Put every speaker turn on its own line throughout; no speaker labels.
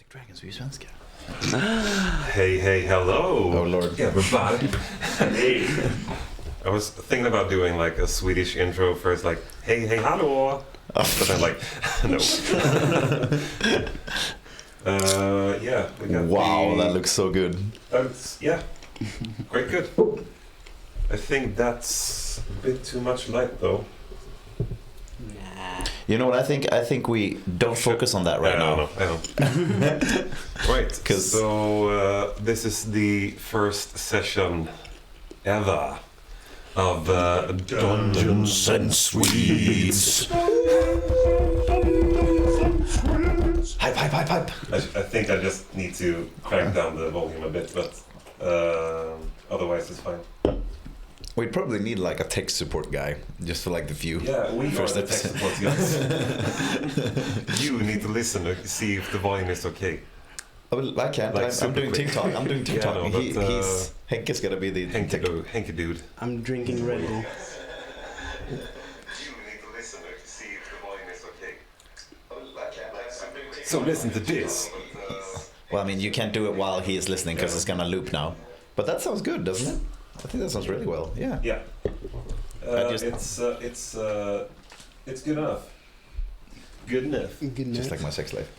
Dragons, vi är svenska.
Hey, hello.
Oh lord.
Everybody. Hey. I was thinking about doing like a Swedish intro first, like, hey, hallå. But then like, no. Yeah, we got
Wow, that looks so good.
That's, yeah, quite good. I think that's a bit too much light though.
You know what I think? I think we don't focus on that right now.
I know. Right, so this is the first session ever of Dungeons and Swedes.
Hype.
I think I just need to crank down the volume a bit, but otherwise it's fine.
We'd probably need like a tech support guy, just for like the few.
Yeah, we
first
are the tech support guys. You need to listen to see if the volume is okay.
I can't.
Like
I'm doing
quick.
TikTok. I'm doing TikTok.
Yeah, no,
he's Henke's gonna be the
Henke dude.
I'm drinking Red Bull.
You need to listen to see if the volume is okay. So listen to this.
Well, I mean, you can't do it while he is listening because it's gonna loop now. But that sounds good, doesn't it? I think that sounds really well. Yeah.
Yeah. It's good enough. Good enough.
Just like my sex life.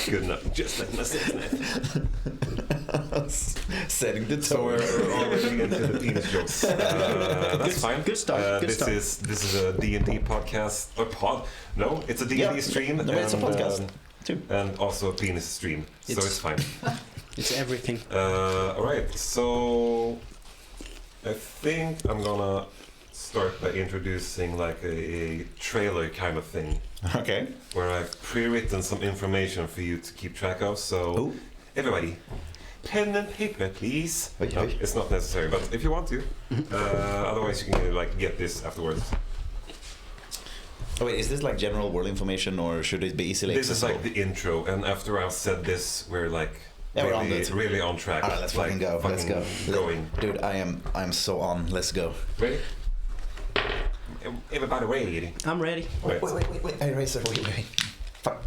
Good enough. Just like my sex life.
Setting the
So
tone.
we're already into the penis jokes. That's fine.
Good start.
This is a D&D podcast. A pod? No, it's a D&D stream.
No, it's a podcast too.
And also a penis stream. So it's fine.
It's everything.
Alright, so I think I'm gonna start by introducing like a trailer kind of thing.
Okay.
Where I've pre-written some information for you to keep track of. So everybody, pen and paper, please. No, it's not necessary, but if you want to. Otherwise, you can like get this afterwards.
Oh wait, is this like general world information or should it be easily
This
accessible?
is like the intro, and after I've said this, we're like really on track.
Alright, let's fucking go. Let's go.
Going.
Dude, I'm so on. Let's go.
Ready? Everybody ready?
I'm ready.
Wait.
Wait. Hey, Racer, wait. Fuck.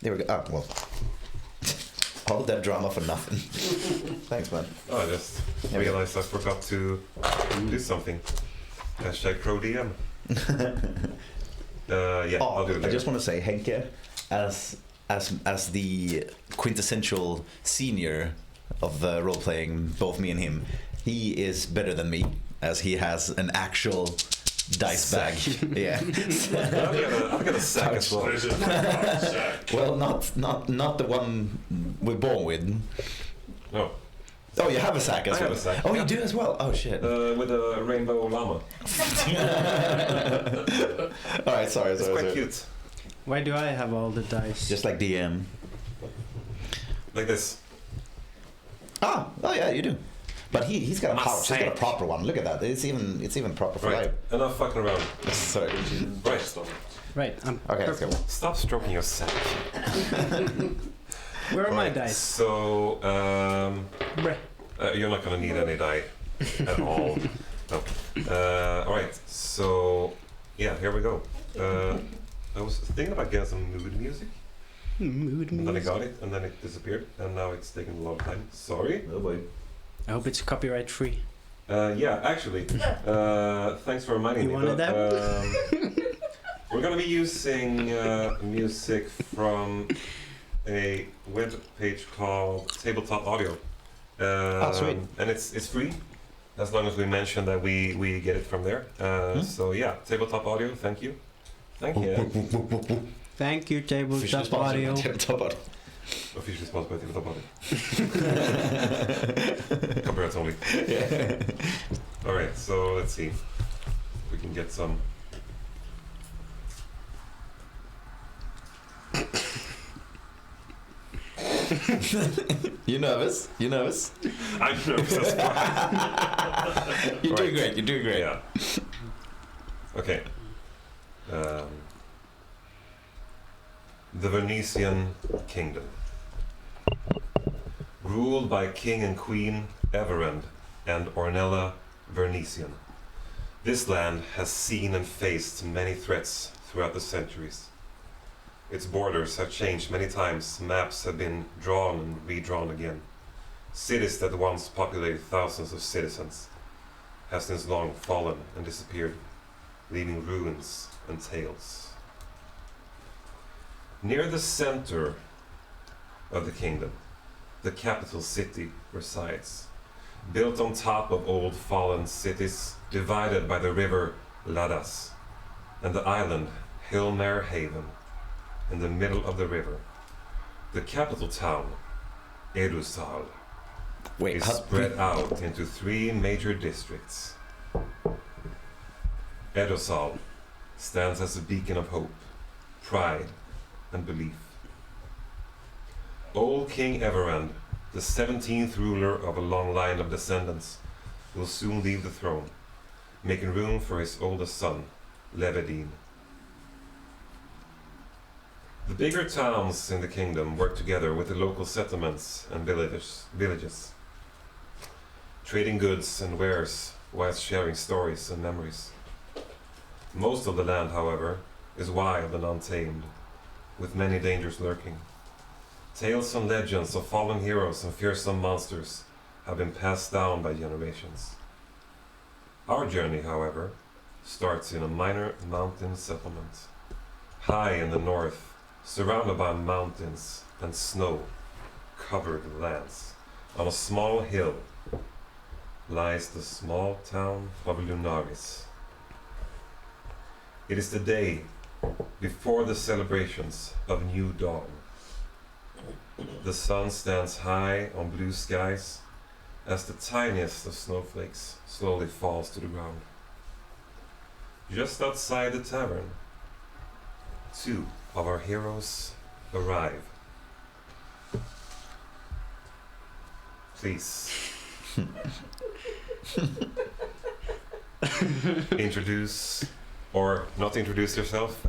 There we go. Oh, well. All that drama for nothing. Thanks, man.
Oh, I just realized I forgot to do something. Hashtag ProDM. Yeah, I'll do it later.
I just want to say, Henke, as the quintessential senior of role-playing, both me and him, he is better than me, as he has an actual dice bag. Yeah.
I've got a sack as well.
Well, not the one we're born with.
No.
Oh, you have a sack as
I
well?
have a sack.
Oh, you do as well? Oh, shit.
With a rainbow llama.
Alright, sorry.
It's quite cute.
Why do I have all the dice?
Just like DM.
Like this.
Oh yeah, you do. But he's got a
My
pouch. He's got a
sack.
proper one. Look at that. It's even proper for
Right.
life.
Enough fucking around.
Sorry.
Right.
Right, I'm
Okay, let's
purple.
go.
Stop stroking your sack.
Where are my
Right,
dice?
So,
Breh.
you're not gonna need any die at all. No. Alright, so, yeah, here we go. I was thinking about getting some mood music,
Mood
and then I
music.
got it, and then it disappeared, and now it's taking a long time. Sorry.
Oh boy.
I hope it's copyright free.
Yeah, actually, thanks for reminding
You
me.
wanted that?
We're gonna be using music from a web page called Tabletop Audio.
Sweet.
And it's free, as long as we mention that we get it from there. So yeah, Tabletop Audio, thank you. Thank you.
Thank you,
Officially
Tabletop
sponsored
Audio.
by Tabletop Audio.
Officially sponsored by Tabletop Audio. Copyrights only.
Yeah.
Alright, so let's see. We can get some.
You nervous?
I'm nervous as well.
You're doing
Right.
great. You're doing great.
Yeah. Okay. The Vernician Kingdom. Ruled by King and Queen Everend and Ornella Vernician. This land has seen and faced many threats throughout the centuries. Its borders have changed many times, maps have been drawn and redrawn again. Cities that once populated thousands of citizens have since long fallen and disappeared, leaving ruins and tales. Near the center of the kingdom, the capital city resides, built on top of old fallen cities, divided by the river Ladas, and the island Hilmer Haven, in the middle of the river. The capital town, Erusal, is spread out into 3 major districts. Erusal stands as a beacon of hope, pride, and belief. Old King Everand, the 17th ruler of a long line of descendants, will soon leave the throne, making room for his oldest son, Levedine. The bigger towns in the kingdom work together with the local settlements and villages, trading goods and wares whilst sharing stories and memories. Most of the land, however, is wild and untamed, with many dangers lurking. Tales and legends of fallen heroes and fearsome monsters have been passed down by generations. Our journey, however, starts in a minor mountain settlement. High in the north, surrounded by mountains and snow-covered lands, on a small hill lies the small town of Lunaris. It is the day before the celebrations of New Dawn. The sun stands high on blue skies as the tiniest of snowflakes slowly falls to the ground. Just outside the tavern, 2 of our heroes arrive. Please. Introduce, or not introduce yourself.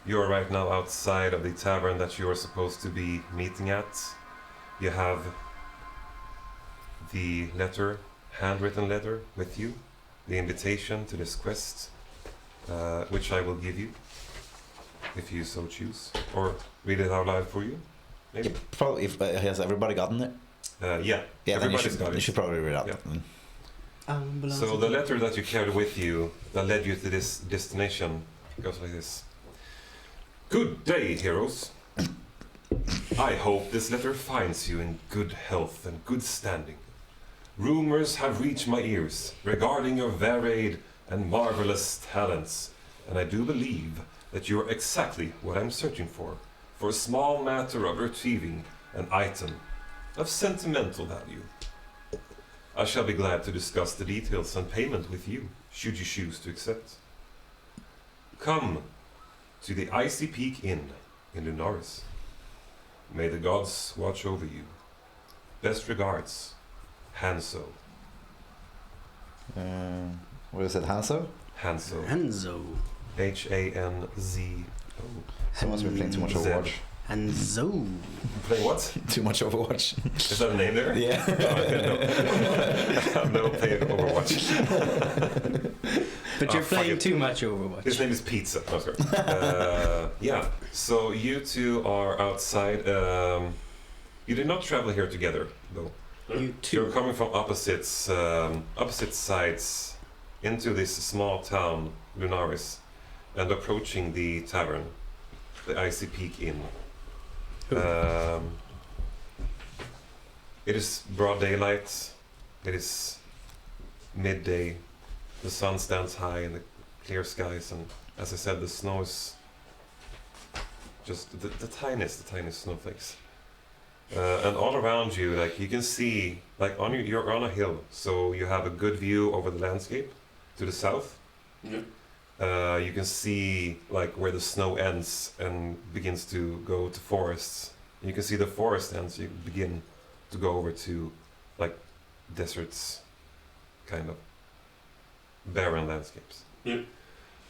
You are right now outside of the tavern that you are supposed to be meeting at. You have the letter, handwritten letter with you, the invitation to this quest, which I will give you, if you so choose, or read it out loud for you. Maybe.
Probably. If has everybody gotten it?
Yeah.
Yeah. Then
Got it.
you should probably read it out.
Yeah. So the letter that you carried with you that led you to this destination goes like this. Good day, heroes. I hope this letter finds you in good health and good standing. Rumors have reached my ears regarding your varied and marvelous talents, and I do believe that you are exactly what I'm searching for a small matter of retrieving an item of sentimental value. I shall be glad to discuss the details and payment with you, should you choose to accept. Come to the Icy Peak Inn in Lunaris. May the gods watch over you. Best regards, Hanso.
What is it, Hanso?
Hanso.
Hanzo.
Hanzo.
Someone's been playing too much Overwatch.
Hanzo.
Play what?
Too much Overwatch.
Is that a name there?
Yeah.
I've never played Overwatch.
But you're playing too much Overwatch.
His name is Pizza. Oh, sorry. Yeah. So you 2 are outside. You did not travel here together, though.
You
You're
2.
coming from opposite sides into this small town, Lunaris, and approaching the tavern, the Icy Peak Inn. It is broad daylight. It is midday. The sun stands high in the clear skies, and as I said, the snow is just the tiniest snowflakes. And all around you, like you can see, like you're on a hill, so you have a good view over the landscape to the south.
Yeah.
You can see like where the snow ends and begins to go to forests. You can see the forest ends. You begin to go over to like deserts, kind of barren landscapes.
Yeah.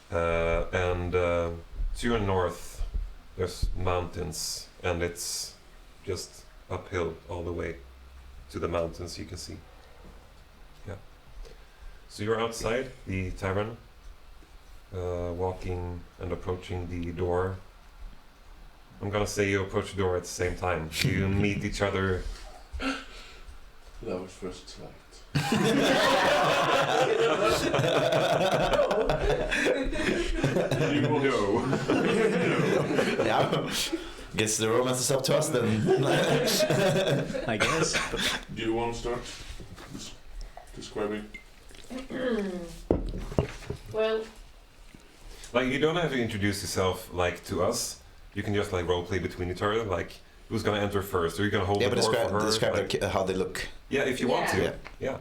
And to your north, there's mountains, and it's just uphill all the way to the mountains. You can see. Yeah. So you're outside the tavern, walking and approaching the door. I'm gonna say you approach the door at the same time. You meet each other.
That was first sight. You will know.
Yeah. Guess the romance is up to us then.
I guess.
Do you want to start describing?
Well,
Like, you don't have to introduce yourself, like, to us. You can just, like, roleplay between each other. Like, who's gonna enter first? Are you gonna hold
Yeah,
the
but
door
describe,
for her?
describe
Like,
how they look.
yeah, if you want to.
Yeah.
Yeah.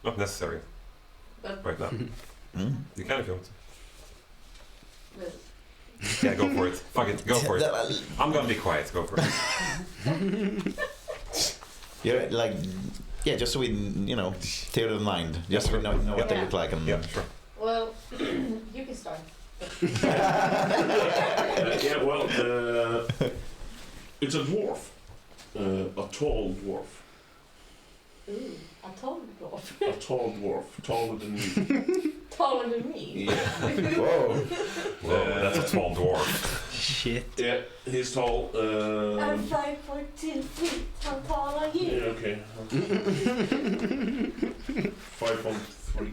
Not necessary
but
right now.
Mm.
You can if you want to.
well,
Yeah, go for it. Fuck it, go for it. I'm gonna be quiet. Go for it.
Yeah, like, yeah, just so we, theater of the mind, just so we know what they
Yeah.
look like. And
Yeah, sure.
well, you can start.
Yeah, well, it's a dwarf. A tall dwarf.
Ooh, a tall dwarf.
A tall dwarf. Taller than me.
Taller than me.
Yeah.
Whoa.
Whoa, that's a tall dwarf.
Shit.
Yeah, he's tall.
I'm 5'2" feet. How tall are you?
Yeah, okay. 5'3".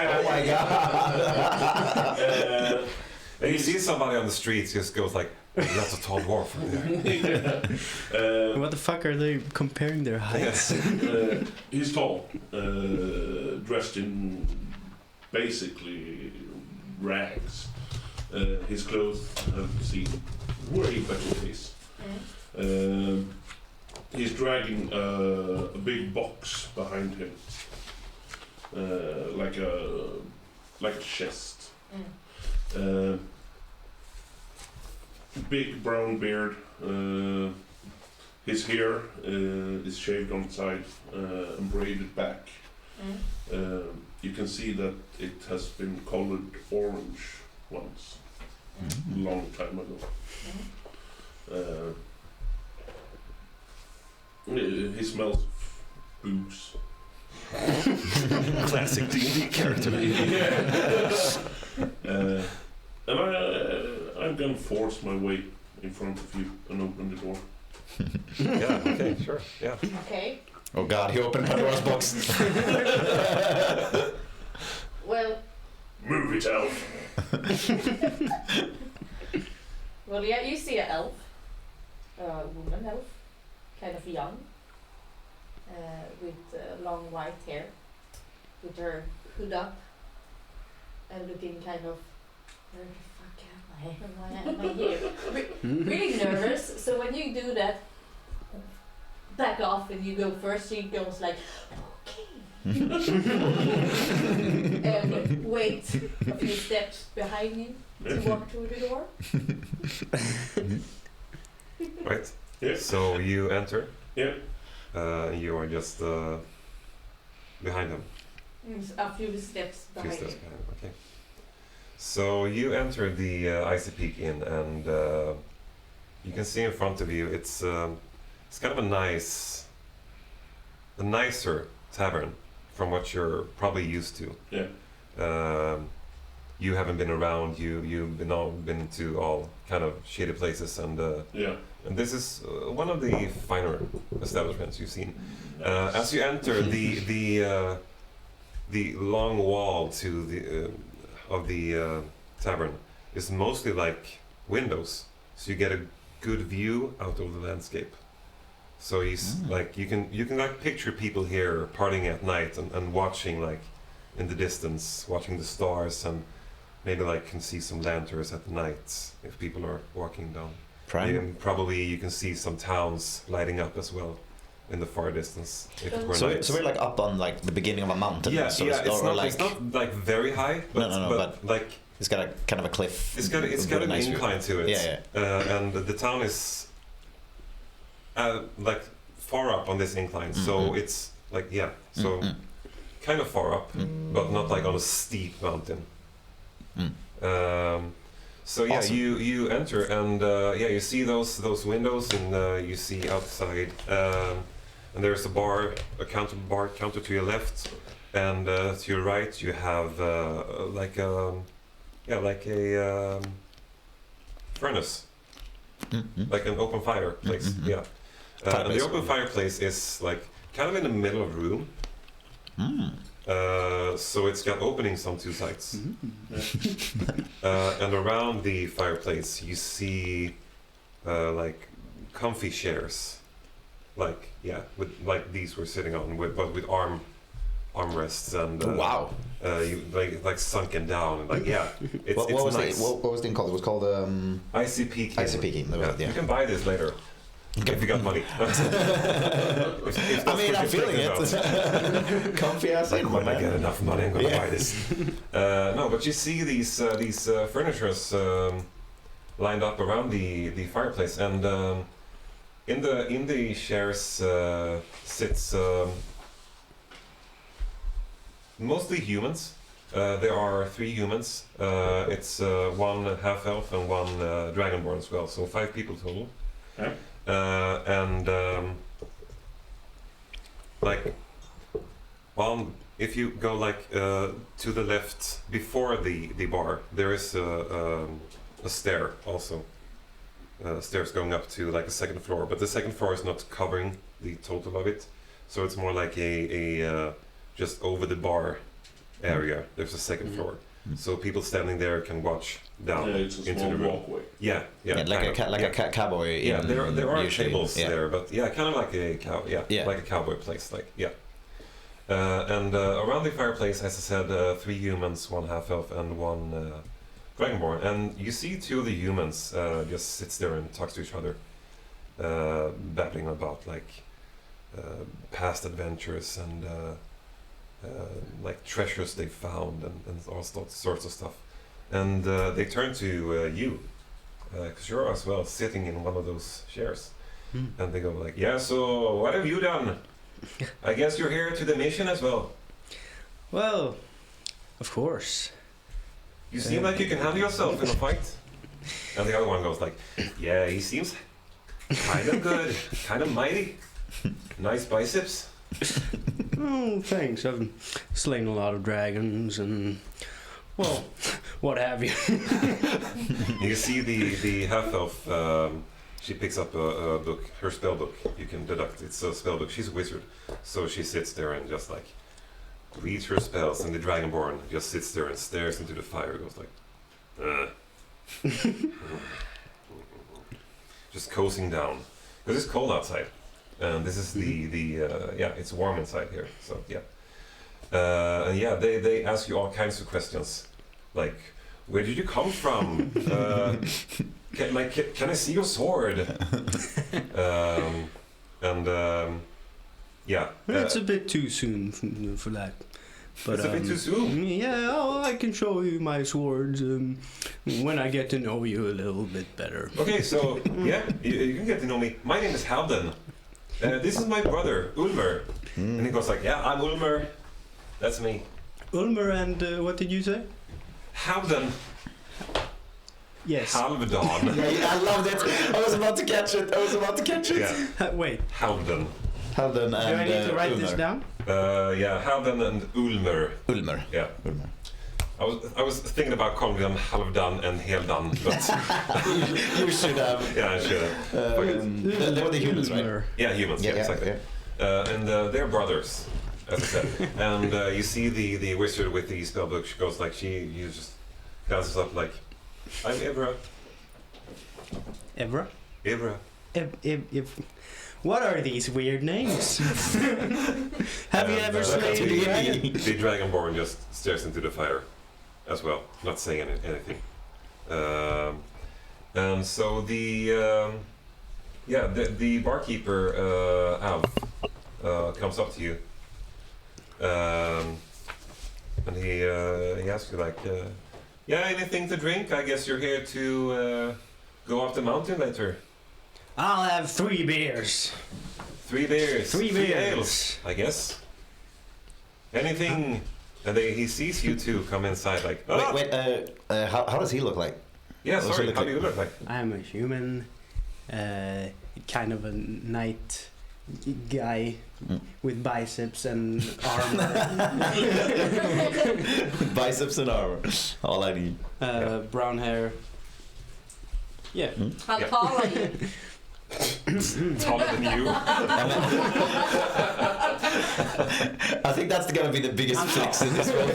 Oh my god.
And you see somebody on the streets just goes like, that's a tall dwarf right there.
What the fuck are they comparing their heights?
He's tall, dressed in basically rags. His clothes have seen way better days. He's dragging a big box behind him, like a chest. Big brown beard. His hair is shaved on the side and braided back. You can see that it has been colored orange once, long time ago. He smells of booze.
Classic D&D character.
And I'm gonna force my way in front of you and open the door.
Yeah, okay, sure, yeah.
Okay.
Oh god, he opened Pandora's box.
Well,
Move it, elf!
well, yeah, you see an elf, a woman elf, kind of young, with long white hair, with her hood up, and looking kind of, where the fuck am I? Why am I here? Really nervous. So when you do that, back off and you go first, she goes like, okay. And wait a few steps behind you to walk through the door.
Right?
Yeah.
So you enter.
Yeah.
You are just behind him.
A few steps
A few
behind
steps
you.
behind him, okay. So you enter the Icy Peak Inn, and you can see in front of you it's kind of a nicer tavern from what you're probably used to.
Yeah.
You haven't been around. You've been to all kind of shady places, and
Yeah.
this is one of the finer establishments you've seen. As you enter, the long wall to the of the tavern is mostly like windows, so you get a good view out of the landscape. So like you can like picture people here partying at night and watching like in the distance, watching the stars, and maybe like can see some lanterns at night if people are walking down. Probably you can see some towns lighting up as well in the far distance. If it were night.
So we're like up on like the beginning of a mountain.
Yeah,
so
yeah.
it's
Not like very high, but,
but
like
it's got a kind of a cliff.
it's got
with a
an
nice view.
incline to it.
Yeah,
And the town is like far up on this incline, so it's like kind of far up, but not like on a steep mountain. So yeah,
Awesome.
you enter, and you see those windows, and you see outside, and there's a counter to your left, and to your right you have like a furnace, like an open fireplace.
Mhm.
Yeah,
Fireplace.
the open fireplace is like kind of in the middle of the room. So it's got openings on two sides. And around the fireplace you see like comfy chairs, like with like these we're sitting on, but with armrests and
Wow.
you like sunken down and like it's
What
it's
was
nice.
what was the name called? It was called
Icy Peak.
ICP.
Yeah. You can buy this later if you got money. If
I mean,
that's
I'm
what you're
feeling
thinking
it. Comfy ass
like,
in,
when I
man.
get enough money, I'm gonna
Yeah.
buy this. No, but you see these furnitures lined up around the fireplace, and in the chairs sits mostly humans. There are 3 humans. It's one half elf and one dragonborn as well, so 5 people total.
Yeah.
And like if you go like to the left before the bar, there is a stair also. Stairs going up to like a second floor, but the second floor is not covering the total of it, so it's more like a just over the bar area. There's a second floor, so people standing there can watch down
It's a
into
small
the room.
walkway.
Yeah,
like a cowboy.
yeah, there are
usually.
tables
Yeah.
there, but kind of like a like a cowboy place, like and around the fireplace, as I said, 3 humans, 1 half elf, and 1 dragonborn, and you see 2 of the humans just sits there and talks to each other, babbling about like past adventures and like treasures they found and all sorts of stuff, and they turn to you. Because you're as well sitting in one of those chairs. And they go like, yeah, so what have you done? I guess you're here to the mission as well.
Well, of course.
You seem like you can handle yourself in a fight. And the other one goes like, yeah, he seems kind of good, kind of mighty. Nice biceps.
Oh, thanks. I've slain a lot of dragons and, well, what have you.
You see the half-elf, she picks up a book, her spell book. You can deduct it's a spell book. She's a wizard, so she sits there and just like reads her spells, and the dragonborn just sits there and stares into the fire. Goes like, just coasting down because it's cold outside, and this is it's warm inside here. So and they ask you all kinds of questions, like, where did you come from? Can I see your sword?
It's a bit too soon for that. But,
it's a bit too soon.
Yeah, I can show you my swords when I get to know you a little bit better.
Okay, so you can get to know me. My name is Halden. This is my brother, Ulmer. And he goes like, yeah, I'm Ulmer. That's me.
Ulmer and what did you say?
Halden.
Yes.
Halvdan.
Yeah, I loved it. I was about to catch it.
Yeah.
Wait.
Halden.
Halden
Do
and
I need to write
Ulmer.
this down?
Halden and Ulmer.
Ulmer.
Yeah.
Ulmer.
I was thinking about calling them Halvdan and Heldan, but
You should have.
yeah, I should have.
They were the humans, right?
Ulmer.
Yeah, humans. Yeah, exactly. And they're brothers, as I said. And you see the wizard with the spellbook. She goes like you just glances up like, I'm Evra.
Evra?
Evra.
What are these weird names? Have you ever slain a dragon?
The dragonborn just stares into the fire, as well, not saying anything. And so the barkeeper Alf comes up to you, and he asks you like, anything to drink? I guess you're here to go up the mountain later.
I'll have 3 beers.
3 beers.
3
3
beers.
ales, I guess. Anything. And he sees you two come inside like, ah!
Wait. How does he look like?
Yeah,
What does he
sorry,
look
how
like?
do you look like?
I'm a human, kind of a knight guy. with biceps and armor,
Biceps and armor. All I need.
brown hair. Yeah.
How tall are you?
Taller than you.
I think that's gonna be the biggest flex in this role.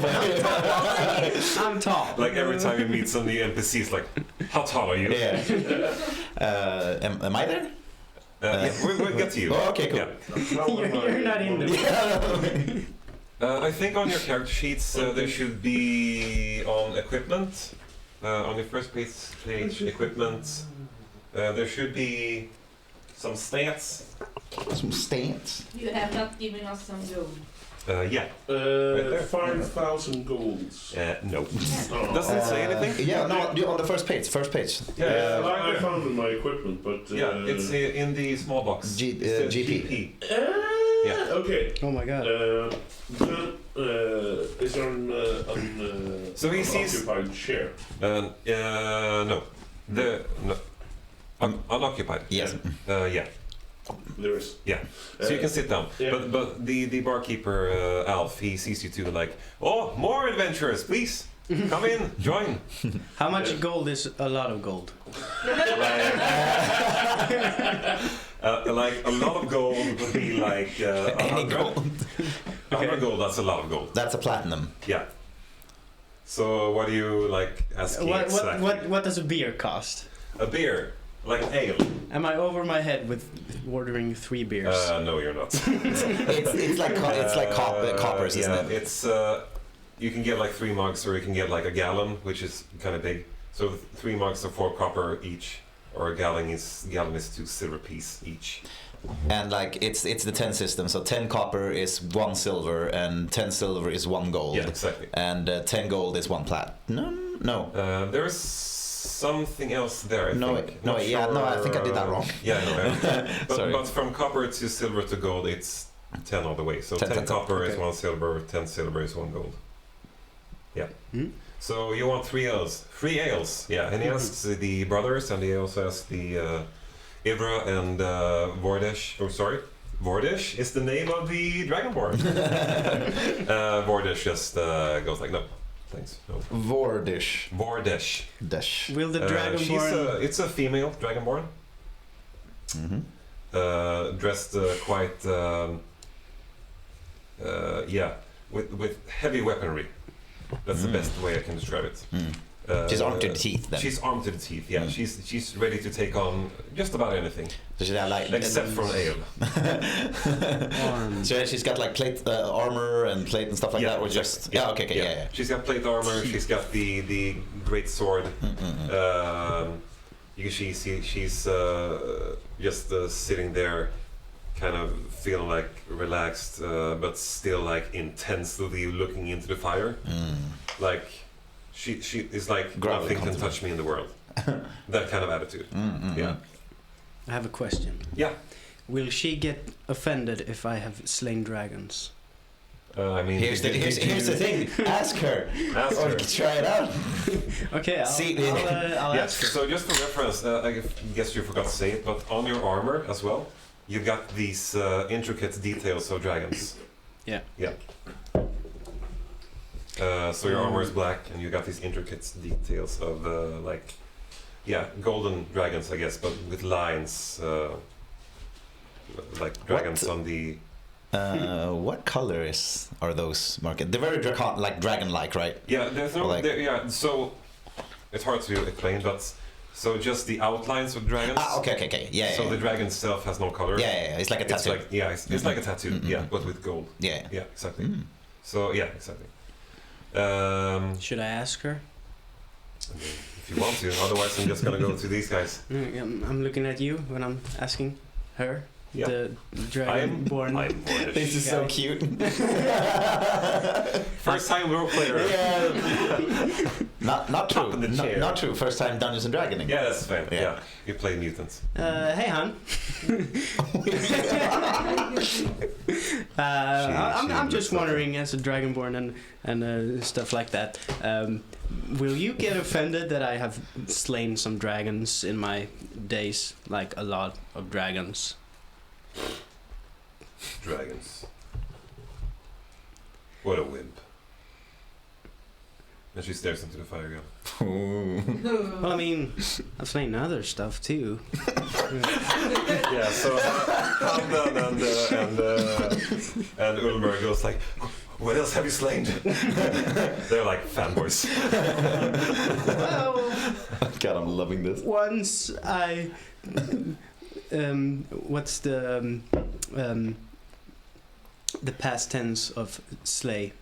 I'm tall.
Like every time you meet some of the NPCs, like, how tall are you?
Yeah. Am I there?
Yeah, we'll get to you.
Oh, okay, cool.
Yeah.
You're not in there.
Yeah.
I think on your character sheets there should be on equipment. On your first page equipment, there should be some stats.
Some stance.
You have not given us some gold.
Yeah.
Uh, 5,000 golds.
No.
Oh.
Doesn't say anything.
Yeah, no, on the first page.
Yeah.
I found in my equipment, but
Yeah, it's in the small box. It says
GP.
Yeah.
Okay.
Oh my god.
Then, is there an
So he sees-
occupied chair?
No. Unoccupied.
Yes.
Yeah.
There is.
So you can sit down.
Yeah.
But the barkeeper Alf, he sees you two like, oh, more adventurers, please come in, join.
How much gold is a lot of gold?
Like a lot of gold would be like
Any
100
gold.
100 gold. That's a lot of gold.
That's a platinum.
Yeah. So what do you like asking exactly?
What does a beer cost?
A beer, like ale.
Am I over my head with ordering 3 beers?
No, you're not.
It's like coppers, isn't
yeah,
it?
it's you can get like 3 mugs, or you can get like a gallon, which is kind of big. So 3 mugs are 4 copper each, or a gallon is 2 silver piece each.
And like it's the 10 system, so 10 copper is 1 silver, and 10 silver is 1 gold.
Yeah, exactly.
And 10 gold is 1 platinum. No.
There's something else there. I think. Not
I think I did that wrong.
Yeah, no,
Sorry.
but from copper to silver to gold, it's 10 all the way. So 10 copper is
okay.
1 silver, 10 silver is 1 gold. Yeah.
Hmm?
So you want 3 ales? 3 ales. Yeah, and he asks the brothers, and he also asks the Ivra and Vordesh. Oh, sorry. Vordesh is the name of the Dragonborn. Vordesh just goes like, no, thanks. No.
Vordish.
Vordesh.
Dash.
Will the dragonborn?
It's a female Dragonborn.
Mm-hmm.
Dressed quite, with heavy weaponry. That's the best way I can describe it.
She's armed to the teeth then.
She's armed to the teeth. Yeah, she's ready to take on just about anything,
So she's like
except for an ale.
Arms.
So she's got like plate armor and plate and stuff like that, or just
exactly.
okay, yeah.
She's got plate armor. She's got the great sword. You can she's just sitting there, kind of feeling like relaxed, but still like intensely looking into the fire. Like she is like, nothing can touch me in the world. That kind of attitude. Yeah.
I have a question.
Yeah.
Will she get offended if I have slain dragons?
I mean,
Here's the thing. Ask her.
Ask
Or
her.
try it out.
Okay, I'll
Yes.
ask her.
So just for reference, I guess you forgot to say it, but on your armor as well, you got these intricate details of dragons.
Yeah.
Yeah. So your armor is black, and you got these intricate details of golden dragons, I guess, but with lines, like dragons on the.
What color are those marked? They're very dragon-like, right?
Yeah, there's no.
Like-
So it's hard to explain, but so just the outlines of dragons.
Okay. Yeah.
So the dragon itself has no color.
Yeah. It's like a tattoo.
It's like a tattoo. Yeah, but with gold.
Yeah.
Yeah, exactly.
Mm.
So yeah, exactly.
Should I ask her?
If you want to, otherwise I'm just gonna go to these guys.
I'm looking at you when I'm asking her.
Yeah.
The dragonborn.
I'm Bornish.
This is so cute.
First time role player.
Yeah. Not true.
Up in the chair.
Not true. First time Dungeons and Dragoning.
Yeah, that's fair.
Yeah.
Yeah, you play mutants.
Hey, hon. I'm just wondering, as a dragonborn and stuff like that, will you get offended that I have slain some dragons in my days, like a lot of dragons?
dragons. What a wimp. And she stares into the fire again.
Well, I mean, I've slain other stuff too.
Yeah, so Hamdan and Ulmer goes like, what else have you slain? They're like fanboys.
Well,
God, I'm loving this.
once I, what's the past tense of slay?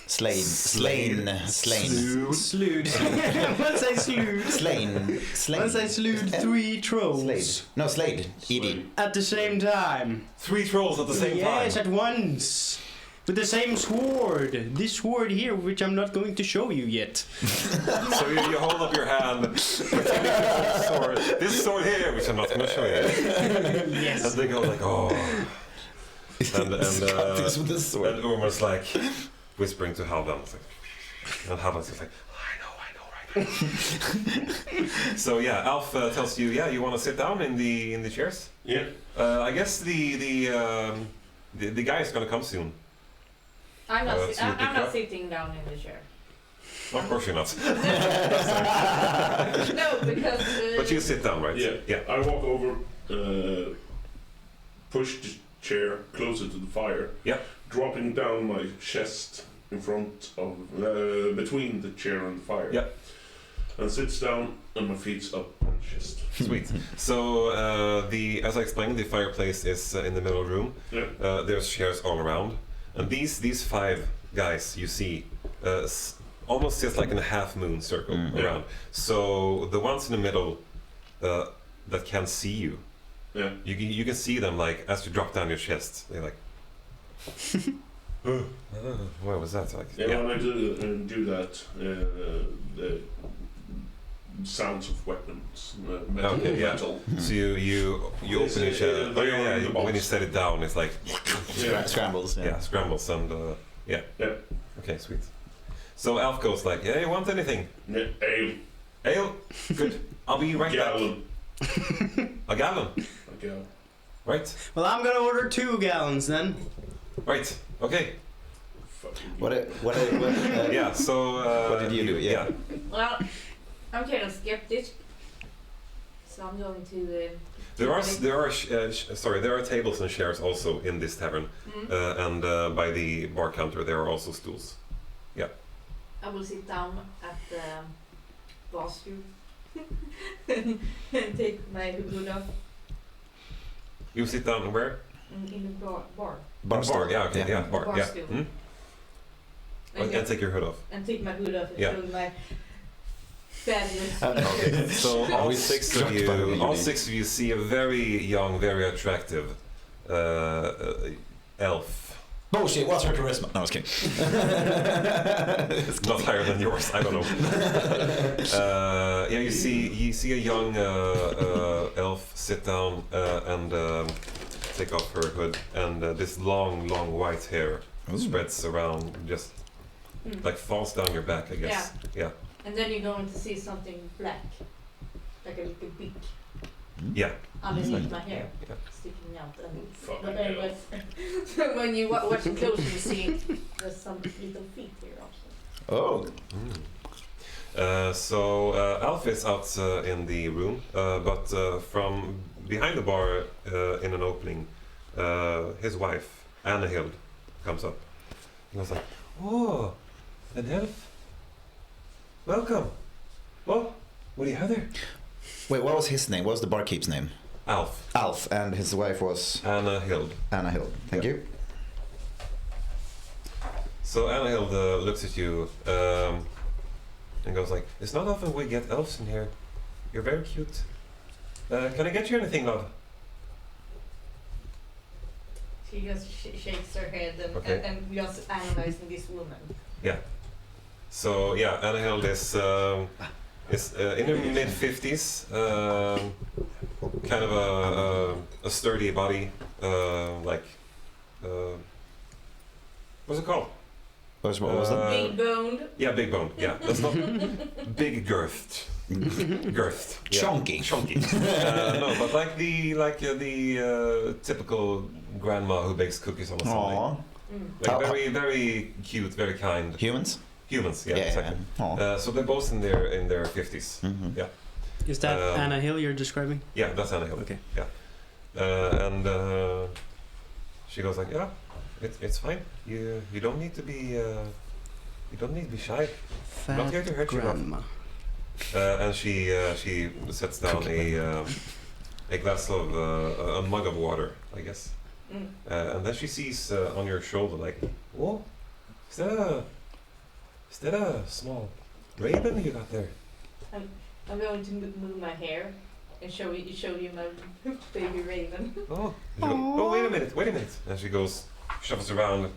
Slain. Slewed.
Once I slewed.
Slain.
Once I slewed 3 trolls.
Slayed. No, slayed. ED.
At the same time.
3 trolls at the same
Yes,
time.
at once. With the same sword. This sword here, which I'm not going to show you yet.
So you hold up your hand, pretending to hold the sword. This sword here, which I'm not going to show you.
Yes.
And they go like, oh. And
this with this sword.
and Ulmer's like whispering to Haldan. And Haldan's just like, I know, right? So yeah, Alf tells you, yeah, you want to sit down in the chairs?
Yeah.
I guess the guy is going to come soon.
I'm not,
so you pick
I'm not
up?
sitting down in the chair.
Of course you're not.
No, because.
But you sit down, right?
Yeah.
Yeah.
I walk over, push the chair closer to the fire.
Yeah.
Dropping down my chest in front of, between the chair and the fire.
Yeah.
And sits down and my feet's up on the chest.
Sweet. So as I explained, the fireplace is in the middle of the room.
Yeah.
There's chairs all around, and these 5 guys you see almost sit like in a half moon circle around. So the ones in the middle that can't see you,
Yeah.
you can see them like as you drop down your chest. They're like, what was that? Like,
Yeah, when I do that, the sounds of weapons, metal,
Okay, yeah.
metal.
So you
It's,
open your chest.
they are in the
When you
box.
set it down, it's like
Yeah.
Scrambles.
yeah, scrambles and yeah.
Yeah.
Okay, sweet. So Alf goes like, yeah, you want anything?
Yeah, ale,
Ale? Good. I'll be right
gallon,
back. A gallon?
a gallon.
Right.
Well, I'm gonna order 2 gallons then.
Right. Okay.
Fucking
Yeah, so
What did you do? Yeah.
Well, I'm kind of skeptic. So I'm going to.
There are tables and chairs also in this tavern, and by the bar counter there are also stools.
I will sit down at the bathroom and take my hood off
You sit down where?
in the bar.
Bar stool.
Yeah. Okay. Yeah. Bar.
Bar
Yeah.
stool.
Hmm?
And,
And take your hood off.
and take my hood off and
Yeah.
show my fabulous
Okay. So all
we
6 of
struck by the
you, all
unique.
6 of you see a very young, very attractive elf.
Bullshit, what's her charisma? No, I was kidding.
Not higher than yours. I don't know. Yeah, you see a young elf sit down and take off her hood, and this long white hair spreads around, just like falls down your back, I guess. Yeah.
And then you're going to see something black, like a little beak
Yeah.
underneath my hair,
Yeah.
sticking out.
Fucking
And
hell.
so when you watch it closer, you see there's some little feet here also.
Oh.
So Alf is out in the room, but from behind the bar, in an opening, his wife Annahild comes up. And I was like, "Oh, an elf! Welcome. Oh, what do you have there?"
Wait, what was his name? What was the barkeep's name?
Alf.
Alf, and his wife was
Annahild.
Anna Hill. Thank you.
So Annahild looks at you and goes like, "It's not often we get elves in here. You're very cute. Can I get you anything, love?"
She just shakes her head
Okay.
and just analyzing this woman.
So yeah, Annahild is in her mid-50s, kind of a sturdy body, like what's it called?
What was that?
Big boned.
Yeah, big bone. Yeah, that's not big girthed. girth.
Chunky.
Chunky. No, but like the typical grandma who bakes cookies on a Sunday.
Aww.
Like very, very cute, very kind.
Humans?
Humans, yeah, exactly.
Aw.
So they're both in their 50s.
Mhm.
Yeah.
Is that Anna Hill you're describing?
Yeah, that's Anna Hill.
Okay.
Yeah. And she goes like, yeah, it's fine. You don't need to be shy.
Fat
Not here to hurt you, love.
grandma.
And she sets down a glass of a mug of water, I guess. And then she sees on your shoulder like, whoa, is that a small raven you got there?
I'm going to move my hair and show you my baby raven.
Oh, and she goes, oh, wait a minute. And she goes, shuffles around.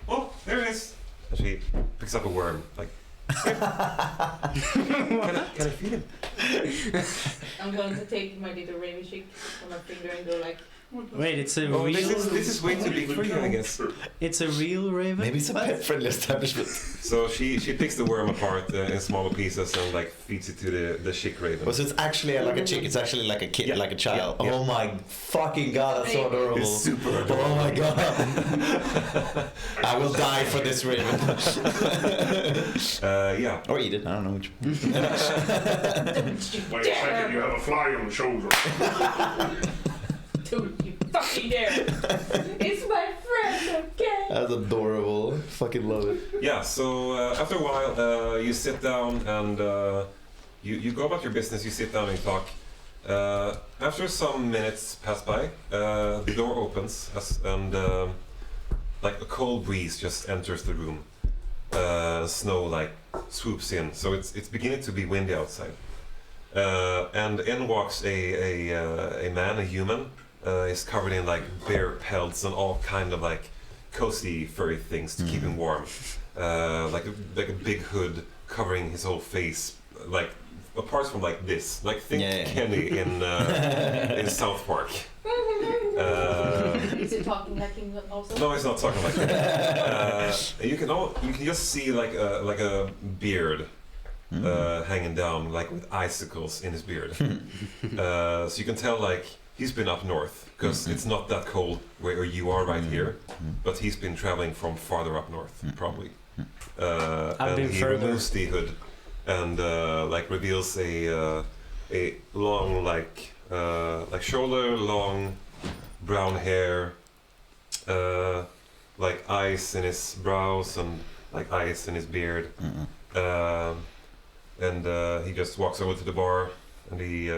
Oh, there it is. And she picks up a worm. Like, can I feed him?
I'm going to take my little raven chick on my finger and go like.
Wait, it's a
Oh,
real.
this is way too big for you, I guess.
It's a real raven.
Maybe it's a pet-friendly establishment.
So she picks the worm apart in smaller pieces and like feeds it to the chick raven.
Well, so it's actually like a chick. It's actually like a kid,
Yeah.
like a child.
Yeah.
Oh my fucking god, that's so adorable.
It's super adorable.
Oh my god. I will die for this raven.
Yeah.
Or eat it. I don't know which.
Wait a second, you have a fly on the shoulder.
Dude, you fucking dare! It's my friend, okay?
That's adorable. Fucking love it.
Yeah, so after a while, you sit down and you go about your business, you sit down and talk. After some minutes pass by, the door opens and like a cold breeze just enters the room. Snow like swoops in, so it's beginning to be windy outside. And in walks a man, a human. He's covered in like bear pelts and all kind of like cozy furry things to keep him warm. Like a big hood covering his whole face, like apart from like this, like think Kenny in South Park.
Is it talking like him also?
No, he's not talking like that. You can just see like a beard hanging down, like with icicles in his beard. So you can tell like he's been up north because it's not that cold where you are right here, but he's been traveling from farther up north probably.
I've been
and he
further.
removes the hood and like reveals a long like shoulder long brown hair, like ice in his brows and like ice in his beard. And he just walks over to the bar and he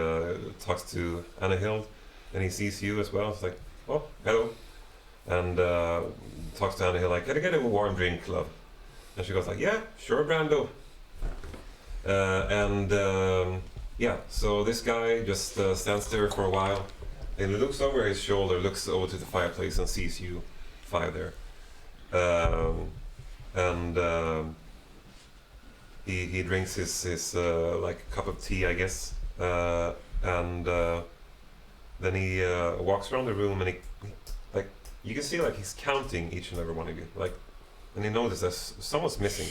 talks to Anna Hild and he sees you as well. It's like, oh, hello. And talks to Anna Hild like, can I get a warm drink, love? And she goes like, yeah, sure, Brando. Yeah, so this guy just stands there for a while and he looks over his shoulder, looks over to the fireplace and sees you five there. He drinks his like cup of tea, I guess, and then he walks around the room and he like you can see like he's counting each and every one of you, like, and he notices someone's missing.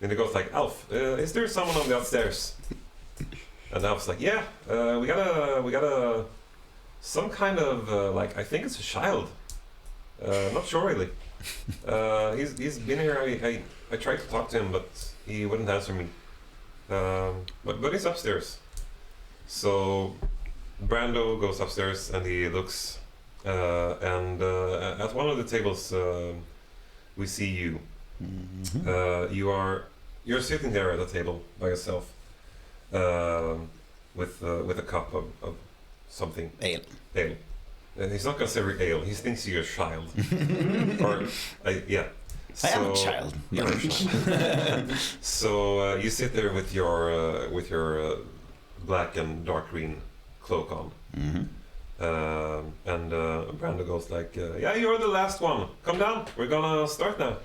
And he goes like, Alf, is there someone on the upstairs? And Alf's like, yeah, we got a some kind of like I think it's a child. Not sure really. He's been here. I tried to talk to him, but he wouldn't answer me. But he's upstairs. So Brando goes upstairs and he looks, and at one of the tables we see you. You're sitting there at a table by yourself, with a cup of something. Ale. He's not gonna say ale. He thinks you're a child. Or yeah.
I am a child.
You're a child. So you sit there with your black and dark green cloak on. And Brando goes like, yeah, you're the last one. Come down. We're gonna start now.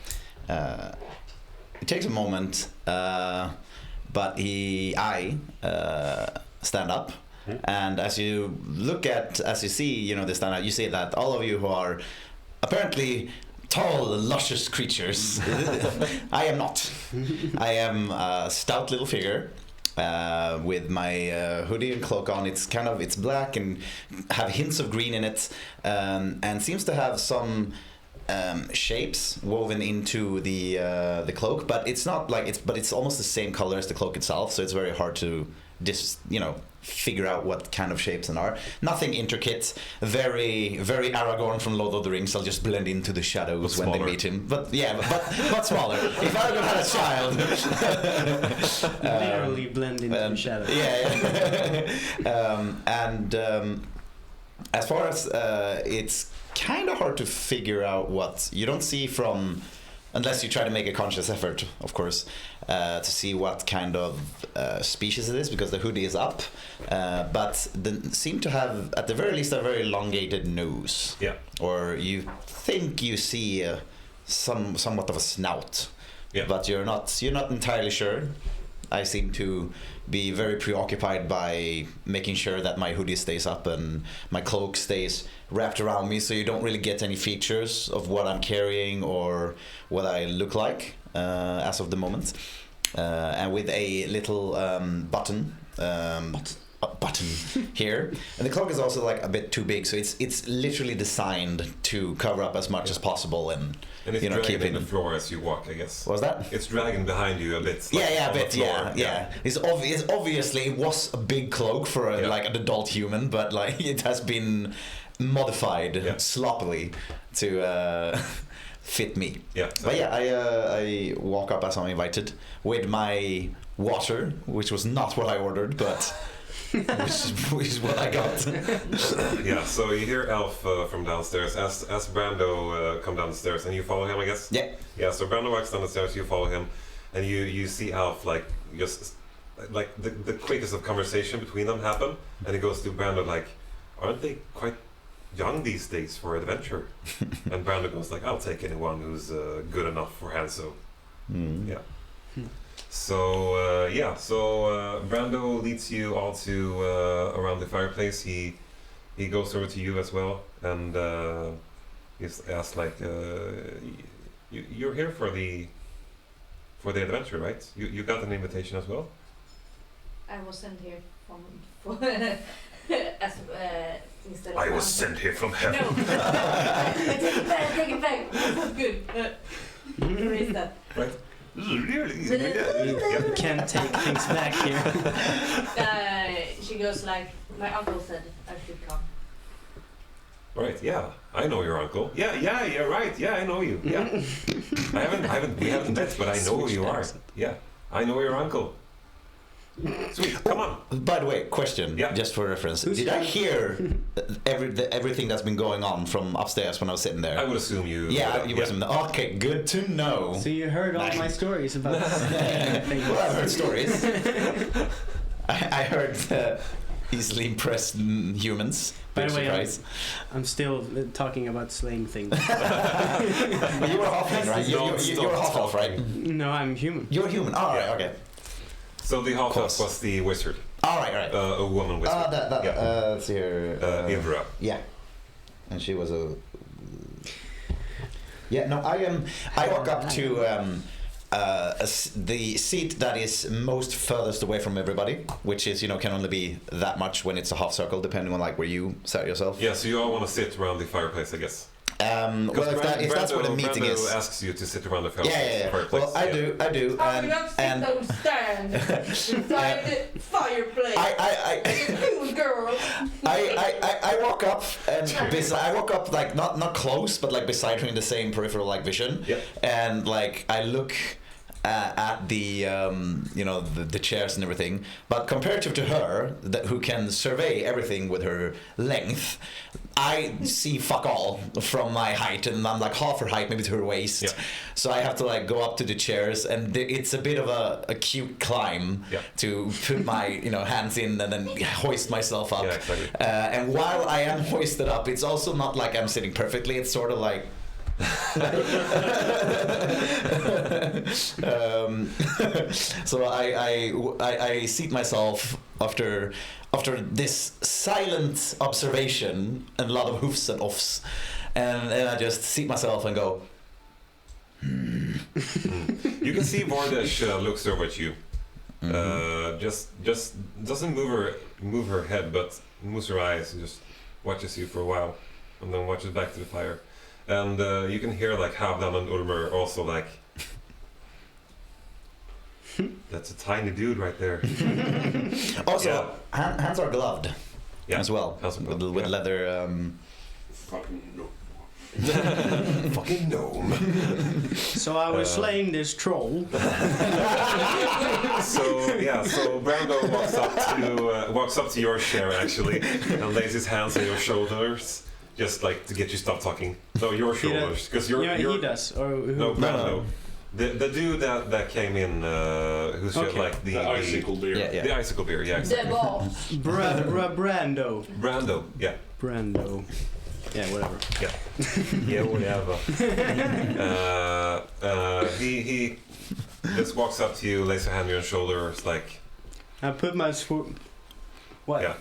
It takes a moment, but I stand up. And as you see, they stand up, you see that all of you who are apparently tall, luscious creatures. I am not. I am a stout little figure with my hoodie and cloak on. It's black and have hints of green in it, and seems to have some shapes woven into the cloak. But it's not like it's almost the same color as the cloak itself. So it's very hard to figure out what kind of shapes and are. Nothing intricate. Very, very Aragorn from Lord of the Rings. I'll just blend into the shadows when they meet him. But smaller. If Aragorn had a child,
literally blend into the shadows.
And as far as it's kind of hard to figure out what you don't see from. Unless you try to make a conscious effort, of course, to see what kind of species it is, because the hoodie is up, but they seem to have, at the very least, a very elongated nose.
Yeah.
Or you think you see somewhat of a snout.
Yeah.
But you're not entirely sure. I seem to be very preoccupied by making sure that my hoodie stays up and my cloak stays wrapped around me, so you don't really get any features of what I'm carrying or what I look like as of the moment. And with a little button here, and the cloak is also like a bit too big, so it's literally designed to cover up as much as possible and
it's dragging the floor as you walk, I guess.
What's that?
It's dragging behind you a bit. Like
a bit. Yeah. It's obviously it was a big cloak for like an adult human, but like it has been modified sloppily to fit me. Yeah. But I walk up as I'm invited with my water, which was not what I ordered, but which is what I got.
Yeah. So you hear Elf from downstairs as Brando come down the stairs, and you follow him, I guess.
Yeah.
Yeah. So Brando walks down the stairs, you follow him, and you see Elf like just like the quickest of conversation between them happen, and he goes to Brando like, aren't they quite young these days for adventure? And Brando goes like, I'll take anyone who's good enough for Hanso. Yeah. So Brando leads you all to around the fireplace. He goes over to you as well, and he's asked like, you're here for the adventure, right? You got an invitation as well.
I was sent here from instead of
I was sent here from heaven.
No. Take it back. Good. Erase that.
Right.
You can't take things back here.
She goes like, my uncle said I should come.
Right, yeah. I know your uncle. Yeah, right. Yeah, I know you. Yeah. We haven't met, but I know who you are. Yeah. I know your uncle. Sweet, come on.
By the way, question, just for reference. Did I hear everything that's been going on from upstairs when I was sitting there?
I would assume you...
Yeah, you would assume. Okay, good to know.
So you heard all my stories about things.
Well, I've heard stories. I heard easily impressed humans.
By the way, I'm still talking about slaying things.
But you were half-elf, right? You're half-elf, right?
No, I'm human.
You're human. Oh, right, okay.
So the half-elf was the wizard.
All right.
A woman wizard.
Let's see here.
Ivra.
Yeah. And she was a... Yeah, no, I walk up to the seat that is most furthest away from everybody, which is, can only be that much when it's a half circle, depending on like where you sat yourself.
Yeah, so you all want to sit around the fireplace, I guess.
Well, if that's where the meeting
Brando
is,
asks you to sit around the fireplace.
Yeah. Well, I do.
Don't stand beside the fireplace. Cool girl.
I walk up and I walk up like not close, but like beside her in the same peripheral like vision.
Yeah.
And like I look at the the chairs and everything, but comparative to her, who can survey everything with her length, I see fuck all from my height, and I'm like half her height, maybe to her waist.
Yeah.
So I have to like go up to the chairs, and it's a bit of a cute climb to put my hands in and then hoist myself up.
Yeah, exactly.
And while I am hoisted up, it's also not like I'm sitting perfectly. It's sort of like. So I seat myself after this silent observation and a lot of hoofs and offs, and I just seat myself and go,
You can see Vordesh looks over at you. Just doesn't move her head, but moves her eyes and just watches you for a while, and then watches back to the fire. And you can hear like Havdan and Ulmer also like. That's a tiny dude right there.
Also, hands are gloved as well,
Hands are gloved,
with leather.
Fucking no.
Fucking gnome.
So I was slaying this troll.
So Brando walks up to your chair actually, and lays his hands on your shoulders, just like to get you stop talking. No, your shoulders, because you're.
He does. Or who?
No, Brando. The dude that came in, who's like the
icicle beer.
Yeah.
The icicle beer, yeah,
The
exactly.
boss.
Brando.
Brando, yeah.
Brando. Yeah, whatever.
Yeah, whatever. He just walks up to you, lays a hand on your shoulder. It's like,
I put my sword. What?
yeah.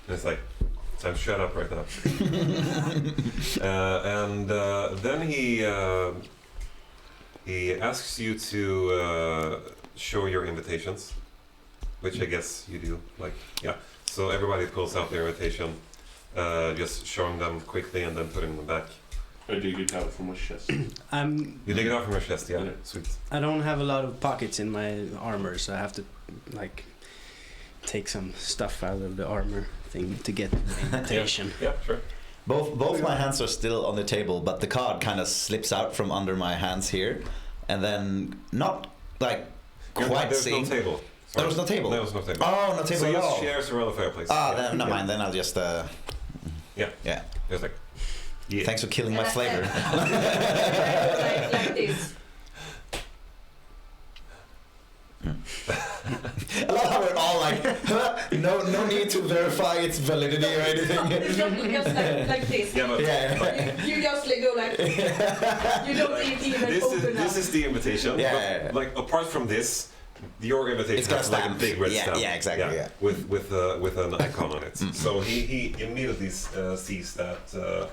And it's like, time to shut up right now. Then he asks you to show your invitations, which I guess you do. Like, yeah. So everybody pulls out their invitation. Just showing them quickly and then putting them back.
I dig it out from my chest.
You dig it out from your chest, yeah. Sweet.
I don't have a lot of pockets in my armor, so I have to like take some stuff out of the armor thing to get the invitation.
Yeah, sure.
Both my hands are still on the table, but the card kind of slips out from under my hands here, and then not like quite
There's
seeing.
no table.
There was no table.
There was no table.
Oh, no table
So
at
just
all.
chairs around the fireplace.
Then never mind. Then I'll just. Yeah.
Just like. Yeah.
Thanks for killing my flavor.
like this.
I love how we're all like, no need to verify its validity or anything.
Just like this.
Yeah, but
You just go like. You don't even open up.
this is the invitation.
Yeah.
But, like apart from this, your invitation
It's got a
has like a
stamp.
big red stamp.
Yeah, exactly. Yeah.
With an icon on it. So he immediately sees that.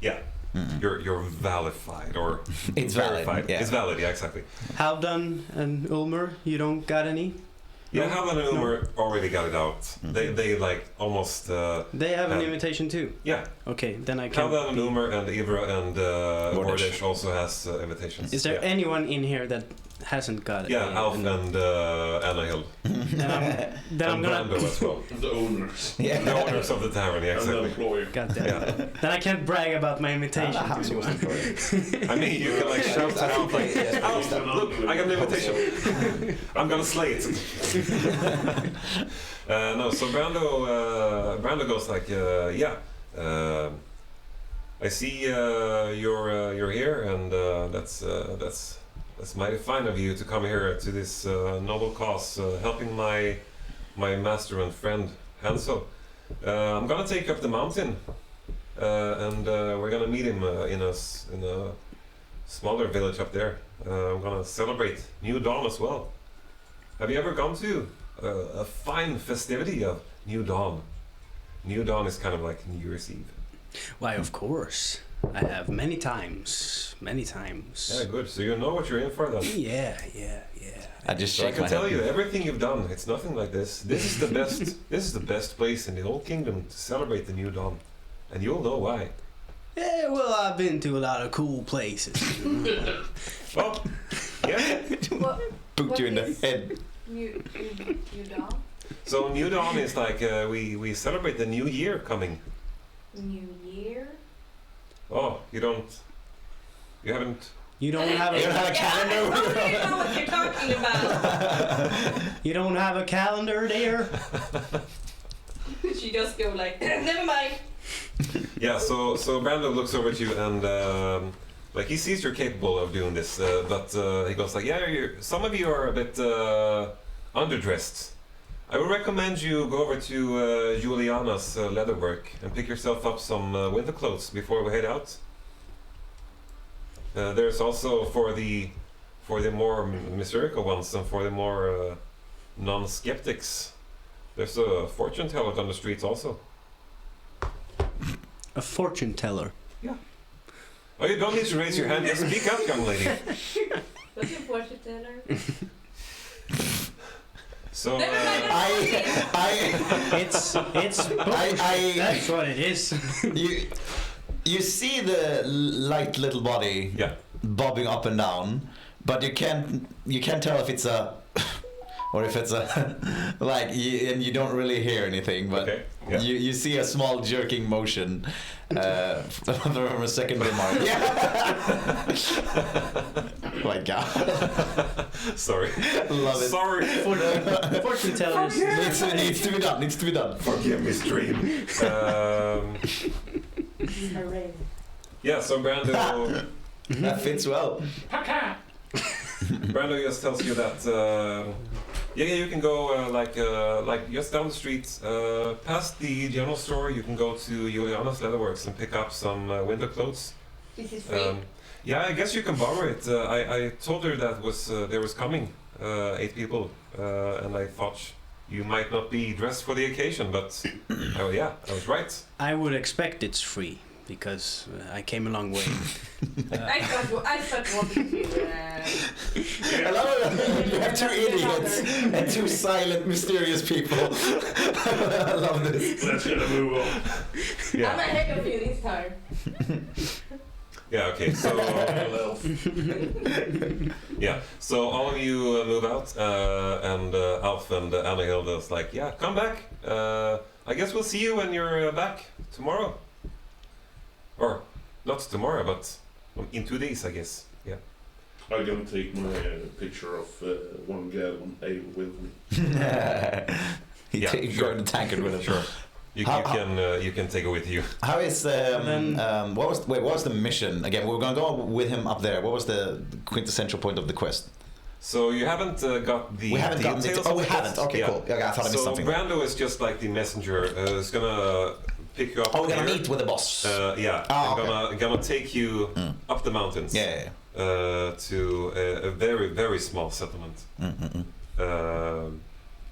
You're validified or
It's valid,
verified.
yeah.
It's valid. Yeah, exactly.
Halvdan and Ulmer, you don't got any?
Yeah, Halvdan and Ulmer already got it out. They like almost.
They have an invitation too.
Yeah.
Okay, then I can.
Halvdan and Ulmer and Ivra and
Vordesh.
Vordesh also has invitations.
Is there anyone in here that hasn't got it?
Yeah, Alf and Anna Hill.
Then I'm
And
gonna.
Brando as well.
The owners.
Yeah.
The owners of the tavern, yeah,
And the
exactly.
employer.
God damn.
Yeah.
Then I can't brag about my invitation to
House was
anyone.
for it.
I mean, you can like shout it out like,
Yeah.
Alf, look, I got an invitation. I'm gonna slay it. No, so Brando goes like, I see you're here, and that's mighty fine of you to come here to this noble cause, helping my master and friend Hansel. I'm gonna take you up the mountain, and we're gonna meet him in a smaller village up there. I'm gonna celebrate New Dawn as well. Have you ever gone to a fine festivity of New Dawn? New Dawn is kind of like New Year's Eve.
Why, of course. I have many times.
Yeah, good. So you know what you're in for then.
Yeah.
I just
So I
shake
can
my
tell
head.
you, everything you've done, it's nothing like this. This is the best. This is the best place in the whole kingdom to celebrate the New Dawn, and you'll know why.
Yeah, well, I've been to a lot of cool places.
Well, yeah.
Booked you in the
is
head.
New Dawn?
So New Dawn is like we celebrate the new year coming.
New Year?
Oh, you haven't.
You don't have
You don't have a calendar?
I don't know what you're talking about.
You don't have a calendar there?
She just go like, never mind.
Yeah. So Brando looks over at you and like he sees you're capable of doing this, but he goes like, yeah, some of you are a bit underdressed. I would recommend you go over to Juliana's leatherwork and pick yourself up some winter clothes before we head out. There's also for the more mystical ones and for the more non-skeptics. There's a fortune teller on the streets also.
A fortune teller.
Oh, you don't need to raise your hand. Just speak up, young lady.
What's your fortune teller?
So
It's that's what it is.
you see the light little body
yeah.
bobbing up and down, but you can't tell if it's a or if it's a and you don't really hear anything, but
Okay. Yeah.
you see a small jerking motion from a secondary mark. Yeah. Oh my God.
Sorry.
Love it.
Sorry.
Fortune tellers.
Needs to be done. Needs to be done.
Forgive me, stream. Yeah. So Brando.
That fits well.
Brando just tells you that you can go like just down the street past the general store. You can go to Juliana's Leatherworks and pick up some winter clothes.
This is free.
Yeah, I guess you can borrow it. I told her that there was coming 8 people, and I thought you might not be dressed for the occasion, but I was right.
I would expect it's free because I came a long way.
I thought wanting to.
I love it. You have 2 idiots and 2 silent, mysterious people. I love this.
Let's get a move on.
Yeah.
I'm ahead of you this time.
Yeah. Okay. So. Yeah. So all of you move out, and Alf and Anna-Hilda is like, yeah, come back. I guess we'll see you when you're back tomorrow. Or not tomorrow, but in 2 days, I guess. Yeah.
I'm gonna take my picture of 1 gallon ale with me.
You're going to tank it with him.
Sure. You can take it with you.
How is what was the mission again? We're gonna go with him up there. What was the quintessential point of the quest?
So you haven't got the
We haven't gotten
details.
it. Oh,
of
we
the
haven't.
quest?
Okay,
Yeah.
cool. Yeah, I thought I missed something.
So Brando is just like the messenger. Is gonna pick you up.
Oh, we're gonna
here.
meet with the boss.
Yeah.
Ah,
I'm gonna take you up the mountains.
Yeah.
To a very very small settlement.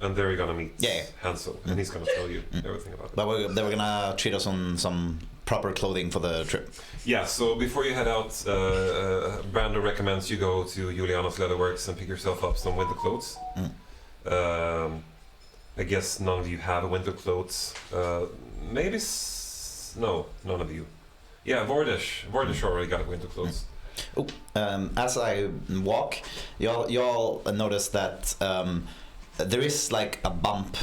And there you're gonna meet Hansel, and he's gonna tell you everything about it.
But they were gonna treat us on some proper clothing for the trip.
Yeah, so before you head out, Brando recommends you go to Juliana's Leatherworks and pick yourself up some winter clothes. I guess none of you have winter clothes. Maybe no, none of you. Yeah, Vordish already got winter clothes.
Oh, as I walk, y'all notice that there is like a bump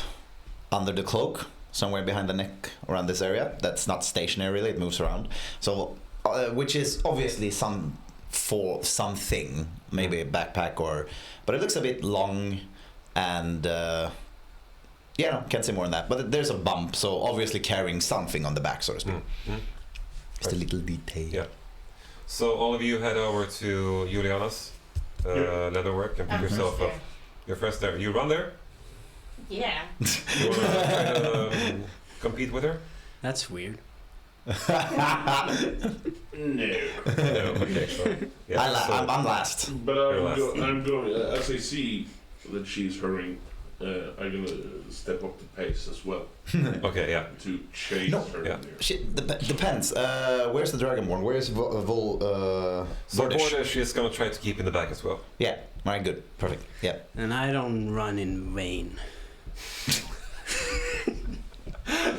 under the cloak somewhere behind the neck around this area that's not stationary really, it moves around, so which is obviously something, maybe a backpack but it looks a bit long and can't say more than that, but there's a bump, so obviously carrying something on the back, so to speak. Just a little detail.
Yeah. So all of you head over to Juliana's Leatherwork and pick yourself up. You're first there. You run there?
Yeah.
You want to try to compete with her?
That's weird.
No.
No. Okay. So, yeah,
I'm last.
But
last.
I'm going, as I see that she's hurrying, I'm gonna step up the pace as well
okay. Yeah.
to chase her.
Yeah.
Depends. Where's the Dragonborn? Where's
So
Vordish?
Vordish is gonna try to keep in the back as well.
Yeah. All right. Good. Perfect. Yeah.
And I don't run in vain.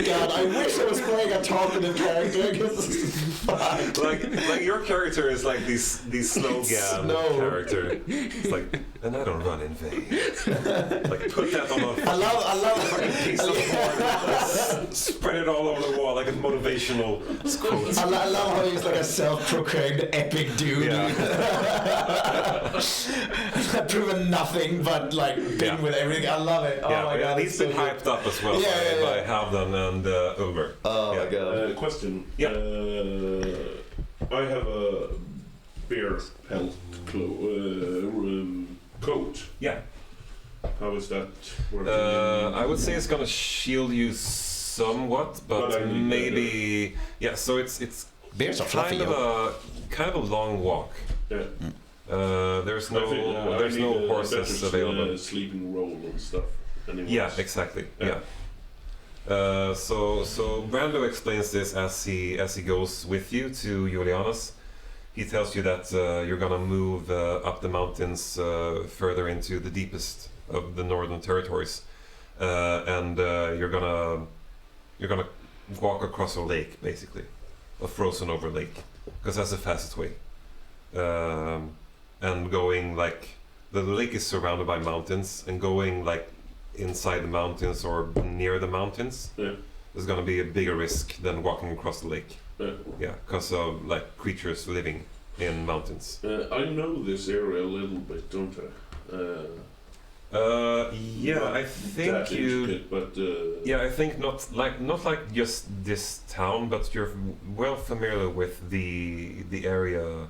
God, I wish I was playing a talkative character.
like your character is like this slogan character. It's like, and I don't run in vain. Like put that on a
I love
piece of board, spread it all over the wall like a motivational quote.
I love how he's like a self-proclaimed epic dude.
Yeah.
I've proven nothing but like been with everything. I love it. Oh my God.
He's been hyped up as well by Halvdan and Ulver.
Oh my God.
Question.
Yeah.
I have a bear pelt coat.
Yeah.
How is that working?
I would say it's gonna shield you somewhat, but maybe So it's
Bears are fluffy.
kind of a long walk.
Yeah.
There's no horses available.
Sleeping roll and stuff. Anyways.
Yeah, exactly. Yeah. So Brando explains this as he goes with you to Juliana's, he tells you that you're gonna move up the mountains further into the deepest of the northern territories, and you're gonna walk across a lake, basically, a frozen over lake, because that's the fastest way. And going like the lake is surrounded by mountains, and going like inside the mountains or near the mountains is gonna be a bigger risk than walking across the lake. Yeah, because of like creatures living in mountains.
I know this area a little bit, don't I?
Yeah, I think
that
you.
intricate, but
Yeah, I think not like just this town, but you're well familiar with the area,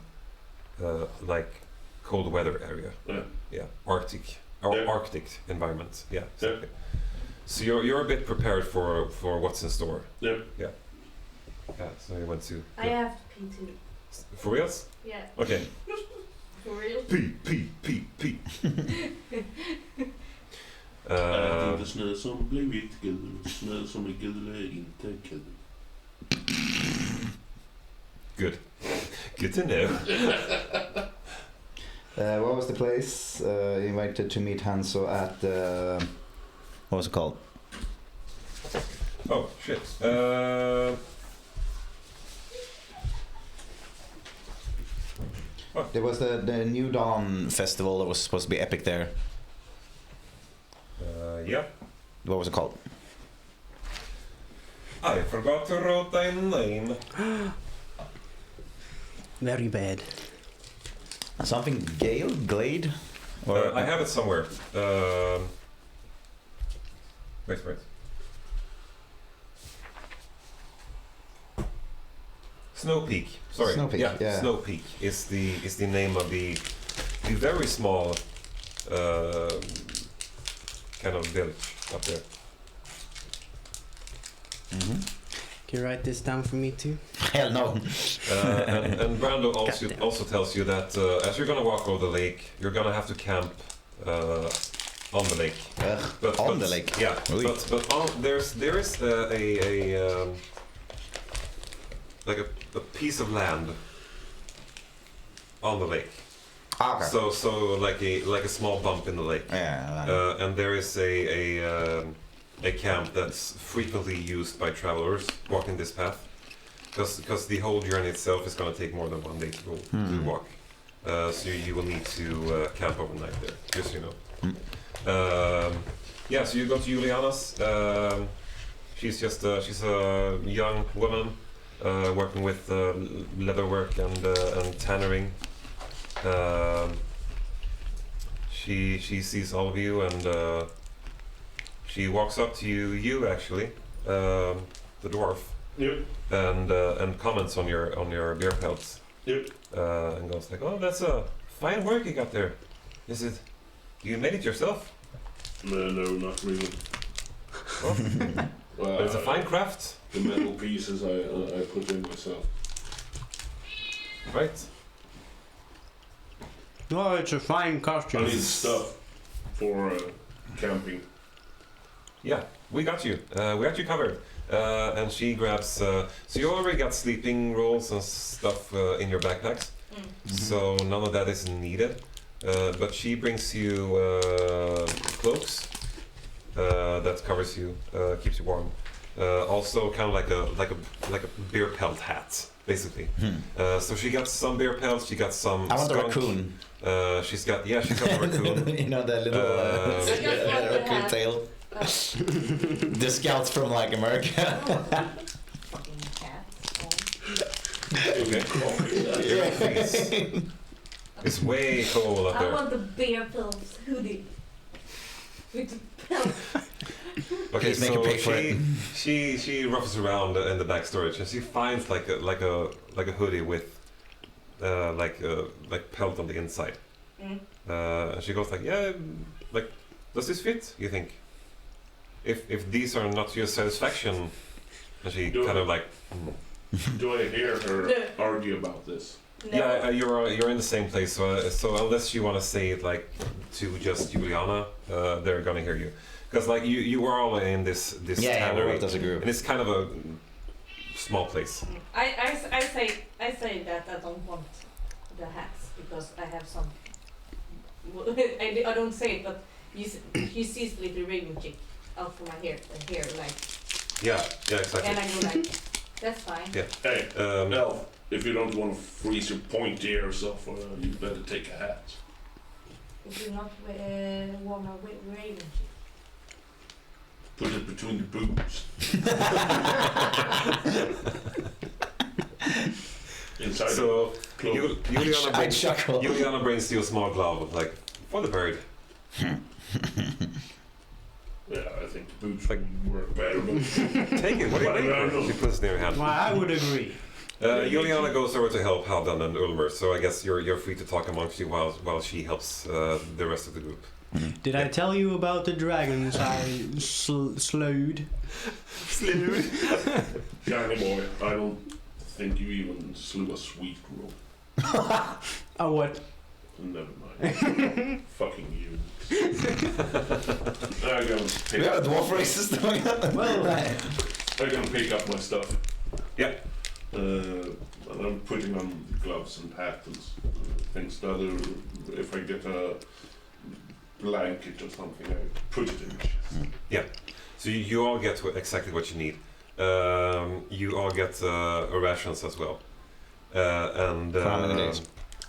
like cold weather area. Yeah, Arctic or Arctic environment. Yeah, exactly. So you're a bit prepared for what's in store.
Yeah.
So you went to.
I have to pee too.
For reals?
Yeah.
Okay.
For real?
Pee.
Det snö som blivit gul, snö som är gul är inte kul.
Good to know.
What was the place invited to meet Hanso at? What was it called?
Oh shit.
There was the New Dawn festival that was supposed to be epic there.
Yeah.
What was it called?
I forgot to write thy name.
Very bad.
Something Gale? Glade? Or
I have it somewhere. Wait. Snow Peak. Sorry.
Snow Peak, yeah.
Snow Peak is the name of the very small kind of village up there.
Mm-hmm.
Can you write this down for me too?
Hell no.
And Brando
Goddamn.
also tells you that as you're gonna walk over the lake, you're gonna have to camp on the lake.
On the lake.
Yeah,
Oy.
but there is like a piece of land on the lake.
Okay.
So like a small bump in the lake.
Yeah.
And there is a camp that's frequently used by travelers walking this path, because the whole journey itself is going to take more than 1 day to walk. So you will need to camp overnight there, just so you know. Yeah, so you go to Juliana's. She's a young woman working with leatherwork and tannering. She sees all of you, and she walks up to you actually, the dwarf, and comments on your beer pelts. And goes like, "Oh, that's a fine work you got there. Is it? You made it yourself?"
No, not really.
Well, but it's a fine craft.
The metal pieces I put in myself.
Right.
Oh, it's a fine
I
costume.
need stuff for camping.
Yeah, we got you. We got you covered. And she grabs. So you already got sleeping rolls and stuff in your backpacks. So none of that is needed. But she brings you cloaks that covers you, keeps you warm. Also, kind of like a beer pelt hat, basically. So she got some beer pelts. She got some.
I want
skunk.
the raccoon.
She's got the raccoon.
You know, the little raccoon tail. The scouts from like America.
Fucking
Okay. It's way cold up
I
there.
want the bear pelts hoodie. With the pelt.
Okay,
Please make her pay for it.
she ruffles around in the back storage and she finds like a hoodie with like pelt on the inside. And she goes like, yeah, like, does this fit? You think? If these are not to your satisfaction, and she kind of like.
Do I hear her argue about this?
No.
Yeah, you're in the same place. So unless you want to say it like to just Juliana, they're gonna hear you. Because like you were all in this tannery,
as a group.
and it's kind of a small place.
I say that I don't want the hats because I have some. I don't say it, but you see this little raven chick out from my hair, like.
Yeah, exactly.
And I go like, that's fine.
Yeah.
Hey, Elf, if you don't want to freeze your pointy ears off, you better take a hat.
If you not want a raven chick.
Put it between the boobs. Inside
So
the clothes.
Juliana brings you a small glove, like for the bird.
Yeah, I think the boots work better. But
Take it. What do you think? She puts it in your hand.
Well, I would agree.
Juliana goes over to help Haldan and Ulmer, so I guess you're free to talk amongst you while she helps the rest of the group.
Did I tell you about the dragons I slowed?
Shiny boy, I don't think you even slew a sweet roll.
Oh, what?
Never mind. Fucking you. I'm gonna pick
We have a dwarf racist going on.
Well,
I'm gonna pick up my stuff.
Yeah.
And I'm putting on gloves and hat and things. The other, if I get a blanket or something, I put it in the chest.
Yeah. So you all get exactly what you need. You all get rations as well. And
For how many days?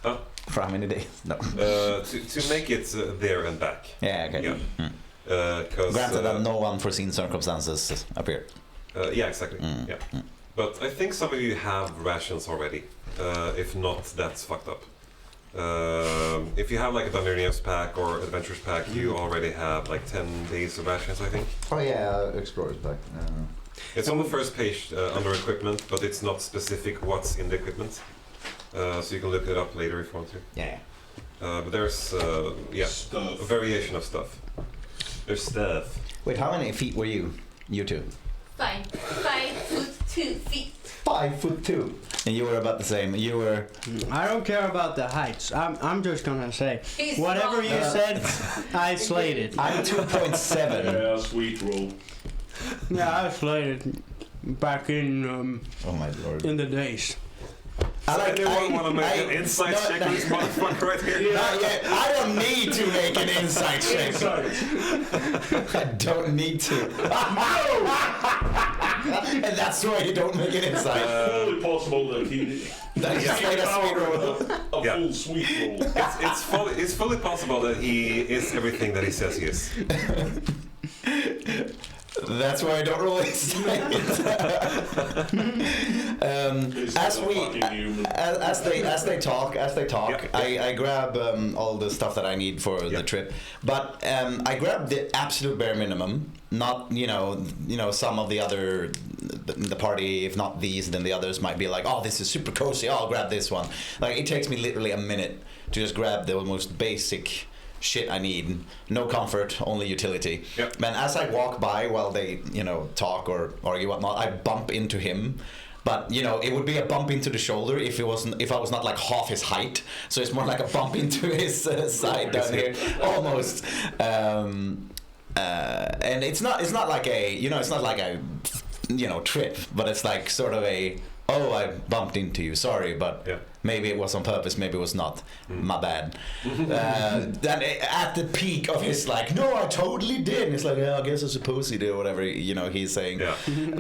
Huh?
For how many days? No.
To make it there and back.
Yeah, okay.
Yeah. 'Cause,
Granted that no unforeseen circumstances appear.
Yeah, exactly. Yeah. But I think some of you have rations already. If not, that's fucked up. If you have like a Dungeoneers pack or Adventures pack, you already have like 10 days of rations, I think.
Oh yeah, Explorer's back.
It's on the first page under equipment, but it's not specific what's in the equipment. So you can look it up later if you want to.
Yeah.
But there's
Stuff.
a variation of stuff. There's stuff.
Wait, how many feet were you? You two?
5'2"
5'2". And you were about the same. You were.
I don't care about the heights. I'm just gonna say,
He's
whatever
strong.
you said, I slayed it.
I'm 2.7.
Yeah, sweet roll.
Yeah, I slayed it back in
Oh my lord.
in the days.
Anyone want to make an insight check with this motherfucker right here?
Not yet. I don't need to make an insight check. I don't need to. And that's why you don't make an insight.
It's fully possible that he
That's just like a sweet roll.
a full sweet roll.
It's fully possible that he is everything that he says he is.
That's why I don't roll insight. As they talk,
Yeah.
I grab all the stuff that I need for the trip. But I grab the absolute bare minimum. Not some of the other the party. If not these, then the others might be like, oh, this is super cozy. I'll grab this one. Like it takes me literally a minute to just grab the most basic shit I need. No comfort, only utility.
Yep.
And as I walk by while they, talk or argue whatnot, I bump into him. But it would be a bump into the shoulder if I was not like half his height. So it's more like a bump into his side down here, almost. And it's not like a trip, but it's like sort of a I bumped into you. Sorry, but.
Yeah.
Maybe it was on purpose, maybe it was not. My bad. Then at the peak of his no, I totally did. And it's like, I guess I suppose he did, whatever he's saying.
Yeah.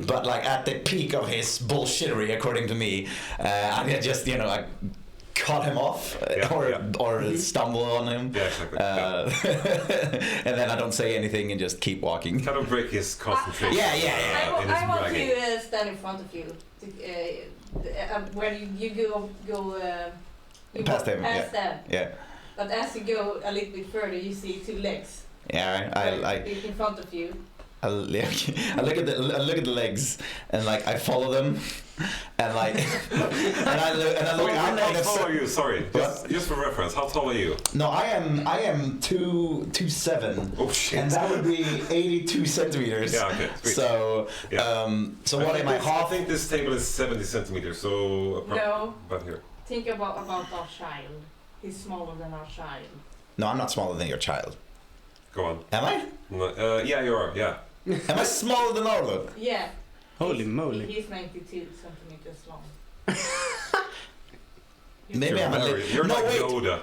But at the peak of his bullshittery, according to me, I just I cut him off or stumble on him.
Yeah, exactly.
And then I don't say anything and just keep walking.
Kind of break his concentration.
Yeah.
I want to stand in front of you. Where you go you
Past
walk
him,
past them.
Yeah.
But as you go a little bit further, you see two legs.
Yeah, I
in front of you.
I look at the legs and I follow them and I look out
How tall are you? Sorry, just for reference. How tall are you?
No, I am 2'7".
Oh shit!
And that would be 82 centimeters.
Yeah, okay. Sweet.
So
Yeah.
what am I half?
I think this table is 70 centimeters. So
No.
about here.
Think about our child. He's smaller than our child.
No, I'm not smaller than your child.
Go on.
Am I?
No, yeah, you are. Yeah.
Am I smaller than Arlo?
Yeah.
Holy moly.
He's 92 centimeters long.
Maybe I'm
You're
no,
like
wait.
Yoda.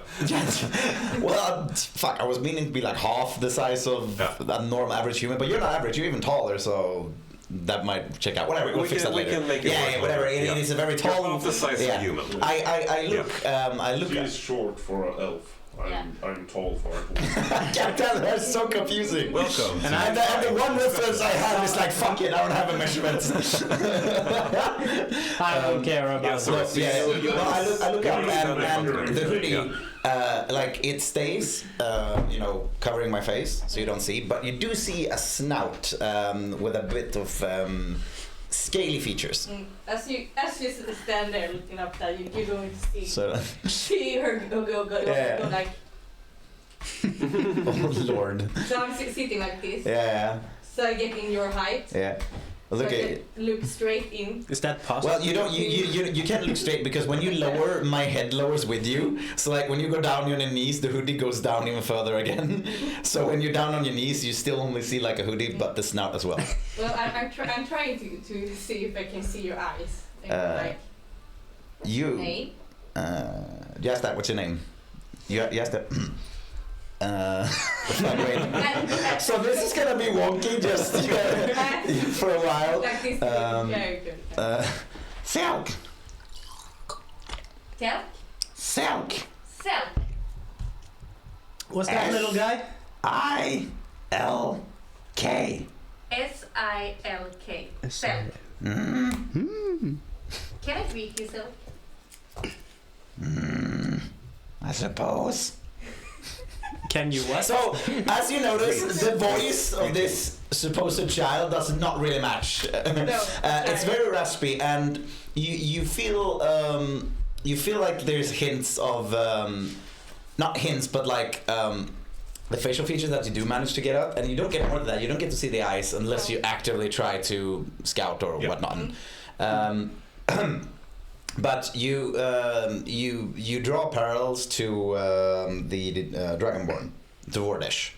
Well, fuck. I was meaning to be like half the size of a normal average human, but you're not average. You're even taller, so that might check out. Whatever. We'll fix that later.
We can make it work.
Whatever. It is a very tall.
You're half the size of a human.
I look. I look.
She's short for an elf. I'm tall for a dwarf.
I can't tell. That's so confusing.
Welcome.
And the one reference I have is like, fuck it, I don't have a measurement.
I don't care about
yeah, so
that.
I look up and the hoodie,
Yeah.
like it stays, covering my face, so you don't see. But you do see a snout with a bit of scaly features.
As you stand there looking up there, you're going to
So,
see her go like.
oh lord.
So I'm sitting like this.
Yeah.
So I get in your height.
Yeah.
So
Look
I
at.
can look straight in.
Is that possible?
Well, you don't. You can't look straight because when you lower, my head lowers with you. So like when you go down on your knees, the hoodie goes down even further again. So when you're down on your knees, you still only see like a hoodie, but the snout as well.
Well, I'm trying to see if I can see your eyes. Like,
You.
name.
Just that. What's your name? Yes, that. So this is gonna be wonky just for a while.
Like this. Very good.
Silk.
Tell.
Silk.
Self.
What's that
S-
little guy?
I-L-K.
SILK. Self. Can I greet yourself?
I suppose.
Can you what?
So, as you notice, the voice of this supposed child does not really match. It's very raspy, and you feel like there's hints of not hints, but like the facial features that you do manage to get out, and you don't get more than that. You don't get to see the eyes unless you actively try to scout or whatnot. But you draw parallels to the Dragonborn, to Vordesh.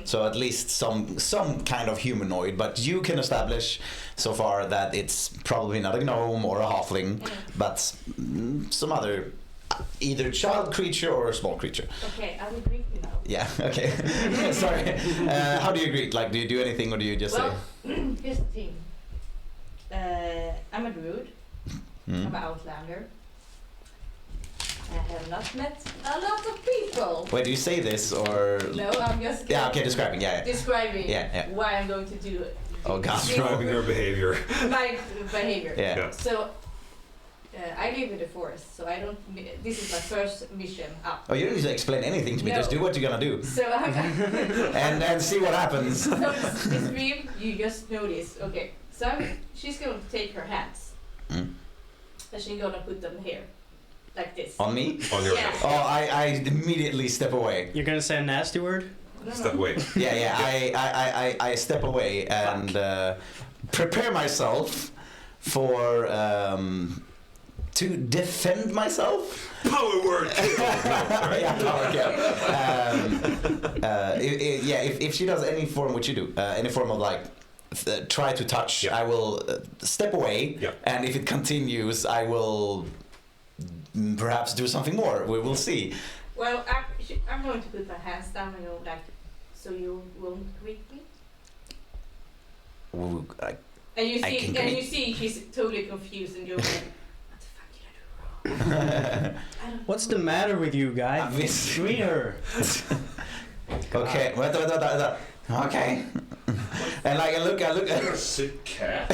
So at least some kind of humanoid, but you can establish so far that it's probably not a gnome or a halfling, but some other either child creature or a small creature.
Okay, I will greet you now.
Yeah. Okay. Sorry. How do you greet? Like, do you do anything or do you just
say? Here's the thing. I'm a druid. I'm an outlander. I have not met a lot of people.
Wait, do you say this or?
No, I'm just.
Describing.
Describing.
Yeah.
Why I'm going to do it.
Oh God.
Describing their behavior.
My behavior.
Yeah.
So. I live in the forest, so I don't. This is my first mission up.
Oh, you don't need to explain anything to me.
No.
Just do what you're gonna do.
So
and see what happens.
So this dream, you just notice. Okay, so she's going to take her hands, and she's gonna put them here, like this.
On me?
On your
Yeah.
head.
Oh, I immediately step away.
You're gonna say a nasty word?
No.
Step away.
Yeah. I step away and prepare myself for. To defend myself?
Power word kill! No, sorry.
Yeah, power kill. If she does any form, what you do, any form of like, try to touch, I will step away, and if it continues, I will perhaps do something more. We will see.
Well, I'm going to put my hands down and go like, so you won't greet me? And you see she's totally confused and going like,
What's the matter with you, guy? Greet her.
Okay, wait. Okay. And like I look
You're a sick cat.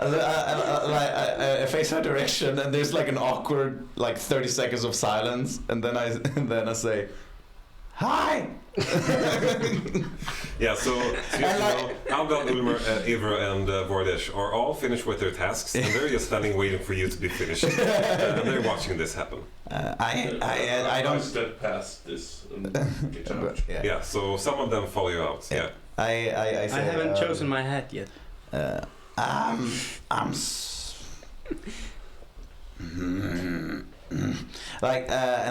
I face her direction, and there's like an awkward 30 seconds of silence, and then I say, "Hi."
Yeah, so Alban, Ulmer, Ivra, and Vordesh are all finished with their tasks, and they're just standing waiting for you to be finished. And they're watching this happen.
I don't
step past this and get out.
Yeah, so some of them follow you out. Yeah.
I say,
I haven't chosen my hat yet.
And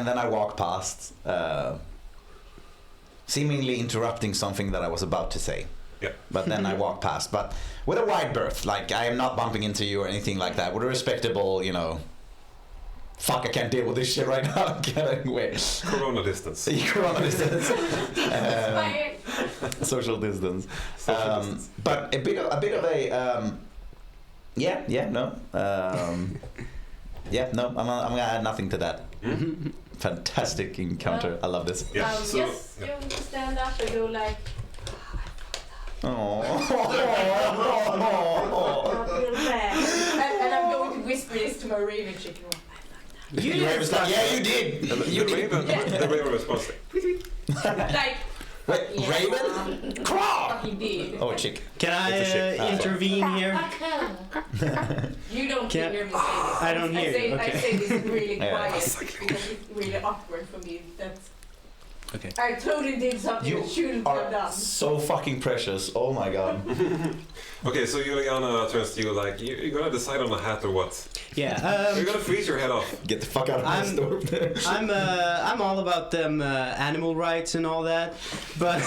then I walk past, seemingly interrupting something that I was about to say.
Yeah.
But then I walk past, but with a wide berth. Like I am not bumping into you or anything like that. With a respectable, you know. Fuck, I can't deal with this shit right now. Get away.
Corona distance.
Corona distance.
Fire.
Social distance.
Social distance.
But a bit of a no. I'm gonna add nothing to that.
Mhm.
Fantastic encounter. I love this.
Yeah. So,
Yes,
yeah.
you stand up and go like,
Oh.
and I'm going to whisper this to my raven chicken.
You Raven's like, yeah, you did.
The Raven responds
Like,
Wait,
yeah,
Raven? Craw!
fucking did.
Oh, a chick.
Can
It's a chick.
I intervene here?
You don't
Can-
hear me say this.
I don't hear you,
I
okay.
say this really
Yeah.
quiet because it's really awkward for me. That's.
Okay.
I totally did something
You
that shouldn't have
are
done.
so fucking precious. Oh my god.
Okay, so Juliana turns to you like, you're gonna decide on a hat or what?
Yeah.
You're gonna freeze your head off.
Get the fuck out of my store.
I'm all about them animal rights and all that, but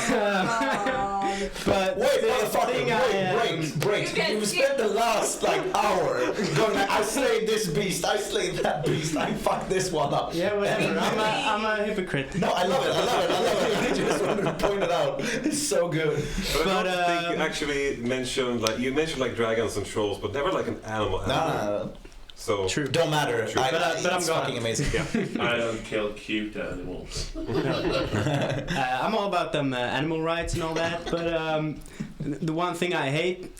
but
Wait,
the
motherfucker,
thing
break.
You can
You
skip.
spent the last hour going like, I slayed this beast, I slayed that beast, I fucked this one up.
yeah, whatever. I'm a hypocrite.
No, I love it. I just wanted to point it out. It's so good.
But I
But,
don't think you actually mentioned you mentioned like dragons and trolls, but never like an animal.
No.
So
True.
Don't matter.
True.
But I'm
it's
gonna.
fucking amazing.
I don't kill cute animals.
I'm all about them animal rights and all that, but the one thing I hate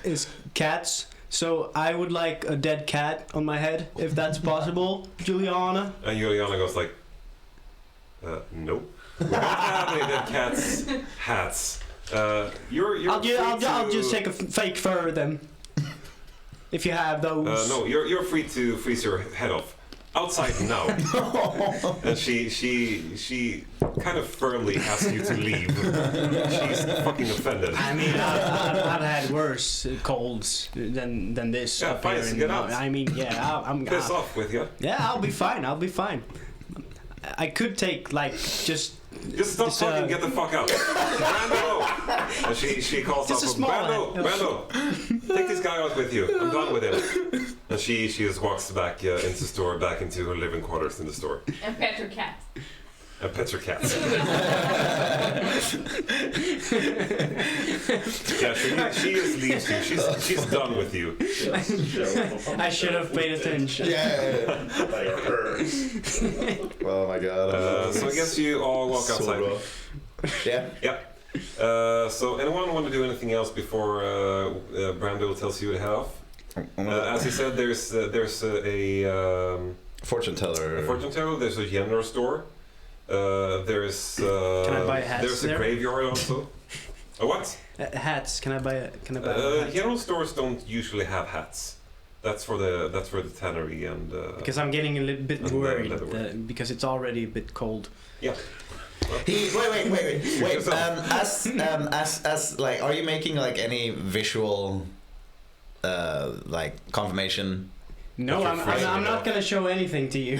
is cats. So I would like a dead cat on my head, if that's possible, Juliana.
and Juliana goes like, nope. We don't have any dead cats hats. You're
I'll just take a fake fur then. If you have those.
No, you're free to freeze your head off. Outside now. And she kind of firmly asks you to leave. She's fucking offended.
I mean, I've had worse colds than this.
Yeah,
up
fine,
here
so
in
get
the-
out.
I mean, yeah, I'm.
Piss off with you.
Yeah, I'll be fine. I could take like just
Just stop talking, get the fuck out. Brando! And she calls
Just a
out,
small
Brando, take this guy out with you. I'm done with him. And she just walks back into the store, back into her living quarters in the store.
And pet your cat.
And pets her cats. Yeah, she just leaves you. She's done with you.
I should have paid attention.
Yeah.
Like her.
Oh my god.
So I guess you all walk
So
outside.
rough. Yeah.
Yeah. So anyone want to do anything else before Brando tells you to head off? As he said, there's a
Fortune teller.
fortune teller. There's a general store. There's
Can I buy hats
there's a
there?
graveyard also. A what?
Hats. Can I buy a hat?
General stores don't usually have hats. That's for the tannery and.
Because I'm getting a little bit
And
worried
leatherwork.
because it's already a bit cold.
Yeah.
Wait.
Yourself.
As like, are you making like any visual, like confirmation?
No,
But you're
I'm
afraid,
not gonna show anything to you.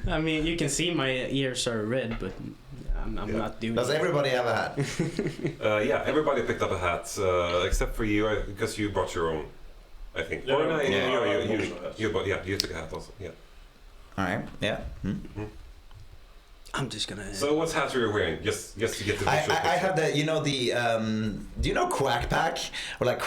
I mean, you can see my ears are red, but I'm not doing.
Does everybody have a hat?
Yeah, everybody picked up a hat except for you because you brought your own. I think.
Yeah,
Or no,
yeah, I
you
bought hats.
you took a hat also. Yeah.
All right. Yeah.
I'm just gonna.
So what hat are you wearing? Just to get the visual
I
picture.
have the do you know Quack Pack or like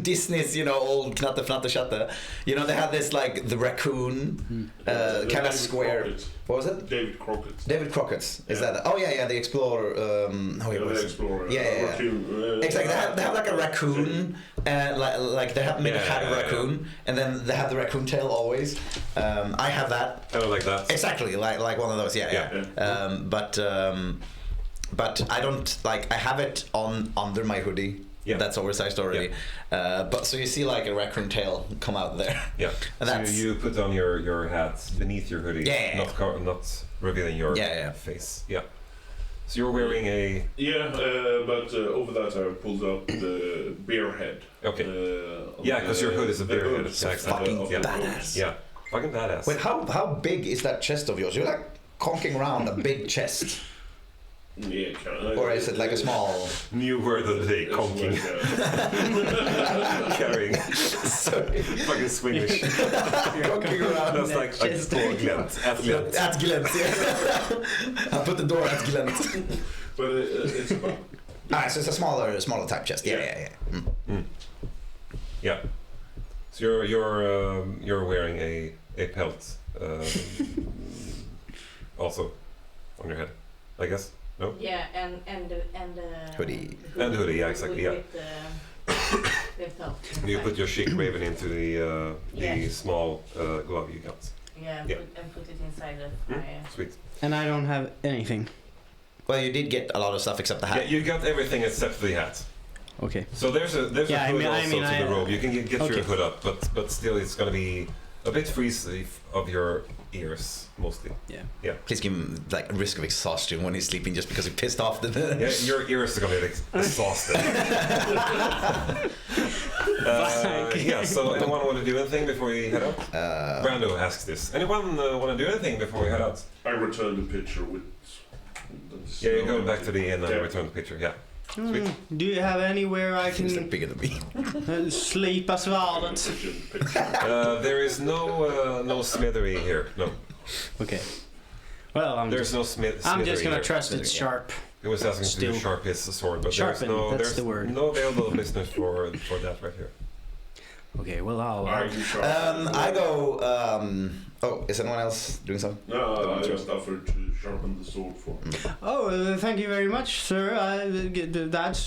Disney's old Knatte Fnatte Chatte? They had this like the raccoon kind of square. What was it?
David Crockett.
David Crockett's. Is
Yeah.
that? Oh yeah, the Explorer. How it
Yeah,
was.
the Explorer.
Yeah.
Raccoon,
Exactly. They have like a raccoon, like they have made a hat of raccoon, and then they have the raccoon tail always. I have that.
Kind of like that.
Exactly, like one of those. Yeah. But I don't like. I have it on under my hoodie.
Yeah.
That's oversized already. But so you see like a raccoon tail come out there.
Yeah.
And
So
that's
you put on your hat beneath your hoodie,
Yeah.
not revealing your face. Yeah. So you're wearing a.
Yeah, but over that I pulled up the bear head.
Okay.
On
Yeah, 'cause your hood is a
the
bear head.
hood
Yeah, exactly.
fucking
of the
badass.
Yeah. Fucking badass.
Wait, how big is that chest of yours? You're like conking around a big chest.
Yeah,
Or is it like a small?
New word of the day,
It's
conking.
like,
Carrying.
Sorry.
Fucking Swedish.
Conking around.
That's like a glent. At glent.
At Glent, yeah. I put the door at Glent.
but it's about.
So it's a smaller type chest. Yeah.
Yeah. So you're wearing a pelt also on your head, I guess. No.
Yeah, and
Hoodie.
And hoodie, yeah, exactly, yeah.
With top.
You put your chic raven into the
Yes.
small glove you got.
Yeah,
Yeah.
put it inside of my.
Sweet.
And I don't have anything.
Well, you did get a lot of stuff except the
Yeah,
hat.
you got everything except the hat.
Okay.
So there's a
Yeah,
hood
I mean,
to the robe. You can get
okay.
your hood up, but still it's gonna be a bit free of your ears mostly.
Please give him like a risk of exhaustion when he's sleeping just because he pissed off the.
Yeah, your ears are gonna be exhausted. Yeah. So anyone want to do anything before we head out? Brando asks this. Anyone want to do anything before we head out?
I returned the picture with.
Yeah, you go back to the inn and
Yeah.
return the picture. Yeah. Sweet.
Do you have anywhere I
He's like
can
bigger than me.
slipa svallet?
There is no smithery here. No,
Okay. Well,
there's no smithery.
I'm just gonna
here.
trust it's sharp.
He was asking
Still.
to sharp his sword, but
Sharpen, that's
there's
the word.
no available business for that right here.
Okay, well
Are you sure?
I go. Is anyone else doing something?
No, I just offered to sharpen the sword for him.
Oh, thank you very much, sir.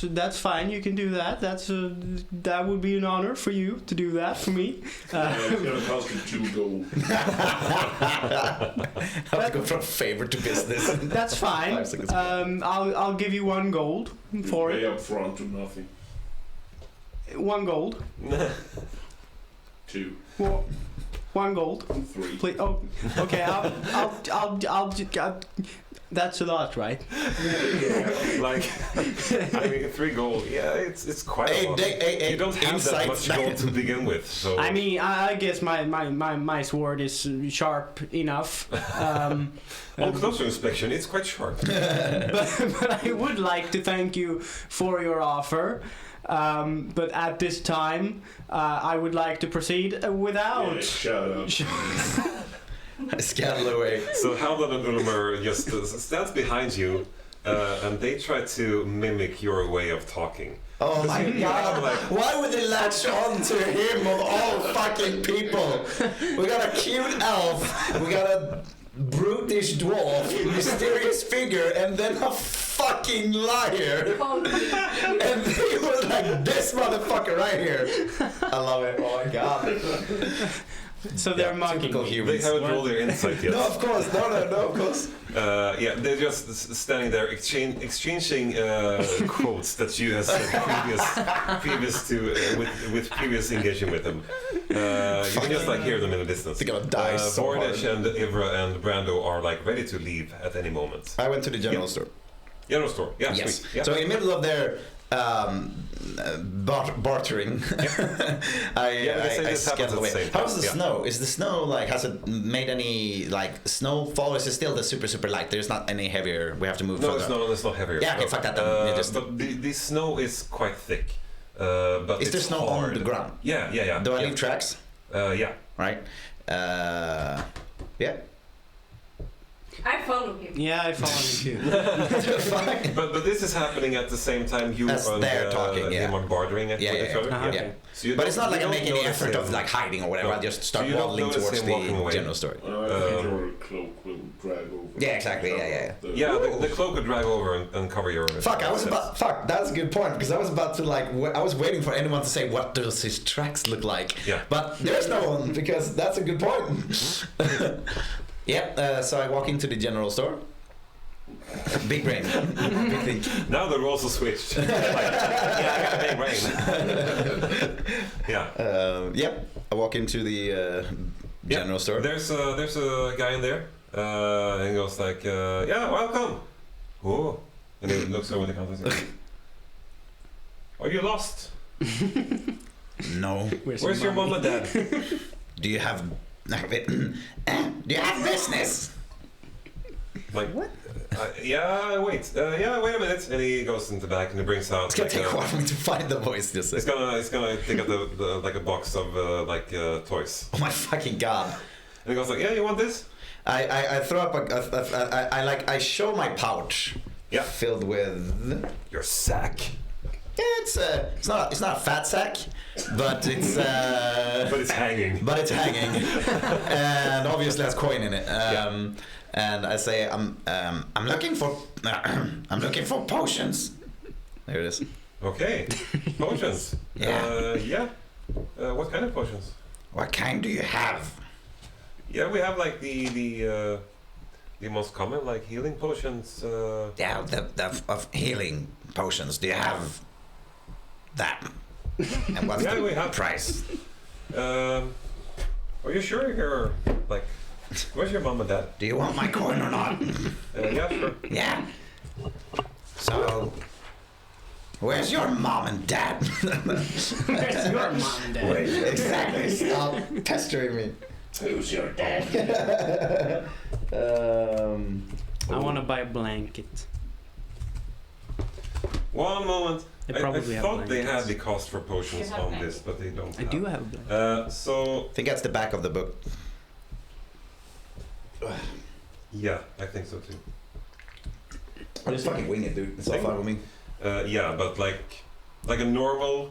That's fine. You can do that. That would be an honor for you to do that for me.
It's gonna cost you 2 gold.
I have to go from favor to business.
That's fine.
5 seconds.
I'll give you 1 gold for
Pay
it.
up front to nothing.
1 gold.
2,
Well, 1 gold.
3.
Please. Oh, okay. I'll that's a lot, right?
Like, I mean, 3 gold. Yeah, it's quite a lot. You don't have that much gold to begin with, so.
I mean, I guess my sword is sharp enough.
On closer inspection, it's quite sharp.
but I would like to thank you for your offer. But at this time, I would like to proceed without.
Yeah, shut up.
I scuttle away.
So Haldan and Ulmer just stands behind you, and they try to mimic your way of talking.
Oh my god, why would they latch on to him of all fucking people? We got a cute elf, we got a brutish dwarf, mysterious figure, and then a fucking liar. And they were like, this motherfucker right here. I love it, oh my god.
So they're mocking
typical
me.
They
humans.
haven't rolled their insight yet.
No, of course, no, of course.
Yeah, they're just standing there exchanging quotes that you have said previous to with previous engagement with them. You can just like hear them in the distance.
They're gonna die so
Vordish
hard.
and Ivra and Brando are like ready to leave at any moment.
I went to the general
Yeah.
store.
General store, yeah,
Yes.
sweet. Yeah.
So in the middle of their bartering, I scuttle away. How's the snow? Is the snow like? Has it made any like snowfall? Is it still the super light? There's not any heavier. We have to move
No,
further.
it's not heavier.
Yeah, okay,
No.
fuck that then. You just-
But the snow is quite thick. But
Is there
it's
snow
hard.
on the ground?
Yeah.
Do I
yeah.
leave tracks?
Yeah.
Right. Yeah.
I follow him.
Yeah, I follow you too.
Fuck.
But this is happening at the same time you
As
and
they're talking, yeah.
him are bartering with each other.
Uh-huh.
Yeah.
So you
But it's not like I
you
make
don't
any
notice
effort
him.
of like hiding or whatever.
No.
I just
So
start
you don't
waddling
notice
towards
him walking
the
away.
general store.
I think your cloak will drag over.
Yeah, exactly, yeah.
Yeah, the cloak would drag over and cover your.
Fuck! That's a good point because I was about to like. I was waiting for anyone to say what does his tracks look like.
Yeah.
But there's no one because that's a good point. Yeah. So I walk into the general store. Big brain. Big think.
Now the roles are switched. Like, yeah, I got a big brain. Yeah.
Yep. I walk into the general store.
There's a guy in there, and he goes like, yeah, welcome. Oh, and he looks over the counter. And says, are you lost?
No.
Where's your mom and dad?
Do you have? Do you have business?
Like what? Yeah, wait. Yeah, wait a minute. And he goes into the back and he brings out.
It's gonna take a while for me to find the voice. Just
It's gonna take out the like a box of toys.
oh my fucking god!
And he goes like, yeah, you want this?
I throw up I show my pouch.
Yeah.
Filled with.
Your sack.
Yeah, it's not a fat sack, but it's
But it's hanging.
but it's hanging, and obviously has coin in it.
Yeah.
And I say I'm looking for I'm looking for potions. There it is.
Okay. Potions.
Yeah.
Yeah. What kind of potions?
What kind do you have?
Yeah, we have like the most common like healing potions.
Yeah, the of healing potions. Do you have that? And what's
Yeah,
the
we have.
price?
Are you sure you're like? Where's your mom and dad?
Do you want my coin or not?
Yeah, sure.
Yeah. So, where's your mom and dad?
Where's your mom and dad?
Wait, exactly. Stop pestering me.
Who's your dad?
I want to buy a blanket.
One moment.
They
I
probably have
thought they
blankets.
had the cost for potions
You have
on
blankets.
this, but they don't.
I do have a blanket.
So
I think that's the back of the book.
yeah, I think so too.
I'll just fucking wing it, dude. It's all fine with me.
Yeah, but like a normal